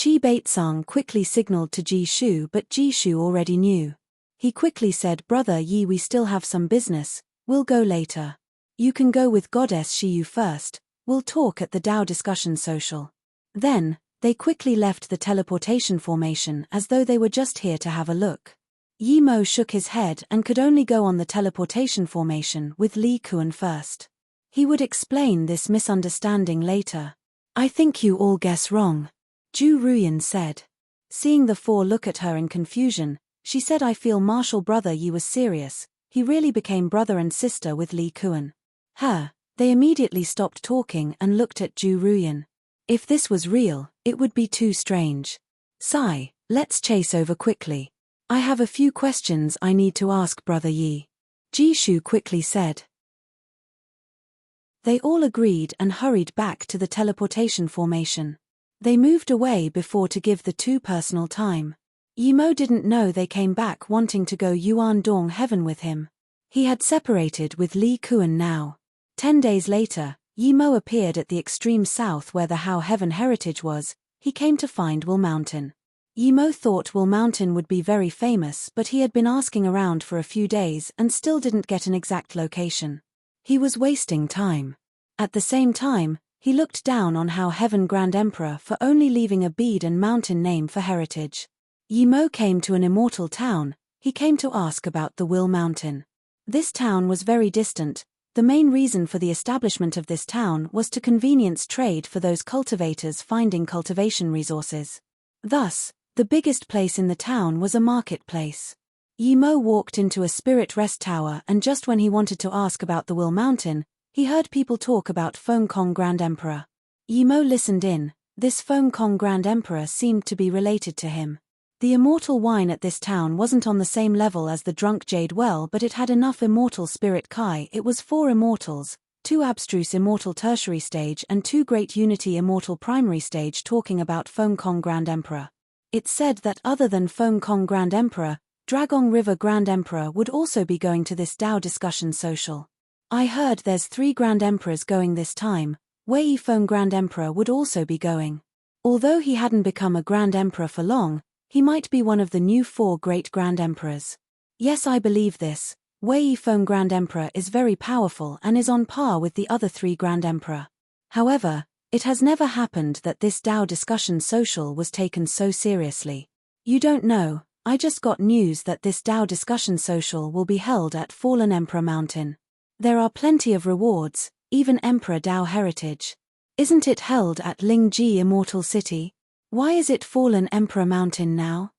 S1: Chi Baitsang quickly signaled to Ji Shu, but Ji Shu already knew. He quickly said, Brother Yi, we still have some business, we'll go later. You can go with Goddess Shiyu first, we'll talk at the Dao discussion social. Then, they quickly left the teleportation formation as though they were just here to have a look. Yimo shook his head and could only go on the teleportation formation with Li Kuan first. He would explain this misunderstanding later. I think you all guess wrong, Ju Ruyan said. Seeing the four look at her in confusion, she said, I feel Martial Brother Yi was serious, he really became brother and sister with Li Kuan. They immediately stopped talking and looked at Ju Ruyan. If this was real, it would be too strange. Sigh, let's chase over quickly. I have a few questions I need to ask Brother Yi. Ji Shu quickly said. They all agreed and hurried back to the teleportation formation. They moved away before to give the two personal time. Yimo didn't know they came back wanting to go Yuandong Heaven with him. He had separated with Li Kuan now. 10 days later, Yimo appeared at the extreme south where the Hao Heaven heritage was. He came to find Will Mountain. Yimo thought Will Mountain would be very famous, but he had been asking around for a few days and still didn't get an exact location. He was wasting time. At the same time, he looked down on Hao Heaven Grand Emperor for only leaving a bead and mountain name for heritage. Yimo came to an immortal town. He came to ask about the Will Mountain. This town was very distant. The main reason for the establishment of this town was to convenience trade for those cultivators finding cultivation resources. Thus, the biggest place in the town was a marketplace. Yimo walked into a spirit rest tower, and just when he wanted to ask about the Will Mountain, he heard people talk about Feng Kong Grand Emperor. Yimo listened in. This Feng Kong Grand Emperor seemed to be related to him. The immortal wine at this town wasn't on the same level as the drunk Jade Well, but it had enough immortal spirit Kai. It was 4 immortals, 2 abstruse immortal tertiary stage and 2 great unity immortal primary stage talking about Feng Kong Grand Emperor. It said that other than Feng Kong Grand Emperor, Dragong River Grand Emperor would also be going to this Dao discussion social. I heard there's 3 Grand Emperors going this time. Wei Feng Grand Emperor would also be going. Although he hadn't become a Grand Emperor for long, he might be one of the new 4 great Grand Emperors. Yes, I believe this. Wei Feng Grand Emperor is very powerful and is on par with the other 3 Grand Emperor. However, it has never happened that this Dao discussion social was taken so seriously. You don't know, I just got news that this Dao discussion social will be held at Fallen Emperor Mountain. There are plenty of rewards, even Emperor Dao heritage. Isn't it held at Lingji Immortal City? Why is it Fallen Emperor Mountain now?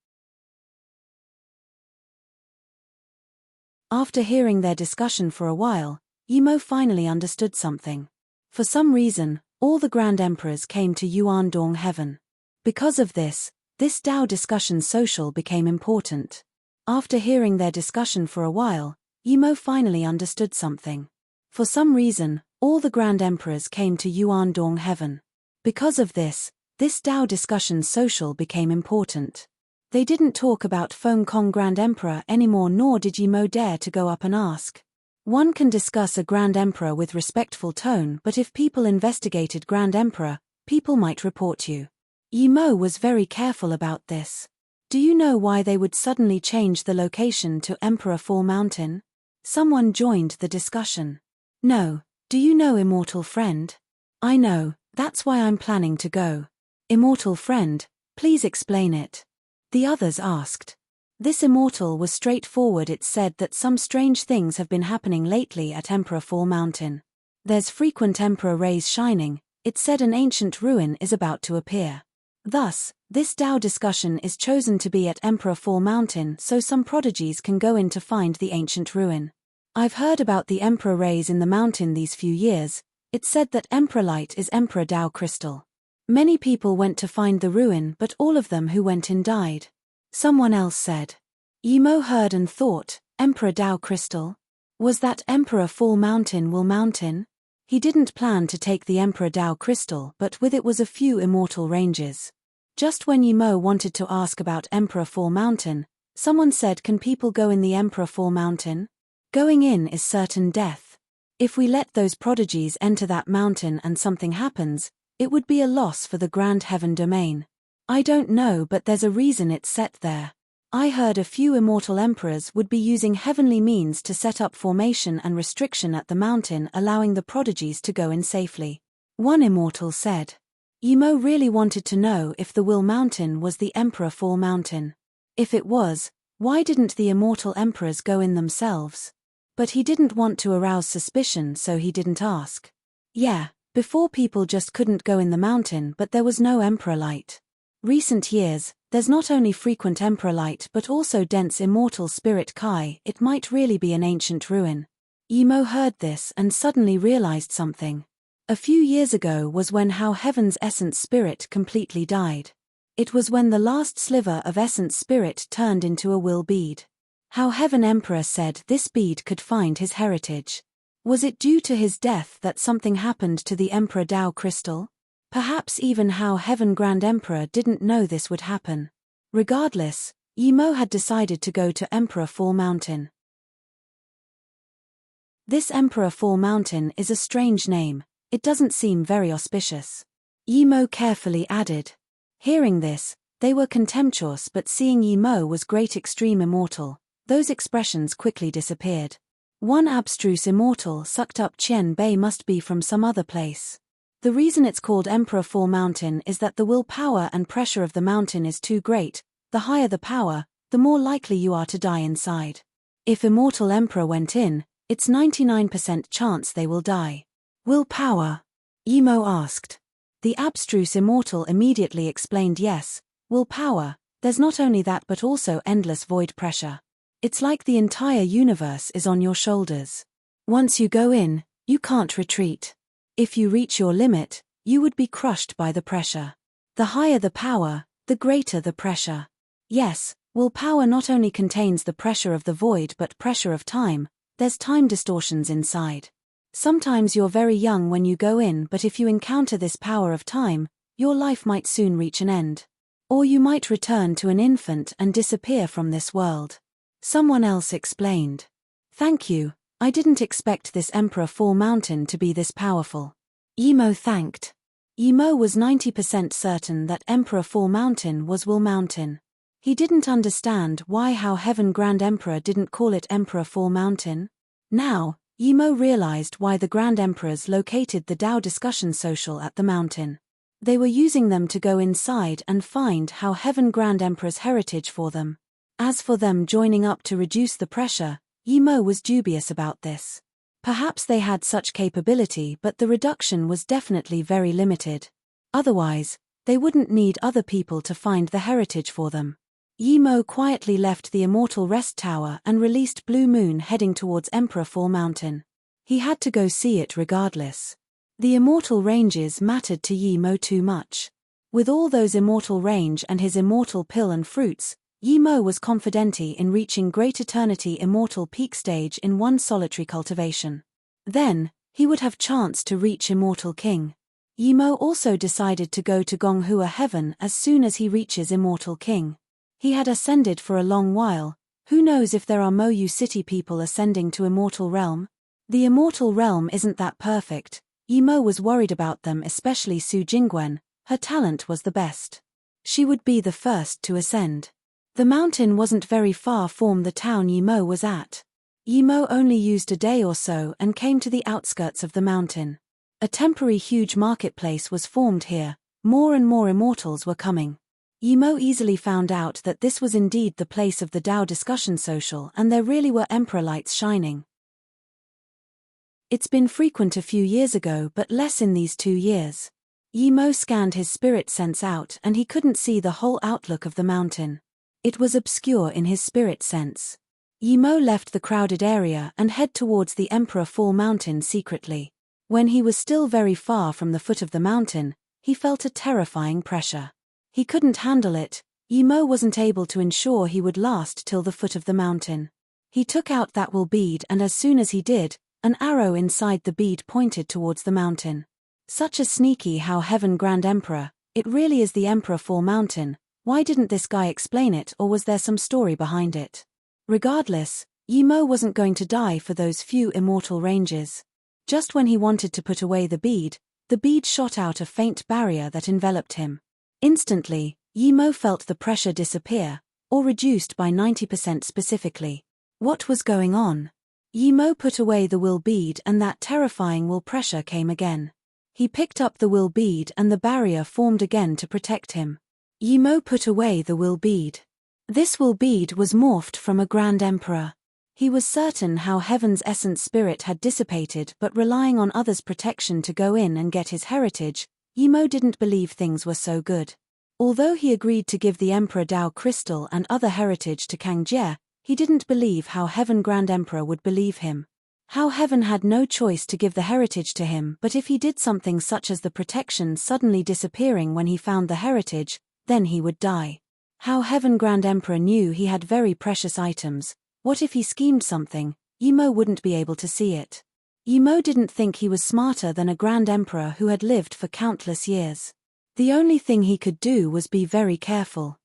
S1: After hearing their discussion for a while, Yimo finally understood something. For some reason, all the Grand Emperors came to Yuandong Heaven. Because of this Dao discussion social became important. After hearing their discussion for a while, Yimo finally understood something. For some reason, all the Grand Emperors came to Yuandong Heaven. Because of this Dao discussion social became important. They didn't talk about Feng Kong Grand Emperor anymore, nor did Yimo dare to go up and ask. One can discuss a Grand Emperor with respectful tone, but if people investigated Grand Emperor, people might report you. Yimo was very careful about this. Do you know why they would suddenly change the location to Emperor Fall Mountain? Someone joined the discussion. No, do you know Immortal Friend? I know, that's why I'm planning to go. Immortal Friend, please explain it. The others asked. This immortal was straightforward. It said that some strange things have been happening lately at Emperor Fall Mountain. There's frequent Emperor rays shining. It said an ancient ruin is about to appear. Thus, this Dao discussion is chosen to be at Emperor Fall Mountain so some prodigies can go in to find the ancient ruin. I've heard about the Emperor rays in the mountain these few years. It said that Emperor Light is Emperor Dao Crystal. Many people went to find the ruin, but all of them who went in died. Someone else said. Yimo heard and thought, Emperor Dao Crystal? Was that Emperor Fall Mountain Will Mountain? He didn't plan to take the Emperor Dao Crystal, but with it was a few immortal ranges. Just when Yimo wanted to ask about Emperor Fall Mountain, someone said, "Can people go in the Emperor Fall Mountain? Going in is certain death. If we let those prodigies enter that mountain and something happens, it would be a loss for the grand heaven domain." I don't know, but there's a reason it's set there. I heard a few immortal emperors would be using heavenly means to set up formation and restriction at the mountain, allowing the prodigies to go in safely. One immortal said. Yimo really wanted to know if the Will Mountain was the Emperor Fall Mountain. If it was, why didn't the immortal emperors go in themselves? But he didn't want to arouse suspicion, so he didn't ask. Yeah, before people just couldn't go in the mountain, but there was no emperor light. Recent years, there's not only frequent emperor light but also dense immortal spirit Kai. It might really be an ancient ruin. Yimo heard this and suddenly realized something. A few years ago was when how heaven's essence spirit completely died. It was when the last sliver of essence spirit turned into a will bead. How heaven emperor said this bead could find his heritage. Was it due to his death that something happened to the emperor Dao crystal? Perhaps even how heaven grand emperor didn't know this would happen. Regardless, Yimo had decided to go to Emperor Fall Mountain. This Emperor Fall Mountain is a strange name. It doesn't seem very auspicious. Yimo carefully added. Hearing this, they were contemptuous, but seeing Yimo was great extreme immortal, those expressions quickly disappeared. One abstruse immortal sucked up Qian Bei must be from some other place. The reason it's called Emperor Fall Mountain is that the will power and pressure of the mountain is too great. The higher the power, the more likely you are to die inside. If immortal emperor went in, it's 99% chance they will die. Will power? Yimo asked. The abstruse immortal immediately explained, yes, will power. There's not only that but also endless void pressure. It's like the entire universe is on your shoulders. Once you go in, you can't retreat. If you reach your limit, you would be crushed by the pressure. The higher the power, the greater the pressure. Yes, will power not only contains the pressure of the void but pressure of time. There's time distortions inside. Sometimes you're very young when you go in, but if you encounter this power of time, your life might soon reach an end. Or you might return to an infant and disappear from this world. Someone else explained. Thank you. I didn't expect this Emperor Fall Mountain to be this powerful. Yimo thanked. Yimo was 90% certain that Emperor Fall Mountain was Will Mountain. He didn't understand why how Heaven Grand Emperor didn't call it Emperor Fall Mountain. Now, Yimo realized why the Grand Emperors located the Tao discussion social at the mountain. They were using them to go inside and find how Heaven Grand Emperor's heritage for them. As for them joining up to reduce the pressure, Yimo was dubious about this. Perhaps they had such capability, but the reduction was definitely very limited. Otherwise, they wouldn't need other people to find the heritage for them. Yimo quietly left the Immortal Rest Tower and released Blue Moon, heading towards Emperor Fall Mountain. He had to go see it regardless. The immortal ranges mattered to Yimo too much. With all those immortal range and his immortal pill and fruits, Yimo was confident in reaching Great Eternity Immortal Peak Stage in one solitary cultivation. Then, he would have chance to reach Immortal King. Yimo also decided to go to Gonghua Heaven as soon as he reaches Immortal King. He had ascended for a long while. Who knows if there are Moyu City people ascending to Immortal Realm? The Immortal Realm isn't that perfect. Yimo was worried about them, especially Su Jingwen. Her talent was the best. She would be the first to ascend. The mountain wasn't very far from the town Yimo was at. Yimo only used a day or so and came to the outskirts of the mountain. A temporary huge marketplace was formed here. More and more immortals were coming. Yimo easily found out that this was indeed the place of the Tao discussion social, and there really were emperor lights shining. It's been frequent a few years ago, but less in these 2 years. Yimo scanned his spirit sense out and he couldn't see the whole outlook of the mountain. It was obscure in his spirit sense. Yimo left the crowded area and head towards the Emperor Fall Mountain secretly. When he was still very far from the foot of the mountain, he felt a terrifying pressure. He couldn't handle it. Yimo wasn't able to ensure he would last till the foot of the mountain. He took out that will bead, and as soon as he did, an arrow inside the bead pointed towards the mountain. Such a sneaky how Heaven Grand Emperor, It really is the Emperor Fall Mountain. Why didn't this guy explain it, or was there some story behind it? Regardless, Yimo wasn't going to die for those few immortal ranges. Just when he wanted to put away the bead shot out a faint barrier that enveloped him. Instantly, Yimo felt the pressure disappear, or reduced by 90% specifically. What was going on? Yimo put away the will bead and that terrifying will pressure came again. He picked up the will bead and the barrier formed again to protect him. Yimo put away the will bead. This will bead was morphed from a Grand Emperor. He was certain how Heaven's essence spirit had dissipated, but relying on others' protection to go in and get his heritage, Yimo didn't believe things were so good. Although he agreed to give the Emperor Dao Crystal and other heritage to Kang Jie, he didn't believe how Heaven Grand Emperor would believe him. How Heaven had no choice to give the heritage to him, but if he did something such as the protection suddenly disappearing when he found the heritage, then he would die. How Heaven Grand Emperor knew he had very precious items. What if he schemed something? Yimo wouldn't be able to see it. Yimo didn't think he was smarter than a Grand Emperor who had lived for countless years. The only thing he could do was be very careful.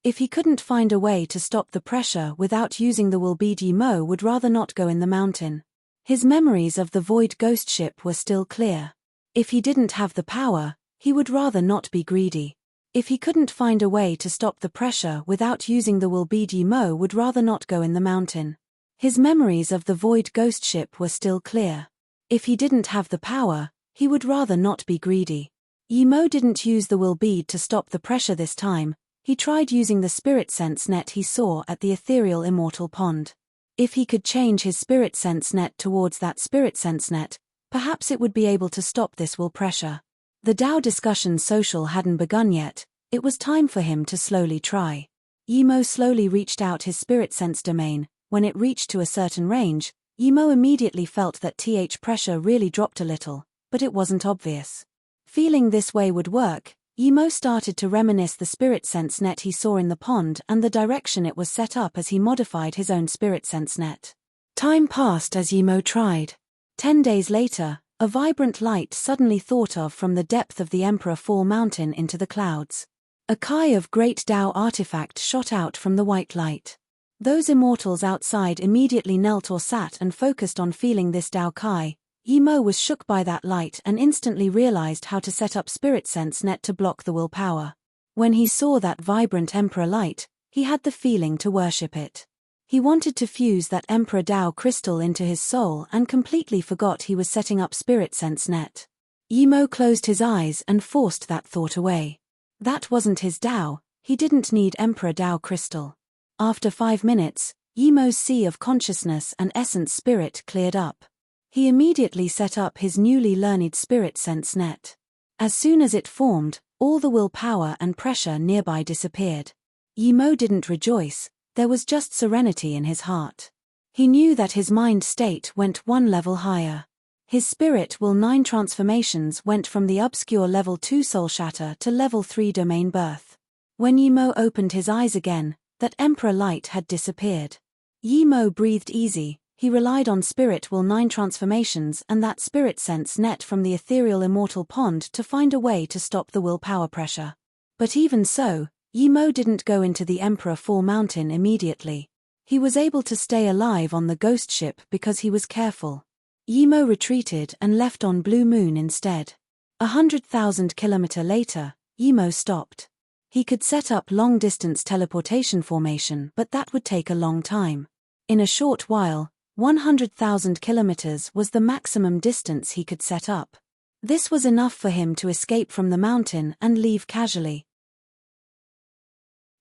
S1: If he couldn't find a way to stop the pressure without using the will bead, Yimo would rather not go in the mountain. His memories of the Void Ghost ship were still clear. If he didn't have the power, he would rather not be greedy. If he couldn't find a way to stop the pressure without using the will bead, Yimo would rather not go in the mountain. His memories of the Void Ghost ship were still clear. If he didn't have the power, he would rather not be greedy. Yimo didn't use the will bead to stop the pressure this time. He tried using the spirit sense net he saw at the ethereal immortal pond. If he could change his spirit sense net towards that spirit sense net, perhaps it would be able to stop this will pressure. The Dao discussion social hadn't begun yet. It was time for him to slowly try. Yimo slowly reached out his spirit sense domain. When it reached to a certain range, Yimo immediately felt that pressure really dropped a little, but it wasn't obvious. Feeling this way would work, Yimo started to reminisce the spirit sense net he saw in the pond and the direction it was set up as he modified his own spirit sense net. Time passed as Yimo tried. 10 days later, a vibrant light suddenly thought of from the depth of the Emperor Fall Mountain into the clouds. A Kai of great Dao artifact shot out from the white light. Those immortals outside immediately knelt or sat and focused on feeling this Dao Kai. Yimo was shook by that light and instantly realized how to set up spirit sense net to block the willpower. When he saw that vibrant Emperor light, he had the feeling to worship it. He wanted to fuse that Emperor Dao crystal into his soul and completely forgot he was setting up spirit sense net. Yimo closed his eyes and forced that thought away. That wasn't his Dao, he didn't need Emperor Dao crystal. After 5 minutes, Yimo's sea of consciousness and essence spirit cleared up. He immediately set up his newly learned spirit sense net. As soon as it formed, all the willpower and pressure nearby disappeared. Yimo didn't rejoice, there was just serenity in his heart. He knew that his mind state went one level higher. His spirit will 9 transformations went from the obscure level 2 soul shatter to level 3 domain birth. When Yimo opened his eyes again, that Emperor light had disappeared. Yimo breathed easy. He relied on spirit will 9 transformations and that spirit sense net from the ethereal immortal pond to find a way to stop the willpower pressure. But even so, Yimo didn't go into the Emperor Fall Mountain immediately. He was able to stay alive on the ghost ship because he was careful. Yimo retreated and left on Blue Moon instead. 100,000 kilometers later, Yimo stopped. He could set up long-distance teleportation formation, but that would take a long time. In a short while, 100,000 kilometers was the maximum distance he could set up. This was enough for him to escape from the mountain and leave casually.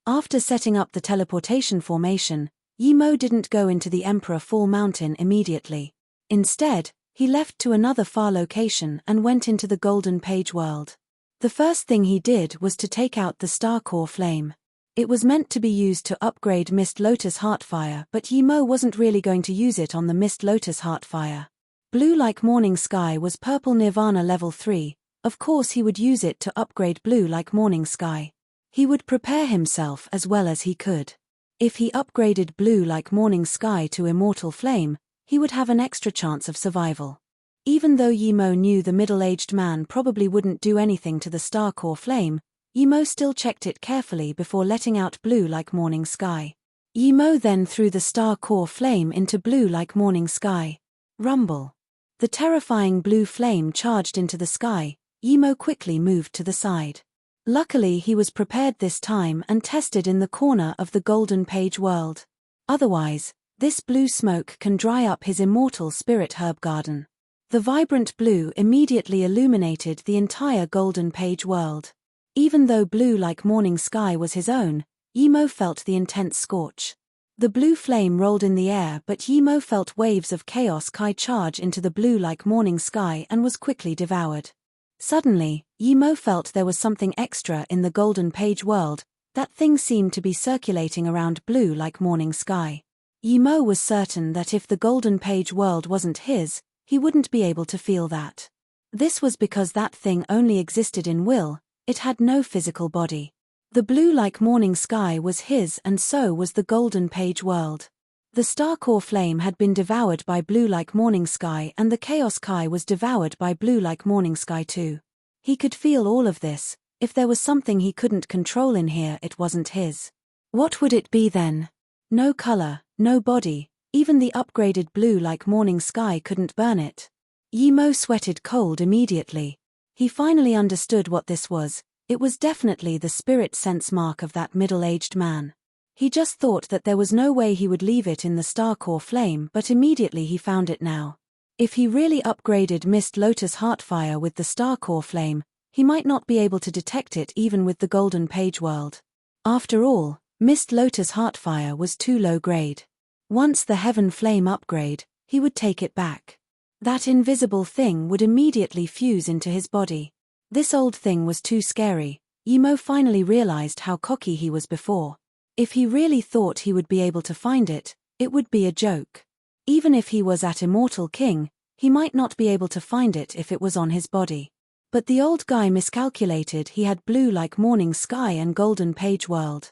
S1: After setting up the teleportation formation, Yimo didn't go into the Emperor Fall Mountain immediately. Instead, he left to another far location and went into the Golden Page world. The first thing he did was to take out the Star Core Flame. It was meant to be used to upgrade Mist Lotus Heartfire, but Yimo wasn't really going to use it on the Mist Lotus Heartfire. Blue like Morning Sky was Purple Nirvana level 3, of course he would use it to upgrade Blue like Morning Sky. He would prepare himself as well as he could. If he upgraded Blue like Morning Sky to Immortal Flame, he would have an extra chance of survival. Even though Yimo knew the middle-aged man probably wouldn't do anything to the star core flame, Yimo still checked it carefully before letting out blue like morning sky. Yimo then threw the star core flame into blue like morning sky. Rumble. The terrifying blue flame charged into the sky. Yimo quickly moved to the side. Luckily he was prepared this time and tested in the corner of the golden page world. Otherwise, this blue smoke can dry up his immortal spirit herb garden. The vibrant blue immediately illuminated the entire golden page world. Even though blue like morning sky was his own, Yimo felt the intense scorch. The blue flame rolled in the air, but Yimo felt waves of chaos Kai charge into the blue like morning sky and was quickly devoured. Suddenly, Yimo felt there was something extra in the golden page world. That thing seemed to be circulating around blue like morning sky. Yimo was certain that if the golden page world wasn't his, he wouldn't be able to feel that. This was because that thing only existed in will, it had no physical body. The blue like morning sky was his and so was the golden page world. The star core flame had been devoured by blue like morning sky and the chaos Kai was devoured by blue like morning sky too. He could feel all of this. If there was something he couldn't control in here, it wasn't his. What would it be then? No color, no body, even the upgraded blue like morning sky couldn't burn it. Yimo sweated cold immediately. He finally understood what this was. It was definitely the spirit sense mark of that middle-aged man. He just thought that there was no way he would leave it in the star core flame, but immediately he found it now. If he really upgraded Mist Lotus Heartfire with the star core flame, he might not be able to detect it even with the golden page world. After all, Mist Lotus Heartfire was too low grade. Once the Heaven Flame upgrade, he would take it back. That invisible thing would immediately fuse into his body. This old thing was too scary. Yimo finally realized how cocky he was before. If he really thought he would be able to find it, it would be a joke. Even if he was at Immortal King, he might not be able to find it if it was on his body. But the old guy miscalculated. He had blue like morning sky and golden page world.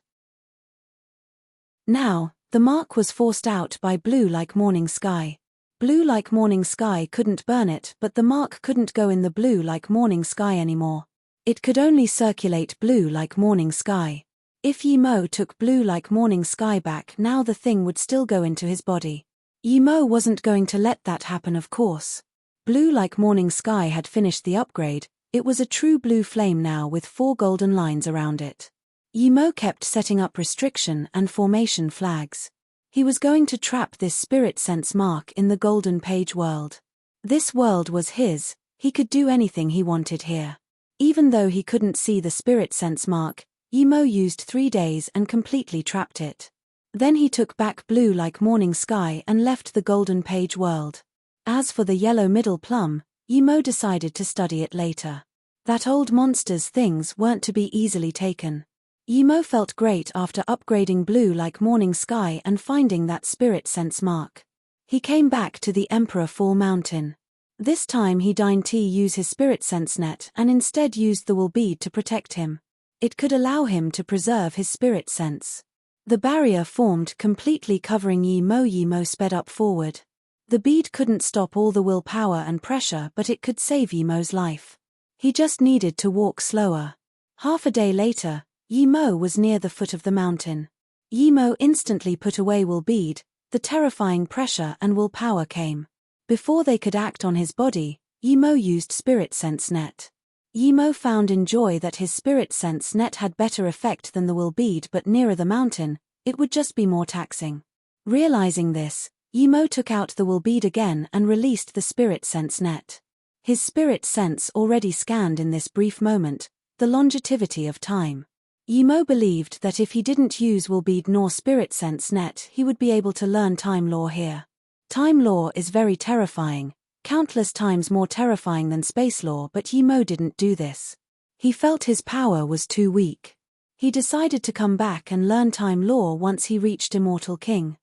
S1: Now, the mark was forced out by blue like morning sky. Blue like morning sky couldn't burn it, but the mark couldn't go in the blue like morning sky anymore. It could only circulate blue like morning sky. If Yimo took blue like morning sky back now, the thing would still go into his body. Yimo wasn't going to let that happen, of course. Blue like morning sky had finished the upgrade. It was a true blue flame now with 4 golden lines around it. Yimo kept setting up restriction and formation flags. He was going to trap this spirit sense mark in the golden page world. This world was his, he could do anything he wanted here. Even though he couldn't see the spirit sense mark, Yimo used 3 days and completely trapped it. Then he took back blue like morning sky and left the golden page world. As for the yellow middle plum, Yimo decided to study it later. That old monster's things weren't to be easily taken. Yimo felt great after upgrading blue like morning sky and finding that spirit sense mark. He came back to the Emperor Fall Mountain. This time he didn't use his spirit sense net and instead used the wool bead to protect him. It could allow him to preserve his spirit sense. The barrier formed completely covering Yimo. Yimo sped up forward. The bead couldn't stop all the willpower and pressure, but it could save Yimo's life. He just needed to walk slower. Half a day later, Yimo was near the foot of the mountain. Yimo instantly put away wool bead. The terrifying pressure and willpower came. Before they could act on his body, Yimo used spirit sense net. Yimo found in joy that his spirit sense net had better effect than the wool bead, but nearer the mountain, it would just be more taxing. Realizing this, Yimo took out the wool bead again and released the spirit sense net. His spirit sense already scanned in this brief moment the longevity of time. Yimo believed that if he didn't use wool bead nor spirit sense net, he would be able to learn time law here. Time law is very terrifying, countless times more terrifying than space law, but Yimo didn't do this. He felt his power was too weak. He decided to come back and learn time law once he reached Immortal King.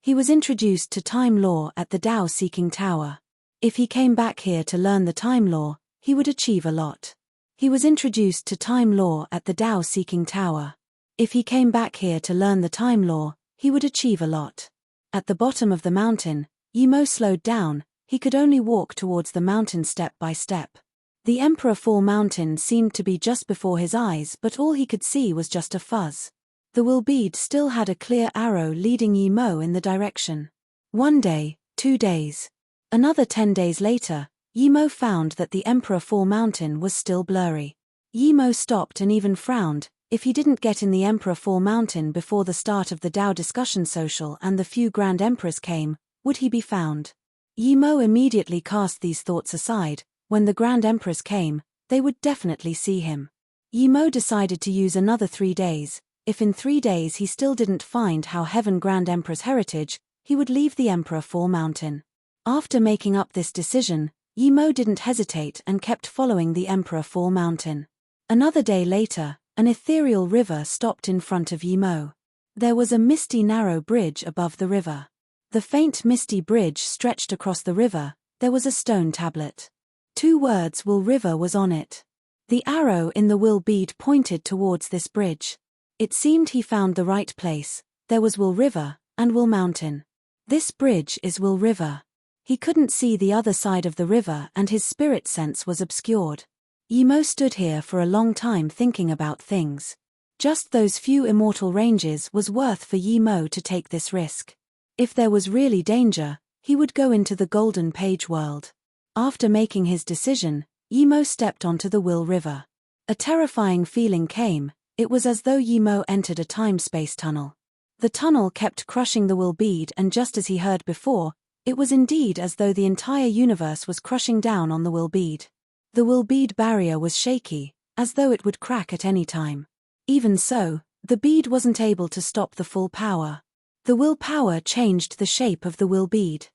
S1: He was introduced to time law at the Tao Seeking Tower. If he came back here to learn the time law, he would achieve a lot. He was introduced to time law at the Tao Seeking Tower. If he came back here to learn the time law, he would achieve a lot. At the bottom of the mountain, Yimo slowed down. He could only walk towards the mountain step by step. The Emperor Fall Mountain seemed to be just before his eyes, but all he could see was just a fuzz. The will bead still had a clear arrow leading Yimo in the direction. 1 day, 2 days. Another 10 days later, Yimo found that the Emperor Fall Mountain was still blurry. Yimo stopped and even frowned. If he didn't get in the Emperor Fall Mountain before the start of the Tao discussion social and the few Grand Emperors came, would he be found? Yimo immediately cast these thoughts aside. When the Grand Emperors came, they would definitely see him. Yimo decided to use another 3 days. If in 3 days he still didn't find how Heaven Grand Emperor's heritage, he would leave the Emperor Fall Mountain. After making up this decision, Yimo didn't hesitate and kept following the Emperor Fall Mountain. Another day later, an ethereal river stopped in front of Yimo. There was a misty narrow bridge above the river. The faint misty bridge stretched across the river. There was a stone tablet. 2 words Will River was on it. The arrow in the will bead pointed towards this bridge. It seemed he found the right place. There was Will River and Will Mountain. This bridge is Will River. He couldn't see the other side of the river and his spirit sense was obscured. Yimo stood here for a long time thinking about things. Just those few immortal ranges was worth for Yimo to take this risk. If there was really danger, he would go into the Golden Page world. After making his decision, Yimo stepped onto the Will River. A terrifying feeling came. It was as though Yimo entered a time-space tunnel. The tunnel kept crushing the will bead, and just as he heard before, it was indeed as though the entire universe was crushing down on the will bead. The will bead barrier was shaky, as though it would crack at any time. Even so, the bead wasn't able to stop the full power. The will power changed the shape of the will bead.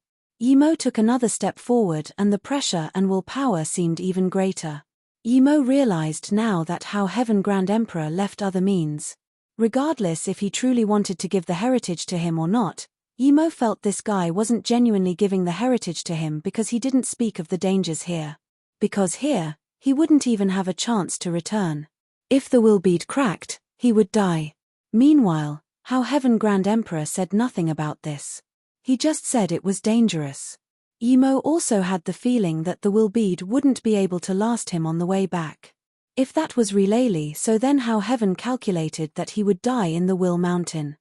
S1: Yimo took another step forward and the pressure and will power seemed even greater. Yimo realized now that how Heaven Grand Emperor left other means. Regardless if he truly wanted to give the heritage to him or not, Yimo felt this guy wasn't genuinely giving the heritage to him because he didn't speak of the dangers here. Because here, he wouldn't even have a chance to return. If the will bead cracked, he would die. Meanwhile, how Heaven Grand Emperor said nothing about this. He just said it was dangerous. Yimo also had the feeling that the will bead wouldn't be able to last him on the way back. If that was Relaily, so then how Heaven calculated that he would die in the Will Mountain.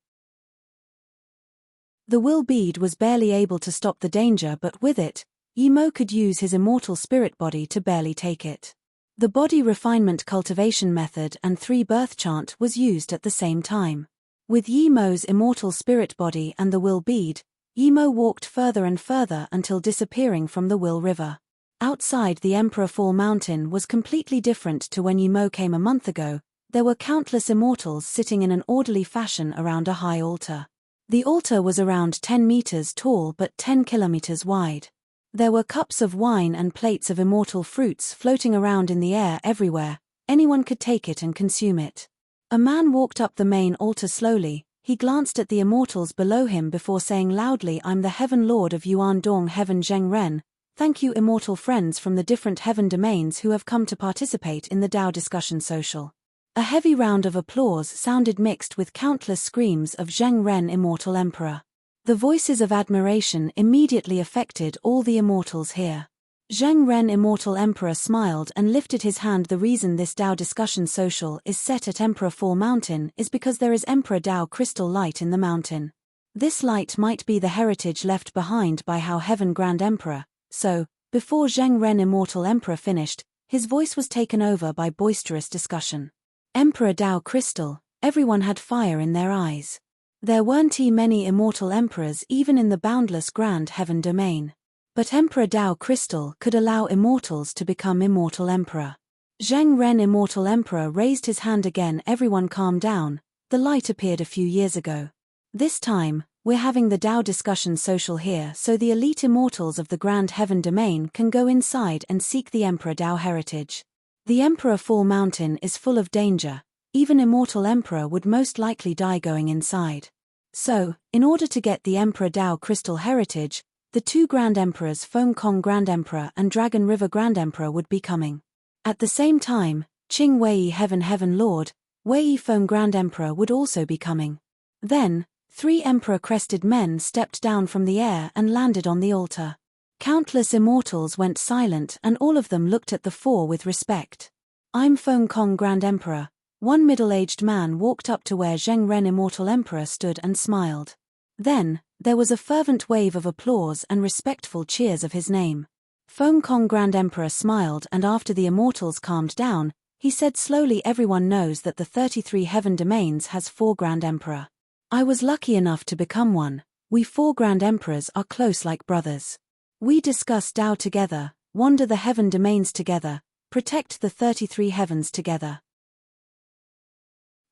S1: The will bead was barely able to stop the danger, but with it, Yimo could use his immortal spirit body to barely take it. The body refinement cultivation method and 3 birth chant was used at the same time. With Yimo's immortal spirit body and the will bead, Yimo walked further and further until disappearing from the Will River. Outside the Emperor Fall Mountain was completely different to when Yimo came a month ago. There were countless immortals sitting in an orderly fashion around a high altar. The altar was around 10 meters tall but 10 kilometers wide. There were cups of wine and plates of immortal fruits floating around in the air everywhere. Anyone could take it and consume it. A man walked up the main altar slowly. He glanced at the immortals below him before saying loudly, "I'm the Heaven Lord of Yuandong Heaven Zheng Ren. Thank you immortal friends from the different heaven domains who have come to participate in the Tao discussion social." A heavy round of applause sounded mixed with countless screams of Zheng Ren Immortal Emperor. The voices of admiration immediately affected all the immortals here. Zheng Ren Immortal Emperor smiled and lifted his hand. The reason this Tao discussion social is set at Emperor Fall Mountain is because there is Emperor Tao crystal light in the mountain. This light might be the heritage left behind by how Heaven Grand Emperor, so, before Zheng Ren Immortal Emperor finished, his voice was taken over by boisterous discussion. Emperor Tao crystal, everyone had fire in their eyes. There weren't many immortal emperors even in the boundless Grand Heaven domain. But Emperor Tao Crystal could allow immortals to become Immortal Emperor. Zheng Ren Immortal Emperor raised his hand again. Everyone calm down. The light appeared a few years ago. This time, we're having the Tao discussion social here so the elite immortals of the Grand Heaven domain can go inside and seek the Emperor Tao heritage. The Emperor Fall Mountain is full of danger. Even Immortal Emperor would most likely die going inside. So, in order to get the Emperor Tao Crystal heritage, the 2 Grand Emperors Feng Kong Grand Emperor and Dragon River Grand Emperor would be coming. At the same time, Qing Wei Heaven Lord, Wei Feng Grand Emperor would also be coming. Then, 3 emperor-crested men stepped down from the air and landed on the altar. Countless immortals went silent and all of them looked at the 4 with respect. "I'm Feng Kong Grand Emperor." One middle-aged man walked up to where Zheng Ren Immortal Emperor stood and smiled. Then, there was a fervent wave of applause and respectful cheers of his name. Feng Kong Grand Emperor smiled, and after the immortals calmed down, he said slowly, "Everyone knows that the 33 heaven domains has 4 Grand Emperor. I was lucky enough to become one. We 4 Grand Emperors are close like brothers. We discuss Tao together, wander the heaven domains together, protect the 33 heavens together."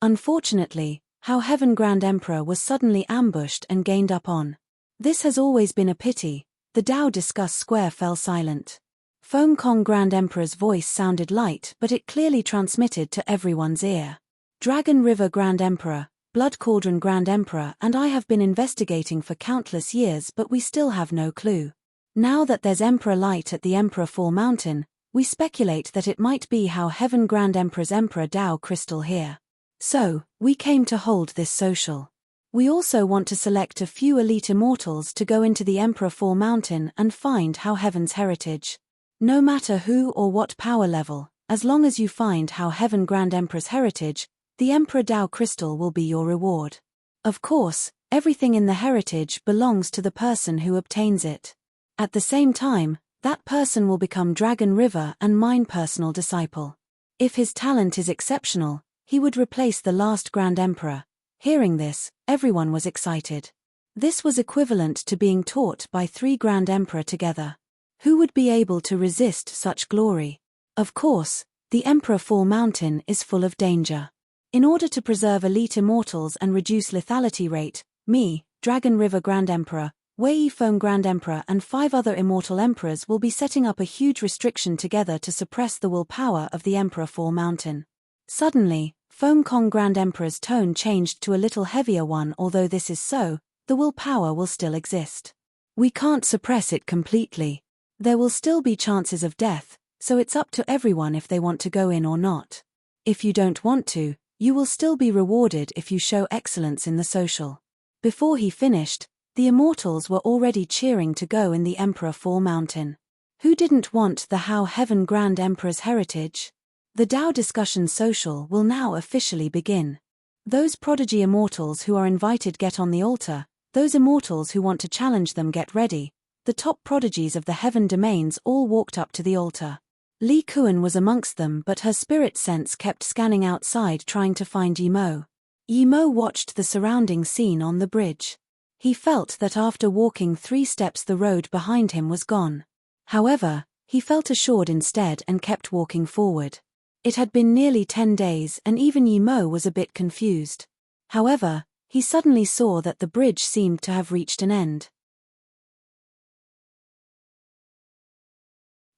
S1: Unfortunately, Hao Heaven Grand Emperor was suddenly ambushed and gained up on. This has always been a pity. The Tao Discuss Square fell silent. Feng Kong Grand Emperor's voice sounded light, but it clearly transmitted to everyone's ear. "Dragon River Grand Emperor, Blood Cauldron Grand Emperor and I have been investigating for countless years, but we still have no clue. Now that there's Emperor Light at the Emperor Fall Mountain, we speculate that it might be Hao Heaven Grand Emperor's Emperor Tao crystal here. So, we came to hold this social. We also want to select a few elite immortals to go into the Emperor Fall Mountain and find Hao Heaven's heritage. No matter who or what power level, as long as you find Hao Heaven Grand Emperor's heritage, the Emperor Tao crystal will be your reward. Of course, everything in the heritage belongs to the person who obtains it. At the same time, that person will become Dragon River and mine personal disciple. If his talent is exceptional, he would replace the last Grand Emperor." Hearing this, everyone was excited. This was equivalent to being taught by 3 Grand Emperor together. Who would be able to resist such glory? Of course, the Emperor Fall Mountain is full of danger. In order to preserve elite immortals and reduce lethality rate, me, Dragon River Grand Emperor, Wei Yifeng Grand Emperor and 5 other immortal emperors will be setting up a huge restriction together to suppress the willpower of the Emperor Fall Mountain. Suddenly, Feng Kong Grand Emperor's tone changed to a little heavier one. "Although this is so, the willpower will still exist. We can't suppress it completely. There will still be chances of death, so it's up to everyone if they want to go in or not. If you don't want to, you will still be rewarded if you show excellence in the social." Before he finished, the immortals were already cheering to go in the Emperor Fall Mountain. Who didn't want the Hao Heaven Grand Emperor's heritage? The Tao Discussion Social will now officially begin. Those prodigy immortals who are invited get on the altar, those immortals who want to challenge them get ready. The top prodigies of the heaven domains all walked up to the altar. Li Kuan was amongst them, but her spirit sense kept scanning outside trying to find Yi Mo. Yi Mo watched the surrounding scene on the bridge. He felt that after walking 3 steps the road behind him was gone. However, he felt assured instead and kept walking forward. It had been nearly 10 days and even Yi Mo was a bit confused. However, he suddenly saw that the bridge seemed to have reached an end.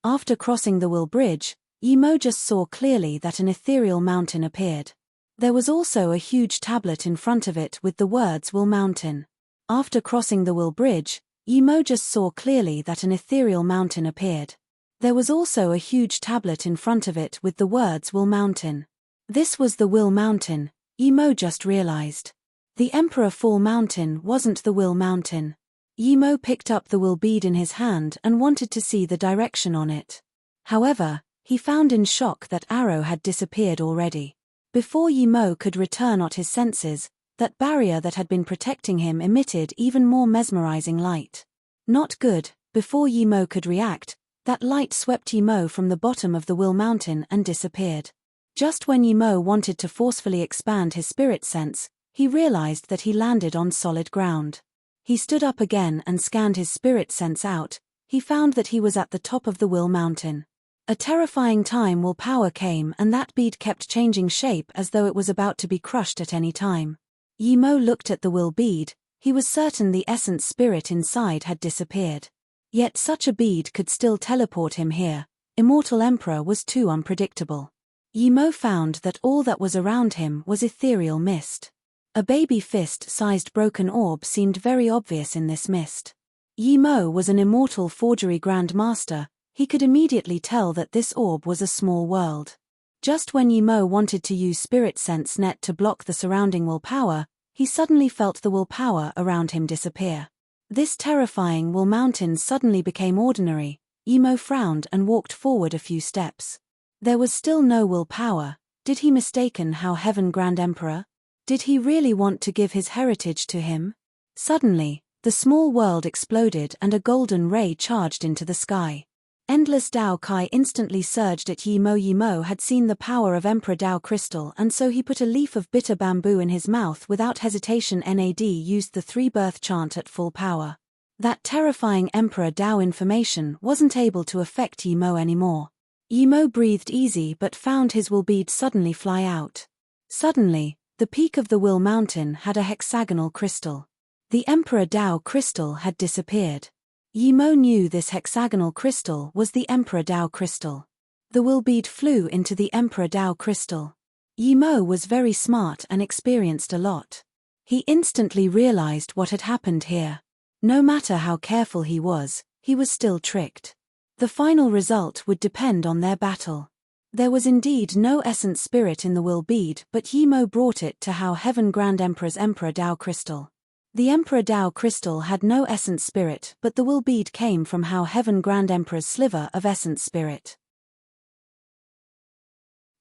S1: After crossing the Will Bridge, Yi Mo just saw clearly that an ethereal mountain appeared. There was also a huge tablet in front of it with the words Will Mountain. After crossing the Will Bridge, Yi Mo just saw clearly that an ethereal mountain appeared. There was also a huge tablet in front of it with the words Will Mountain. This was the Will Mountain, Yi Mo just realized. The Emperor Fall Mountain wasn't the Will Mountain. Yi Mo picked up the Will bead in his hand and wanted to see the direction on it. However, he found in shock that arrow had disappeared already. Before Yi Mo could return to his senses, that barrier that had been protecting him emitted even more mesmerizing light. Not good. Before Yi Mo could react, that light swept Yi Mo from the bottom of the Will Mountain and disappeared. Just when Yi Mo wanted to forcefully expand his spirit sense, he realized that he landed on solid ground. He stood up again and scanned his spirit sense out. He found that he was at the top of the Will Mountain. A terrifying time Will power came and that bead kept changing shape as though it was about to be crushed at any time. Yi Mo looked at the Will bead. He was certain the essence spirit inside had disappeared. Yet such a bead could still teleport him here. Immortal Emperor was too unpredictable. Yi Mo found that all that was around him was ethereal mist. A baby fist-sized broken orb seemed very obvious in this mist. Yi Mo was an immortal forgery Grand Master. He could immediately tell that this orb was a small world. Just when Yi Mo wanted to use Spirit Sense Net to block the surrounding Will power, he suddenly felt the willpower around him disappear. This terrifying will mountain suddenly became ordinary. Emo frowned and walked forward a few steps. There was still no willpower. Did he mistaken how Heaven Grand Emperor? Did he really want to give his heritage to him? Suddenly, the small world exploded and a golden ray charged into the sky. Endless Dao Kai instantly surged at Yimo. Yimo had seen the power of Emperor Dao Crystal, and so he put a leaf of bitter bamboo in his mouth without hesitation. NAD used the three-birth chant at full power. That terrifying Emperor Dao information wasn't able to affect Yimo anymore. Yimo breathed easy but found his will bead suddenly fly out. Suddenly, the peak of the Will Mountain had a hexagonal crystal. The Emperor Dao crystal had disappeared. Yimo knew this hexagonal crystal was the Emperor Dao crystal. The will bead flew into the Emperor Dao crystal. Yimo was very smart and experienced a lot. He instantly realized what had happened here. No matter how careful he was still tricked. The final result would depend on their battle. There was indeed no essence spirit in the will bead, but Yimo brought it to How Heaven Grand Emperor's Emperor Dao crystal. The Emperor Dao crystal had no essence spirit, but the will bead came from How Heaven Grand Emperor's sliver of essence spirit.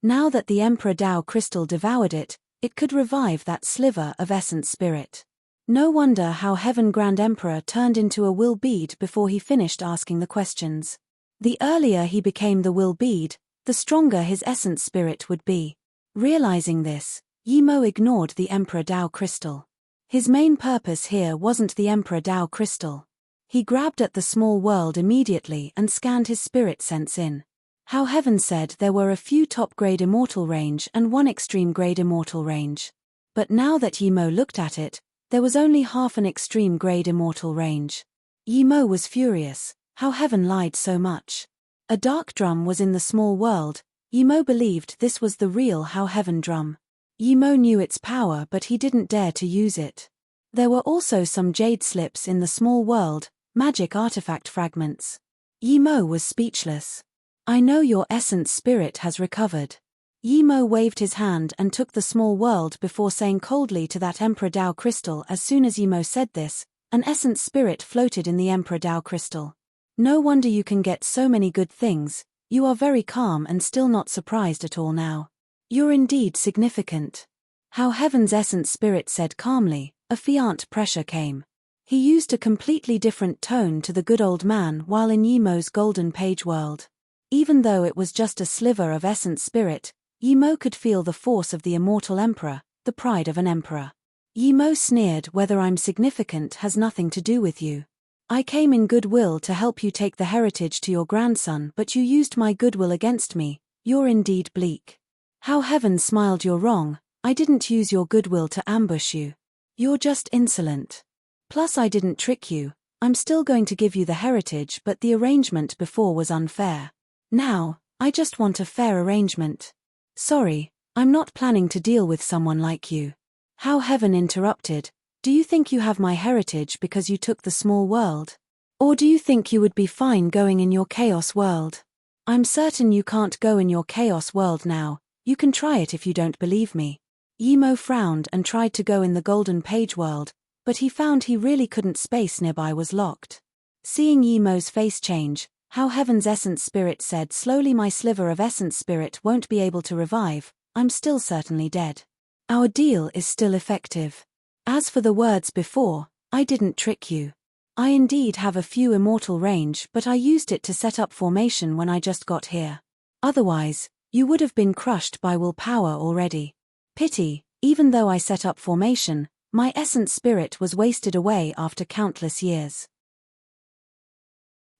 S1: Now that the Emperor Dao crystal devoured it, it could revive that sliver of essence spirit. No wonder How Heaven Grand Emperor turned into a will bead before he finished asking the questions. The earlier he became the will bead, the stronger his essence spirit would be. Realizing this, Yimo ignored the Emperor Dao crystal. His main purpose here wasn't the Emperor Dao crystal. He grabbed at the small world immediately and scanned his spirit sense in. How Heaven said there were a few top-grade immortal range and one extreme-grade immortal range. But now that Yimo looked at it, there was only half an extreme-grade immortal range. Yimo was furious. How Heaven lied so much. A dark drum was in the small world. Yimo believed this was the real How Heaven drum. Yimo knew its power, but he didn't dare to use it. There were also some jade slips in the small world, magic artifact fragments. Yimo was speechless. I know your essence spirit has recovered. Yimo waved his hand and took the small world before saying coldly to that Emperor Dao crystal. As soon as Yimo said this, an essence spirit floated in the Emperor Dao crystal. No wonder you can get so many good things. You are very calm and still not surprised at all now. You're indeed significant. How Heaven's essence spirit said calmly. A fiat pressure came. He used a completely different tone to the good old man while in Yimo's golden page world. Even though it was just a sliver of essence spirit, Yimo could feel the force of the immortal emperor, the pride of an emperor. Yimo sneered. Whether I'm significant has nothing to do with you. I came in goodwill to help you take the heritage to your grandson, but you used my goodwill against me. You're indeed bleak. How Heaven smiled. You're wrong. I didn't use your goodwill to ambush you. You're just insolent. Plus I didn't trick you. I'm still going to give you the heritage, but the arrangement before was unfair. Now, I just want a fair arrangement. Sorry, I'm not planning to deal with someone like you. How Heaven interrupted. Do you think you have my heritage because you took the small world? Or do you think you would be fine going in your chaos world? I'm certain you can't go in your chaos world now. You can try it if you don't believe me. Yimo frowned and tried to go in the golden page world, but he found he really couldn't. Space nearby was locked. Seeing Yimo's face change, How Heaven's essence spirit said slowly, my sliver of essence spirit won't be able to revive. I'm still certainly dead. Our deal is still effective. As for the words before, I didn't trick you. I indeed have a few immortal range, but I used it to set up formation when I just got here. Otherwise, you would have been crushed by willpower already. Pity, even though I set up formation, my essence spirit was wasted away after countless years.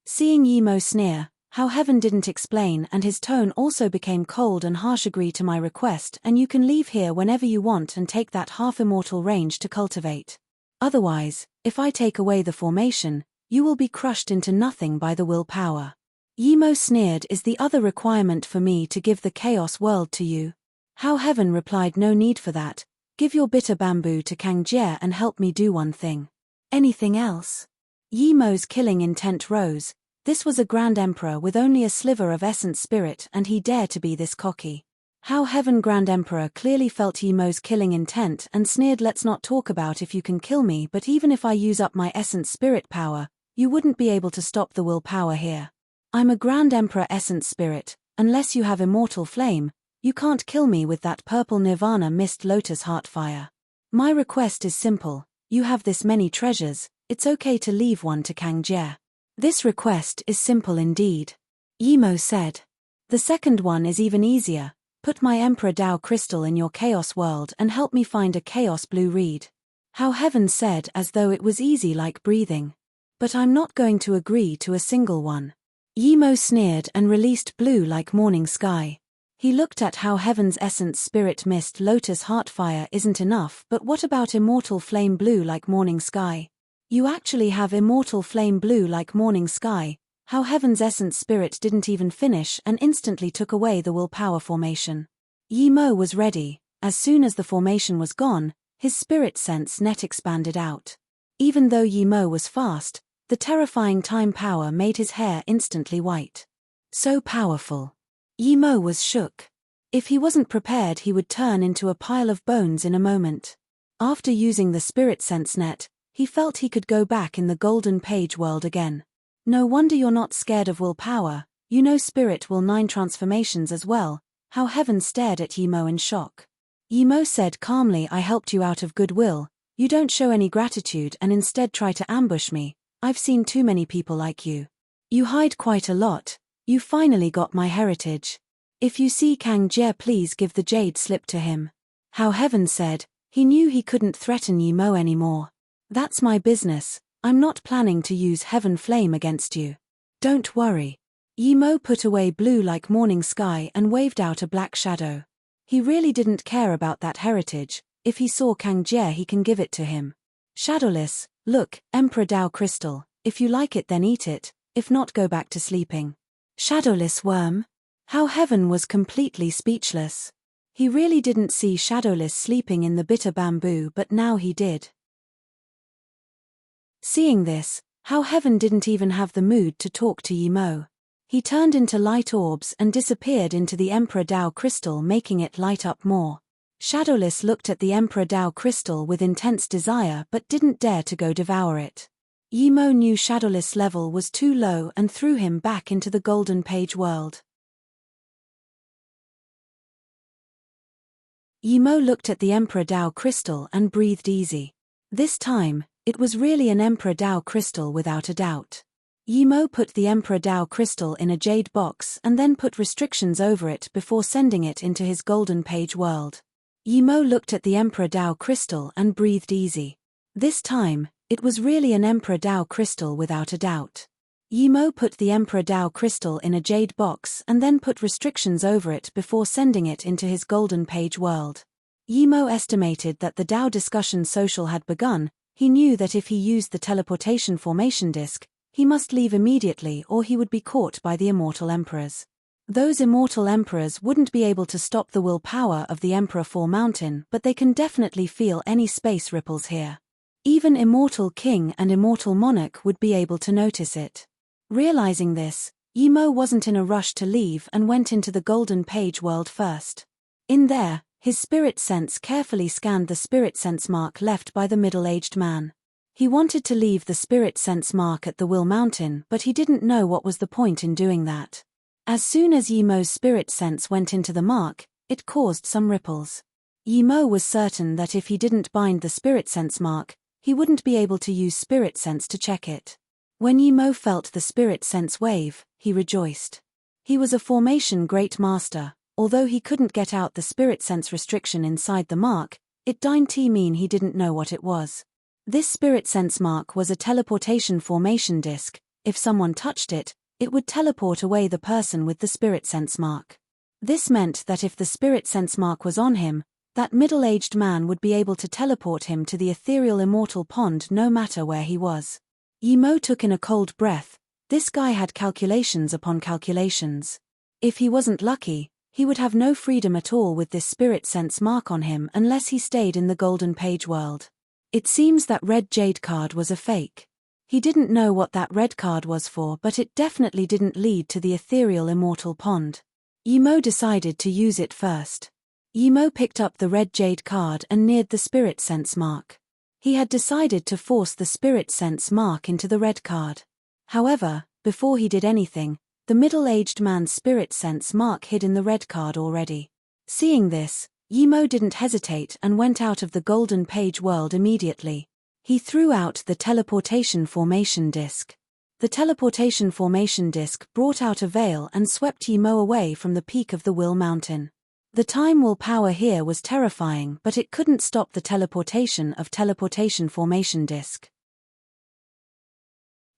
S1: Seeing Yimo sneer, How Heaven didn't explain, and his tone also became cold and harsh. Agree to my request and you can leave here whenever you want and take that half-immortal range to cultivate. Otherwise, if I take away the formation, you will be crushed into nothing by the willpower. Yimo sneered. Is the other requirement for me to give the chaos world to you? How Heaven replied, no need for that. Give your bitter bamboo to Kang Jie and help me do one thing. Anything else? Yimo's killing intent rose. This was a grand emperor with only a sliver of essence spirit, and he dared to be this cocky. How Heaven Grand Emperor clearly felt Yimo's killing intent and sneered, "Let's not talk about if you can kill me, but even if I use up my essence spirit power, you wouldn't be able to stop the will power here. I'm a Grand Emperor essence spirit, unless you have immortal flame, you can't kill me with that purple nirvana mist lotus heart fire. My request is simple, you have this many treasures, it's okay to leave one to Kang Jie." "This request is simple indeed," Yimo said. "The second one is even easier. Put my Emperor Dao crystal in your chaos world and help me find a chaos blue reed." How Heaven said as though it was easy like breathing. "But I'm not going to agree to a single one." Yimo sneered and released blue like morning sky. He looked at How Heaven's essence spirit mist lotus heart fire isn't enough, but what about immortal flame blue like morning sky? "You actually have immortal flame blue like morning sky." How Heaven's essence spirit didn't even finish and instantly took away the willpower formation. Yimo was ready. As soon as the formation was gone, his spirit sense net expanded out. Even though Yimo was fast, the terrifying time power made his hair instantly white. So powerful. Yimo was shook. If he wasn't prepared, he would turn into a pile of bones in a moment. After using the spirit sense net, he felt he could go back in the golden page world again. "No wonder you're not scared of willpower, you know spirit will 9 transformations as well." How Heaven stared at Yimo in shock. Yimo said calmly, "I helped you out of goodwill, you don't show any gratitude and instead try to ambush me. I've seen too many people like you. You hide quite a lot, you finally got my heritage. If you see Kang Jie, please give the jade slip to him." How Heaven said, he knew he couldn't threaten Yimo anymore. "That's my business. I'm not planning to use Heaven Flame against you. Don't worry." Yimo put away blue like morning sky and waved out a black shadow. He really didn't care about that heritage. If he saw Kang Jie, he can give it to him. Shadowless, look, Emperor Dao crystal, if you like it then eat it, if not go back to sleeping. Shadowless worm? How Heaven was completely speechless. He really didn't see Shadowless sleeping in the bitter bamboo, but now he did. Seeing this, How Heaven didn't even have the mood to talk to Yimo. He turned into light orbs and disappeared into the Emperor Dao crystal, making it light up more. Shadowless looked at the Emperor Dao crystal with intense desire but didn't dare to go devour it. Yimo knew Shadowless' level was too low and threw him back into the golden page world. Yimo looked at the Emperor Dao crystal and breathed easy. This time, it was really an Emperor Dao crystal without a doubt. Yimo put the Emperor Dao crystal in a jade box and then put restrictions over it before sending it into his golden page world. Yimo looked at the Emperor Dao crystal and breathed easy. This time, it was really an Emperor Dao crystal without a doubt. Yimo put the Emperor Dao crystal in a jade box and then put restrictions over it before sending it into his golden page world. Yimo estimated that the Dao discussion social had begun. He knew that if he used the teleportation formation disk, he must leave immediately or he would be caught by the immortal emperors. Those immortal emperors wouldn't be able to stop the willpower of the Emperor Fall Mountain, but they can definitely feel any space ripples here. Even Immortal King and Immortal Monarch would be able to notice it. Realizing this, Yimo wasn't in a rush to leave and went into the golden page world first. In there, his spirit sense carefully scanned the spirit sense mark left by the middle-aged man. He wanted to leave the spirit sense mark at the Will Mountain, but he didn't know what was the point in doing that. As soon as Yimo's spirit sense went into the mark, it caused some ripples. Yimo was certain that if he didn't bind the spirit sense mark, he wouldn't be able to use spirit sense to check it. When Yimo felt the spirit sense wave, he rejoiced. He was a formation great master. Although he couldn't get out the spirit sense restriction inside the mark, it didn't mean he didn't know what it was. This spirit sense mark was a teleportation formation disk. If someone touched it, it would teleport away the person with the spirit sense mark. This meant that if the spirit sense mark was on him, that middle-aged man would be able to teleport him to the ethereal immortal pond no matter where he was. Yimo took in a cold breath. This guy had calculations upon calculations. If he wasn't lucky, he would have no freedom at all with this spirit sense mark on him unless he stayed in the golden page world. It seems that red jade card was a fake. He didn't know what that red card was for, but it definitely didn't lead to the ethereal immortal pond. Yimo decided to use it first. Yimo picked up the red jade card and neared the spirit sense mark. He had decided to force the spirit sense mark into the red card. However, before he did anything, the middle-aged man's spirit sense mark hid in the red card already. Seeing this, Yimo didn't hesitate and went out of the golden page world immediately. He threw out the teleportation formation disc. The teleportation formation disc brought out a veil and swept Yimo away from the peak of the Will Mountain. The time will power here was terrifying, but it couldn't stop the teleportation formation disc.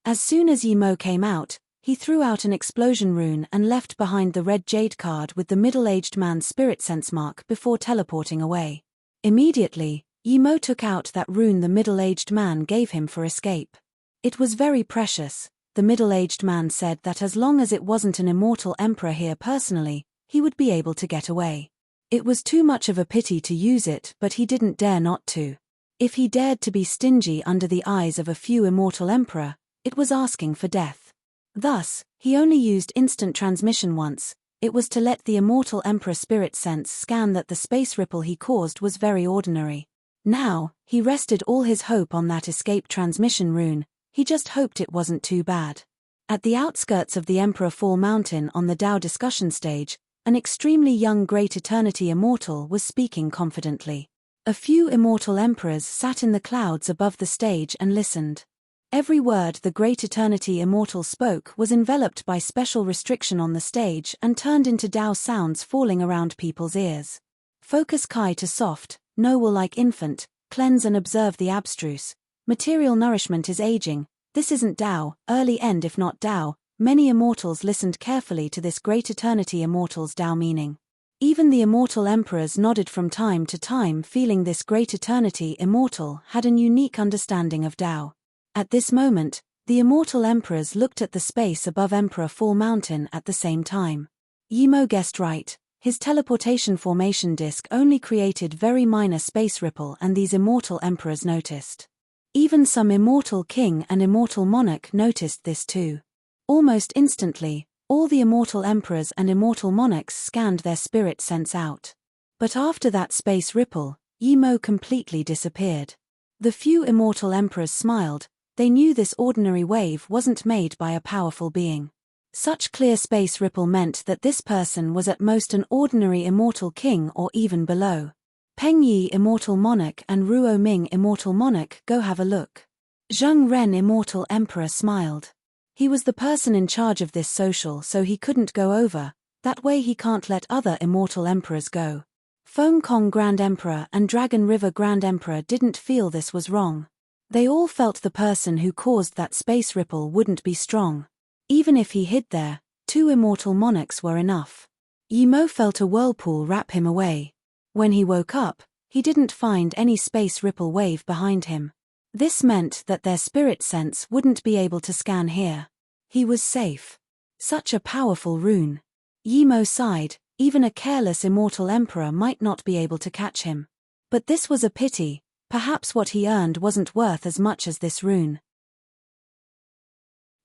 S1: As soon as Yimo came out, he threw out an explosion rune and left behind the red jade card with the middle-aged man's spirit sense mark before teleporting away. Immediately, Yimo took out that rune the middle-aged man gave him for escape. It was very precious. The middle-aged man said that as long as it wasn't an immortal emperor here personally, he would be able to get away. It was too much of a pity to use it, but he didn't dare not to. If he dared to be stingy under the eyes of a few immortal emperor, it was asking for death. Thus, he only used instant transmission once. It was to let the immortal emperor spirit sense scan that the space ripple he caused was very ordinary. Now, he rested all his hope on that escape transmission rune. He just hoped it wasn't too bad. At the outskirts of the Emperor Fall Mountain on the Tao discussion stage, an extremely young Great Eternity Immortal was speaking confidently. A few immortal emperors sat in the clouds above the stage and listened. Every word the Great Eternity Immortal spoke was enveloped by special restriction on the stage and turned into Tao sounds falling around people's ears. Focus Kai to soft, no will like infant, cleanse and observe the abstruse. Material nourishment is aging, this isn't Tao, early end if not Tao. Many immortals listened carefully to this Great Eternity Immortal's Tao meaning. Even the immortal emperors nodded from time to time, feeling this Great Eternity Immortal had an unique understanding of Tao. At this moment, the immortal emperors looked at the space above Emperor Fall Mountain at the same time. Yimo guessed right. His teleportation formation disc only created very minor space ripple, and these immortal emperors noticed. Even some immortal king and immortal monarch noticed this too. Almost instantly, all the immortal emperors and immortal monarchs scanned their spirit sense out. But after that space ripple, Yimo completely disappeared. The few immortal emperors smiled. They knew this ordinary wave wasn't made by a powerful being. Such clear space ripple meant that this person was at most an ordinary immortal king or even below. Peng Yi Immortal Monarch and Ruo Ming Immortal Monarch, go have a look. Zheng Ren Immortal Emperor smiled. He was the person in charge of this social, so he couldn't go over, that way he can't let other immortal emperors go. Feng Kong Grand Emperor and Dragon River Grand Emperor didn't feel this was wrong. They all felt the person who caused that space ripple wouldn't be strong. Even if he hid there, 2 immortal monarchs were enough. Yimo felt a whirlpool wrap him away. When he woke up, he didn't find any space ripple wave behind him. This meant that their spirit sense wouldn't be able to scan here. He was safe. Such a powerful rune. Yimo sighed, even a careless immortal emperor might not be able to catch him. But this was a pity, perhaps what he earned wasn't worth as much as this rune.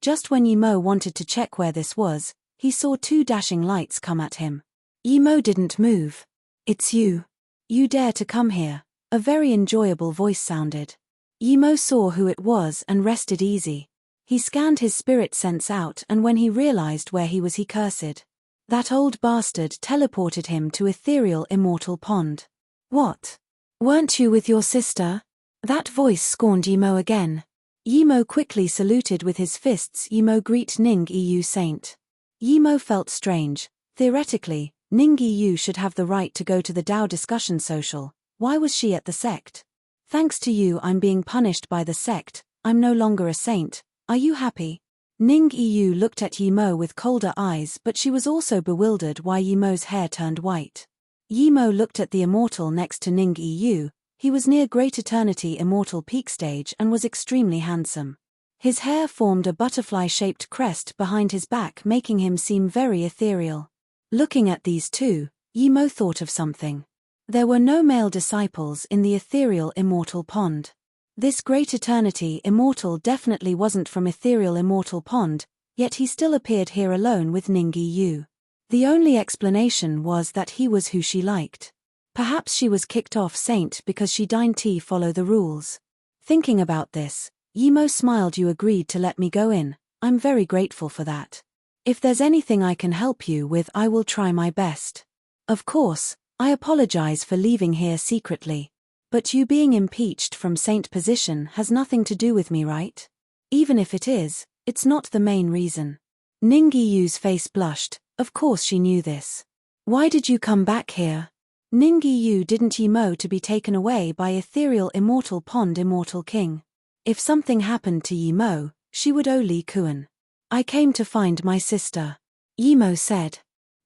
S1: Just when Yimo wanted to check where this was, he saw 2 dashing lights come at him. Yimo didn't move. "It's you. You dare to come here," a very enjoyable voice sounded. Yimo saw who it was and rested easy. He scanned his spirit sense out, and when he realized where he was, he cursed. That old bastard teleported him to ethereal immortal pond. "What? Weren't you with your sister?" That voice scorned Yimo again. Yimo quickly saluted with his fists. "Yimo greet Ning Yu Saint." Yimo felt strange. Theoretically, Ning Yu should have the right to go to the Tao discussion social. Why was she at the sect? "Thanks to you I'm being punished by the sect, I'm no longer a saint. Are you happy?" Ning Yu looked at Yimo with colder eyes, but she was also bewildered why Yimo's hair turned white. Yimo looked at the immortal next to Ning Yu. He was near Great Eternity Immortal Peak Stage and was extremely handsome. His hair formed a butterfly-shaped crest behind his back, making him seem very ethereal. Looking at these two, Yimo thought of something. There were no male disciples in the ethereal immortal pond. This Great Eternity Immortal definitely wasn't from ethereal immortal pond, yet he still appeared here alone with Ning Yu. The only explanation was that he was who she liked. Perhaps she was kicked off Saint because she didn't follow the rules. Thinking about this, Yimo smiled. You agreed to let me go in. I'm very grateful for that. If there's anything I can help you with, I will try my best. Of course, I apologize for leaving here secretly. But you being impeached from Saint position has nothing to do with me, right? Even if it is, it's not the main reason. Ningiyu's face blushed. Of course she knew this. Why did you come back here? Ningiyu didn't Yimo to be taken away by ethereal immortal pond immortal king. If something happened to Yimo, she would owe Li Kuan. I came to find my sister. Yimo said.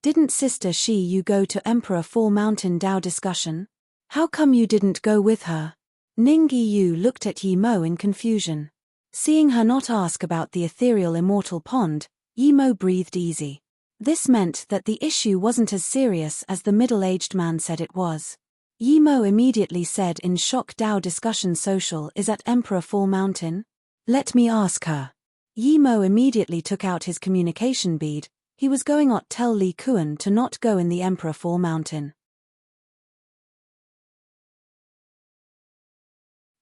S1: Didn't sister you go to Emperor Fall Mountain Dao discussion? How come you didn't go with her? Ningyu looked at Yimo in confusion. Seeing her not ask about the ethereal immortal pond, Yimo breathed easy. This meant that the issue wasn't as serious as the middle-aged man said it was. Yimo immediately said in shock, Dao discussion social is at Emperor Fall Mountain? Let me ask her. Yimo immediately took out his communication bead. He was going to tell Li Kuan to not go in the Emperor Fall Mountain.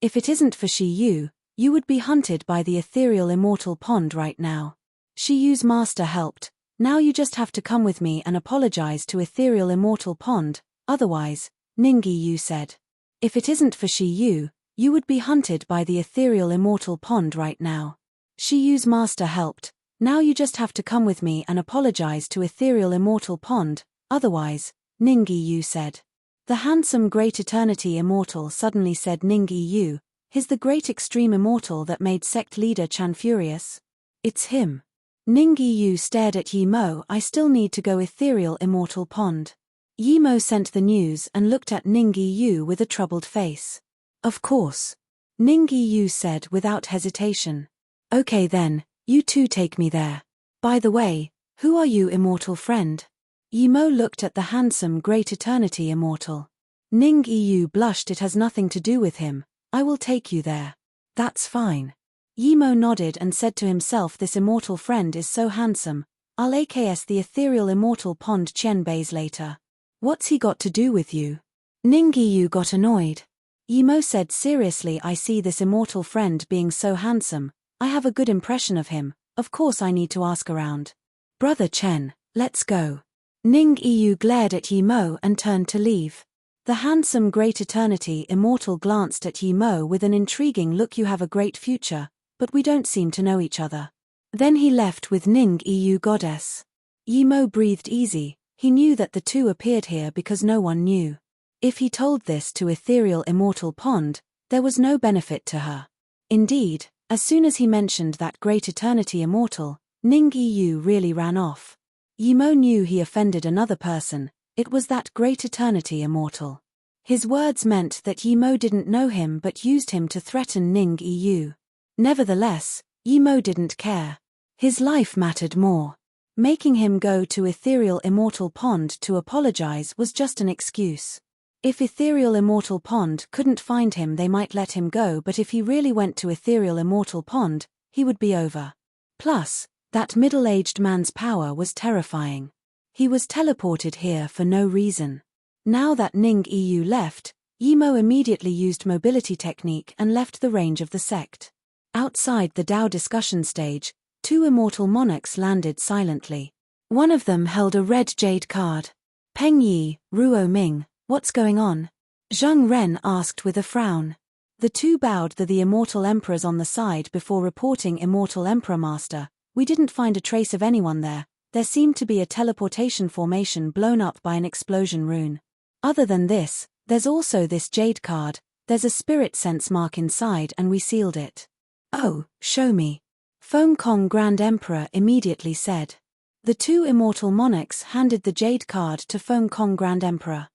S1: If it isn't for Shi you would be hunted by the ethereal immortal pond right now. Shiyu's master helped. Now you just have to come with me and apologize to ethereal immortal pond, otherwise, Ningyu said. If it isn't for Shiyu, you would be hunted by the ethereal immortal pond right now. Shiyu's master helped. Now you just have to come with me and apologize to ethereal immortal pond, otherwise, Ningyu said. The handsome great eternity immortal suddenly said. Ningyu, he's the great extreme immortal that made sect leader Chan furious? It's him. Ningyu stared at Yimo. I still need to go ethereal immortal pond. Yimo sent the news and looked at Ningyu with a troubled face. Of course. Ningyu said without hesitation. Okay then, you two take me there. By the way, who are you, immortal friend? Yimo looked at the handsome great eternity immortal. Ningyu blushed. It has nothing to do with him. I will take you there. That's fine. Yimo nodded and said to himself, this immortal friend is so handsome, I'll AKS the ethereal immortal pond Chen Bays later. What's he got to do with you? Ningyu got annoyed. Yimo said seriously, I see this immortal friend being so handsome, I have a good impression of him, of course I need to ask around. Brother Chen, let's go. Ningyu glared at Yimo and turned to leave. The handsome great eternity immortal glanced at Yimo with an intriguing look. You have a great future, but we don't seem to know each other. Then he left with Ningyu goddess. Yimo breathed easy. He knew that the two appeared here because no one knew. If he told this to ethereal immortal pond, there was no benefit to her. Indeed, as soon as he mentioned that great eternity immortal, Ningyu really ran off. Yimo knew he offended another person. It was that great eternity immortal. His words meant that Yimo didn't know him but used him to threaten Ningyu. Nevertheless, Yimo didn't care. His life mattered more. Making him go to ethereal immortal pond to apologize was just an excuse. If ethereal immortal pond couldn't find him, they might let him go, but if he really went to ethereal immortal pond, he would be over. Plus, that middle-aged man's power was terrifying. He was teleported here for no reason. Now that Ningyu left, Yimo immediately used mobility technique and left the range of the sect. Outside the Dao discussion stage, two immortal monarchs landed silently. One of them held a red jade card. Peng Yi, Ruo Ming, what's going on? Zheng Ren asked with a frown. The two bowed to the immortal emperors on the side before reporting. Immortal Emperor Master, we didn't find a trace of anyone there. There seemed to be a teleportation formation blown up by an explosion rune. Other than this, there's also this jade card. There's a spirit sense mark inside and we sealed it. Oh, show me. Feng Kong Grand Emperor immediately said. The two immortal monarchs handed the jade card to Feng Kong Grand Emperor.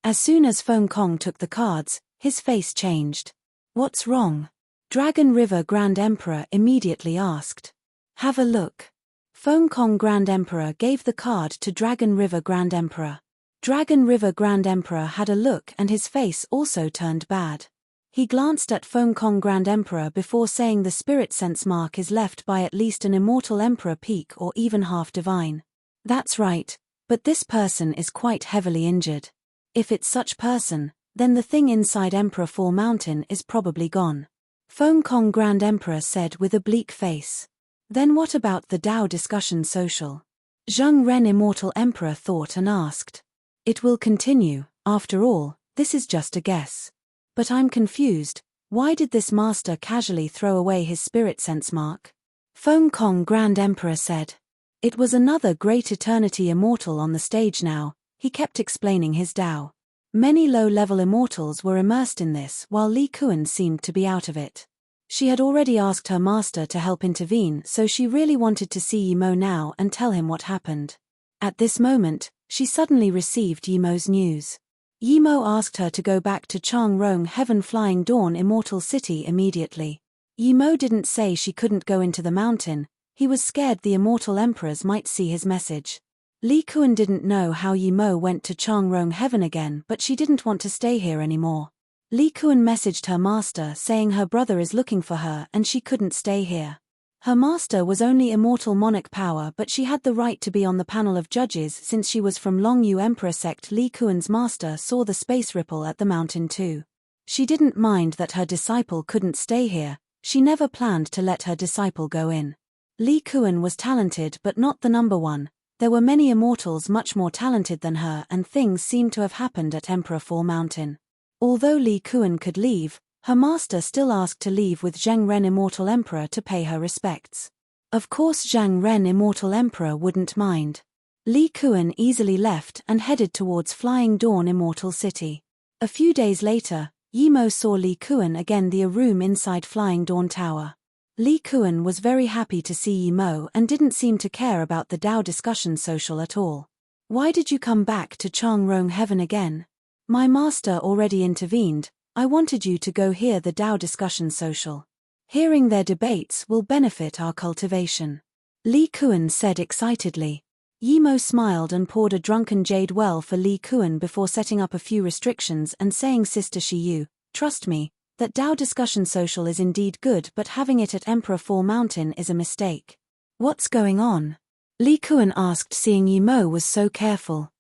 S1: As soon as Feng Kong took the cards, his face changed. What's wrong? Dragon River Grand Emperor immediately asked. Have a look. Feng Kong Grand Emperor gave the card to Dragon River Grand Emperor. Dragon River Grand Emperor had a look and his face also turned bad. He glanced at Feng Kong Grand Emperor before saying the spirit sense mark is left by at least an immortal emperor peak or even half divine. That's right, but this person is quite heavily injured. If it's such person, then the thing inside Emperor Fall Mountain is probably gone. Feng Kong Grand Emperor said with a bleak face. Then what about the Dao discussion social? Zheng Ren Immortal Emperor thought and asked. It will continue, after all, this is just a guess. But I'm confused, why did this master casually throw away his spirit sense mark? Feng Kong Grand Emperor said. It was another great eternity immortal on the stage now, he kept explaining his Dao. Many low-level immortals were immersed in this while Li Kuan seemed to be out of it. She had already asked her master to help intervene, so she really wanted to see Yi Mo now and tell him what happened. At this moment, she suddenly received Yi Mo's news. Yi Mo asked her to go back to Chang Rong Heaven Flying Dawn Immortal City immediately. Yi Mo didn't say she couldn't go into the mountain, he was scared the immortal emperors might see his message. Li Kuan didn't know how Yi Mo went to Chang Rong Heaven again, but she didn't want to stay here anymore. Li Kuan messaged her master saying her brother is looking for her and she couldn't stay here. Her master was only immortal monarch power, but she had the right to be on the panel of judges since she was from Longyu Emperor sect. Li Kuan's master saw the space ripple at the mountain too. She didn't mind that her disciple couldn't stay here, she never planned to let her disciple go in. Li Kuan was talented but not the number one. There were many immortals much more talented than her and things seemed to have happened at Emperor Fall Mountain. Although Li Kuan could leave, her master still asked to leave with Zheng Ren Immortal Emperor to pay her respects. Of course Zheng Ren Immortal Emperor wouldn't mind. Li Kuan easily left and headed towards Flying Dawn Immortal City. A few days later, Yi Mo saw Li Kuan again in a room inside Flying Dawn Tower. Li Kuan was very happy to see Yi Mo and didn't seem to care about the Dao discussion social at all. Why did you come back to Chang Rong Heaven again? My master already intervened, I wanted you to go hear the Dao discussion social. Hearing their debates will benefit our cultivation. Li Kuan said excitedly. Yi Mo smiled and poured a drunken jade well for Li Kuan before setting up a few restrictions and saying, Sister Shiyu, trust me, that Dao discussion social is indeed good, but having it at Emperor Fall Mountain is a mistake. What's going on? Li Kuan asked, seeing Yi Mo was so careful.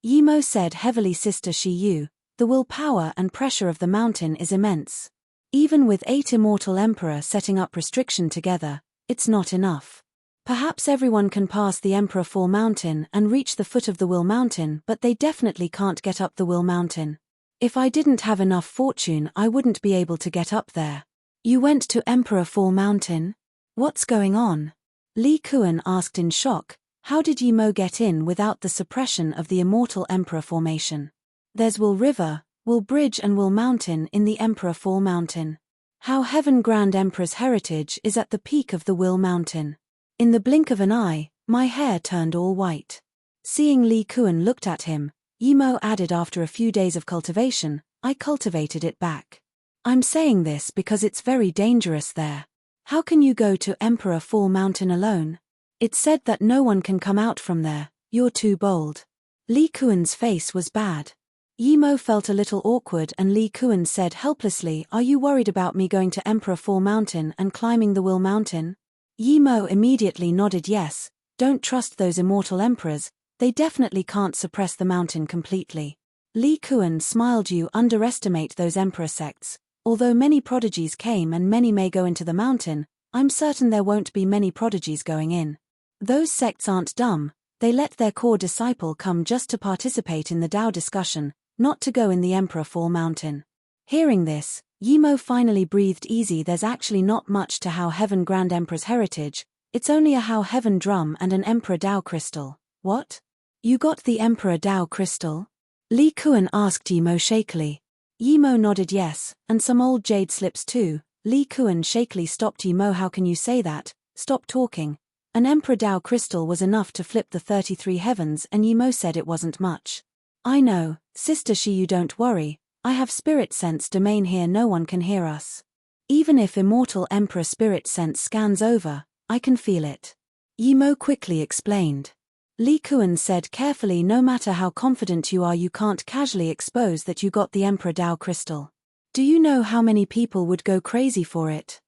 S1: Yi Mo said heavily, Sister Shiyu, the willpower and pressure of the mountain is immense. Even with 8 immortal emperor setting up restriction together, it's not enough. Perhaps everyone can pass the Emperor Fall Mountain and reach the foot of the Will Mountain, but they definitely can't get up the Will Mountain. If I didn't have enough fortune, I wouldn't be able to get up there. You went to Emperor Fall Mountain? What's going on? Li Kuan asked in shock. How did Yi Mo get in without the suppression of the immortal emperor formation? There's Will River, Will Bridge and Will Mountain in the Emperor Fall Mountain. How Heaven Grand Emperor's heritage is at the peak of the Will Mountain. In the blink of an eye, my hair turned all white. Seeing Li Kuan looked at him, Yi Mo added, after a few days of cultivation, I cultivated it back. I'm saying this because it's very dangerous there. How can you go to Emperor Fall Mountain alone? It's said that no one can come out from there, you're too bold. Li Kuan's face was bad. Yi Mo felt a little awkward and Li Kuan said helplessly, Are you worried about me going to Emperor Fall Mountain and climbing the Will Mountain? Yi Mo immediately nodded yes, don't trust those immortal emperors, they definitely can't suppress the mountain completely. Li Kuan smiled, you underestimate those emperor sects, although many prodigies came and many may go into the mountain, I'm certain there won't be many prodigies going in. Those sects aren't dumb, they let their core disciple come just to participate in the Dao discussion, not to go in the Emperor Fall Mountain. Hearing this, Yi Mo finally breathed easy. There's actually not much to How Heaven Grand Emperor's heritage, it's only a How Heaven drum and an Emperor Dao crystal. What? You got the Emperor Dao crystal? Li Kuan asked Yi Mo shakily. Yi Mo nodded yes, and some old jade slips too. Li Kuan shakily stopped Yi Mo. How can you say that? Stop talking. An Emperor Dao crystal was enough to flip the 33 heavens, and Yi Mo said it wasn't much. I know, Sister Shiyu, don't worry, I have spirit sense domain here, no one can hear us. Even if immortal Emperor spirit sense scans over, I can feel it. Yi Mo quickly explained. Li Kuan said carefully, no matter how confident you are, you can't casually expose that you got the Emperor Dao crystal. Do you know how many people would go crazy for it?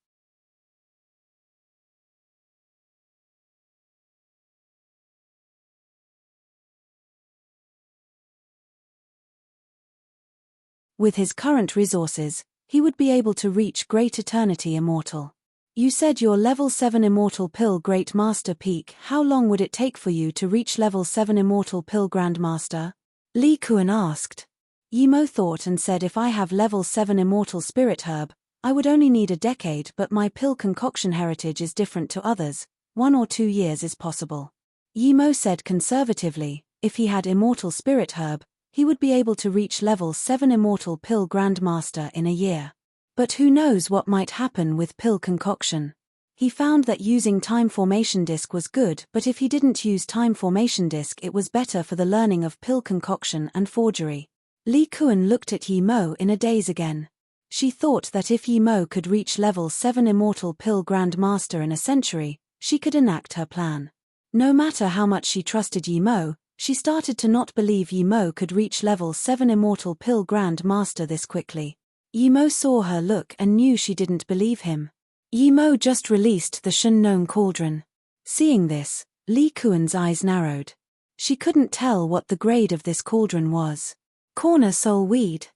S1: With his current resources, he would be able to reach Great Eternity Immortal. You said you're level 7 Immortal Pill Great Master Peak. How long would it take for you to reach level 7 Immortal Pill Grandmaster? Li Kuan asked. Yimo thought and said, if I have level 7 Immortal Spirit Herb, I would only need a decade, but my pill concoction heritage is different to others. 1 or 2 years is possible. Yimo said conservatively, if he had Immortal Spirit Herb, he would be able to reach level 7 Immortal Pill Grandmaster in a year. But who knows what might happen with pill concoction. He found that using Time Formation Disc was good, but if he didn't use Time Formation Disc, it was better for the learning of pill concoction and forgery. Li Kuan looked at Yimo in a daze again. She thought that if Yimo could reach level 7 Immortal Pill Grandmaster in a century, she could enact her plan. No matter how much she trusted Yimo, she started to not believe Yimo could reach level 7 Immortal Pill Grandmaster this quickly. Yimo saw her look and knew she didn't believe him. Yimo just released the Shen Gnome Cauldron. Seeing this, Li Kuan's eyes narrowed. She couldn't tell what the grade of this cauldron was. Corner soul weed.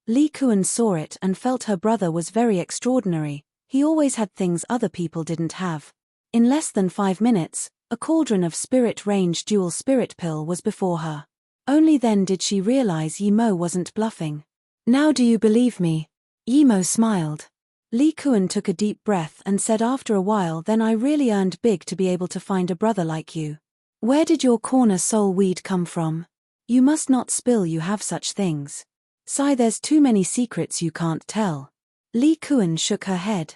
S1: Li Kuan saw it and felt her brother was very extraordinary. He always had things other people didn't have. In less than 5 minutes, a cauldron of Spirit Range Dual Spirit Pill was before her. Only then did she realize Yimo wasn't bluffing. Now do you believe me? Yimo smiled. Li Kuan took a deep breath and said, after a while, then I really earned big to be able to find a brother like you. Where did your corner soul weed come from? You must not spill, you have such things. Sigh, there's too many secrets you can't tell. Li Kuan shook her head.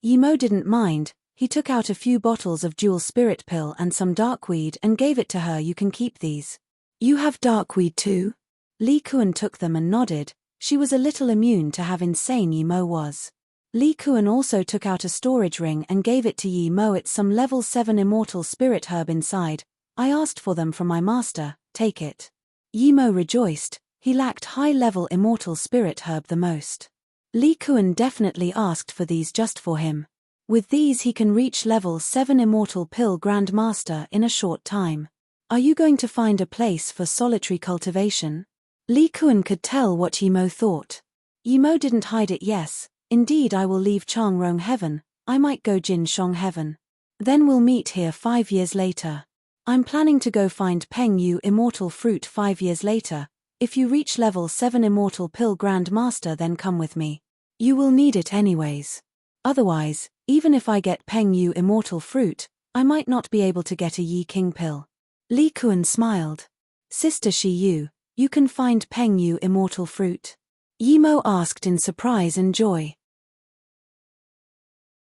S1: Yimo didn't mind. He took out a few bottles of Dual Spirit Pill and some darkweed and gave it to her. You can keep these. You have darkweed too? Li Kuan took them and nodded. She was a little immune to how insane Yimo was. Li Kuan also took out a storage ring and gave it to Yimo. It's some level 7 Immortal Spirit Herb inside. I asked for them from my master, take it. Yimo rejoiced. He lacked high-level Immortal Spirit Herb the most. Li Kuan definitely asked for these just for him. With these he can reach level 7 Immortal Pill Grandmaster in a short time. Are you going to find a place for solitary cultivation? Li Kuan could tell what Yimo thought. Yimo didn't hide it. Yes, indeed, I will leave Changrong Heaven. I might go Jin Shong Heaven. Then we'll meet here 5 years later. I'm planning to go find Peng Yu Immortal Fruit 5 years later. If you reach level 7 Immortal Pill Grandmaster, then come with me. You will need it anyways. Otherwise, even if I get Peng Yu Immortal Fruit, I might not be able to get a Yi King Pill. Li Kuan smiled. Sister Shi Yu, you can find Peng Yu Immortal Fruit? Yimo asked in surprise and joy.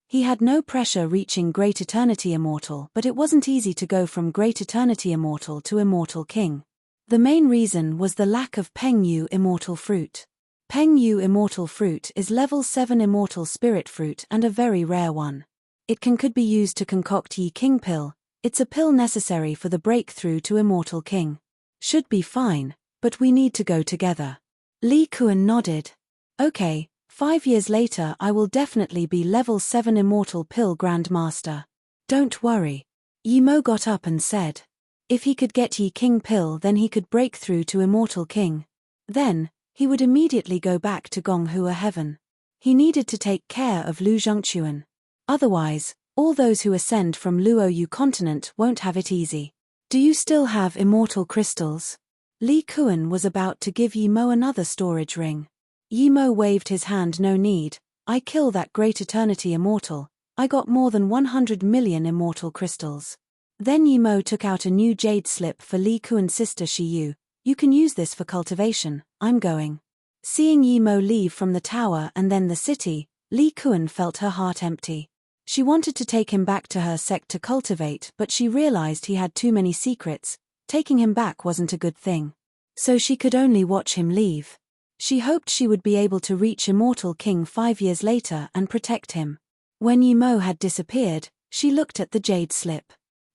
S1: He had no pressure reaching Great Eternity Immortal, but it wasn't easy to go from Great Eternity Immortal to Immortal King. The main reason was the lack of Peng Yu Immortal Fruit. Peng Yu Immortal Fruit is level 7 Immortal Spirit Fruit and a very rare one. It could be used to concoct Yi King Pill. It's a pill necessary for the breakthrough to Immortal King. Should be fine, but we need to go together. Li Kuan nodded. Okay, 5 years later I will definitely be level 7 Immortal Pill Grandmaster. Don't worry. Yimo got up and said. If he could get Yi King Pill, then he could break through to Immortal King. Then, he would immediately go back to Gonghua Heaven. He needed to take care of Lu Zhongquan. Otherwise, all those who ascend from Luoyu continent won't have it easy. Do you still have immortal crystals? Li Kuan was about to give Yimo another storage ring. Yimo waved his hand. No need, I kill that Great Eternity Immortal. I got more than 100 million immortal crystals. Then Yimo took out a new jade slip for Li Kuan's sister Shi Yu. You can use this for cultivation. I'm going. Seeing Yimo leave from the tower and then the city, Li Kuan felt her heart empty. She wanted to take him back to her sect to cultivate, but she realized he had too many secrets. Taking him back wasn't a good thing. So she could only watch him leave. She hoped she would be able to reach Immortal King 5 years later and protect him. When Yimo had disappeared, she looked at the jade slip.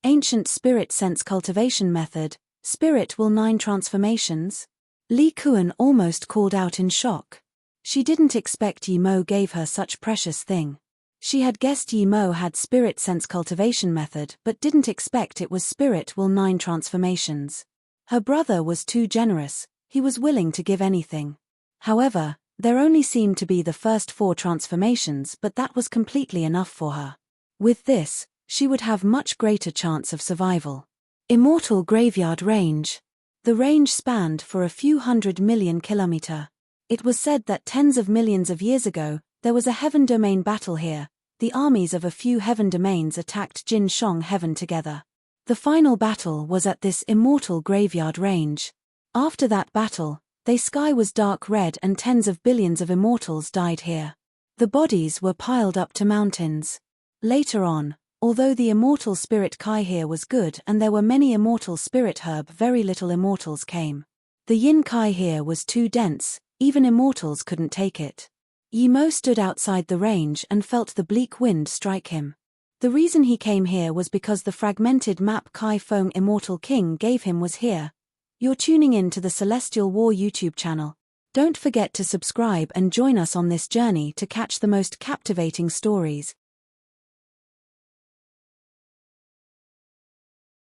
S1: Ancient Spirit Sense Cultivation Method, Spirit Will 9 Transformations? Li Kuan almost called out in shock. She didn't expect Yi Mo gave her such precious thing. She had guessed Yi Mo had Spirit Sense Cultivation Method but didn't expect it was Spirit Will 9 Transformations. Her brother was too generous, he was willing to give anything. However, there only seemed to be the first 4 transformations, but that was completely enough for her. With this, she would have much greater chance of survival. Immortal Graveyard Range. The range spanned for a few 100 million kilometers. It was said that tens of millions of years ago, there was a heaven domain battle here. The armies of a few heaven domains attacked Jin Shong heaven together. The final battle was at this immortal graveyard range. After that battle, the sky was dark red and tens of billions of immortals died here. The bodies were piled up to mountains. Later on, although the immortal spirit Kai here was good and there were many immortal spirit herb, very little immortals came. The yin Kai here was too dense, even immortals couldn't take it. Yi Mo stood outside the range and felt the bleak wind strike him. The reason he came here was because the fragmented map Kai Feng Immortal King gave him was here. You're tuning in to the Celestial War YouTube channel. Don't forget to subscribe and join us on this journey to catch the most captivating stories.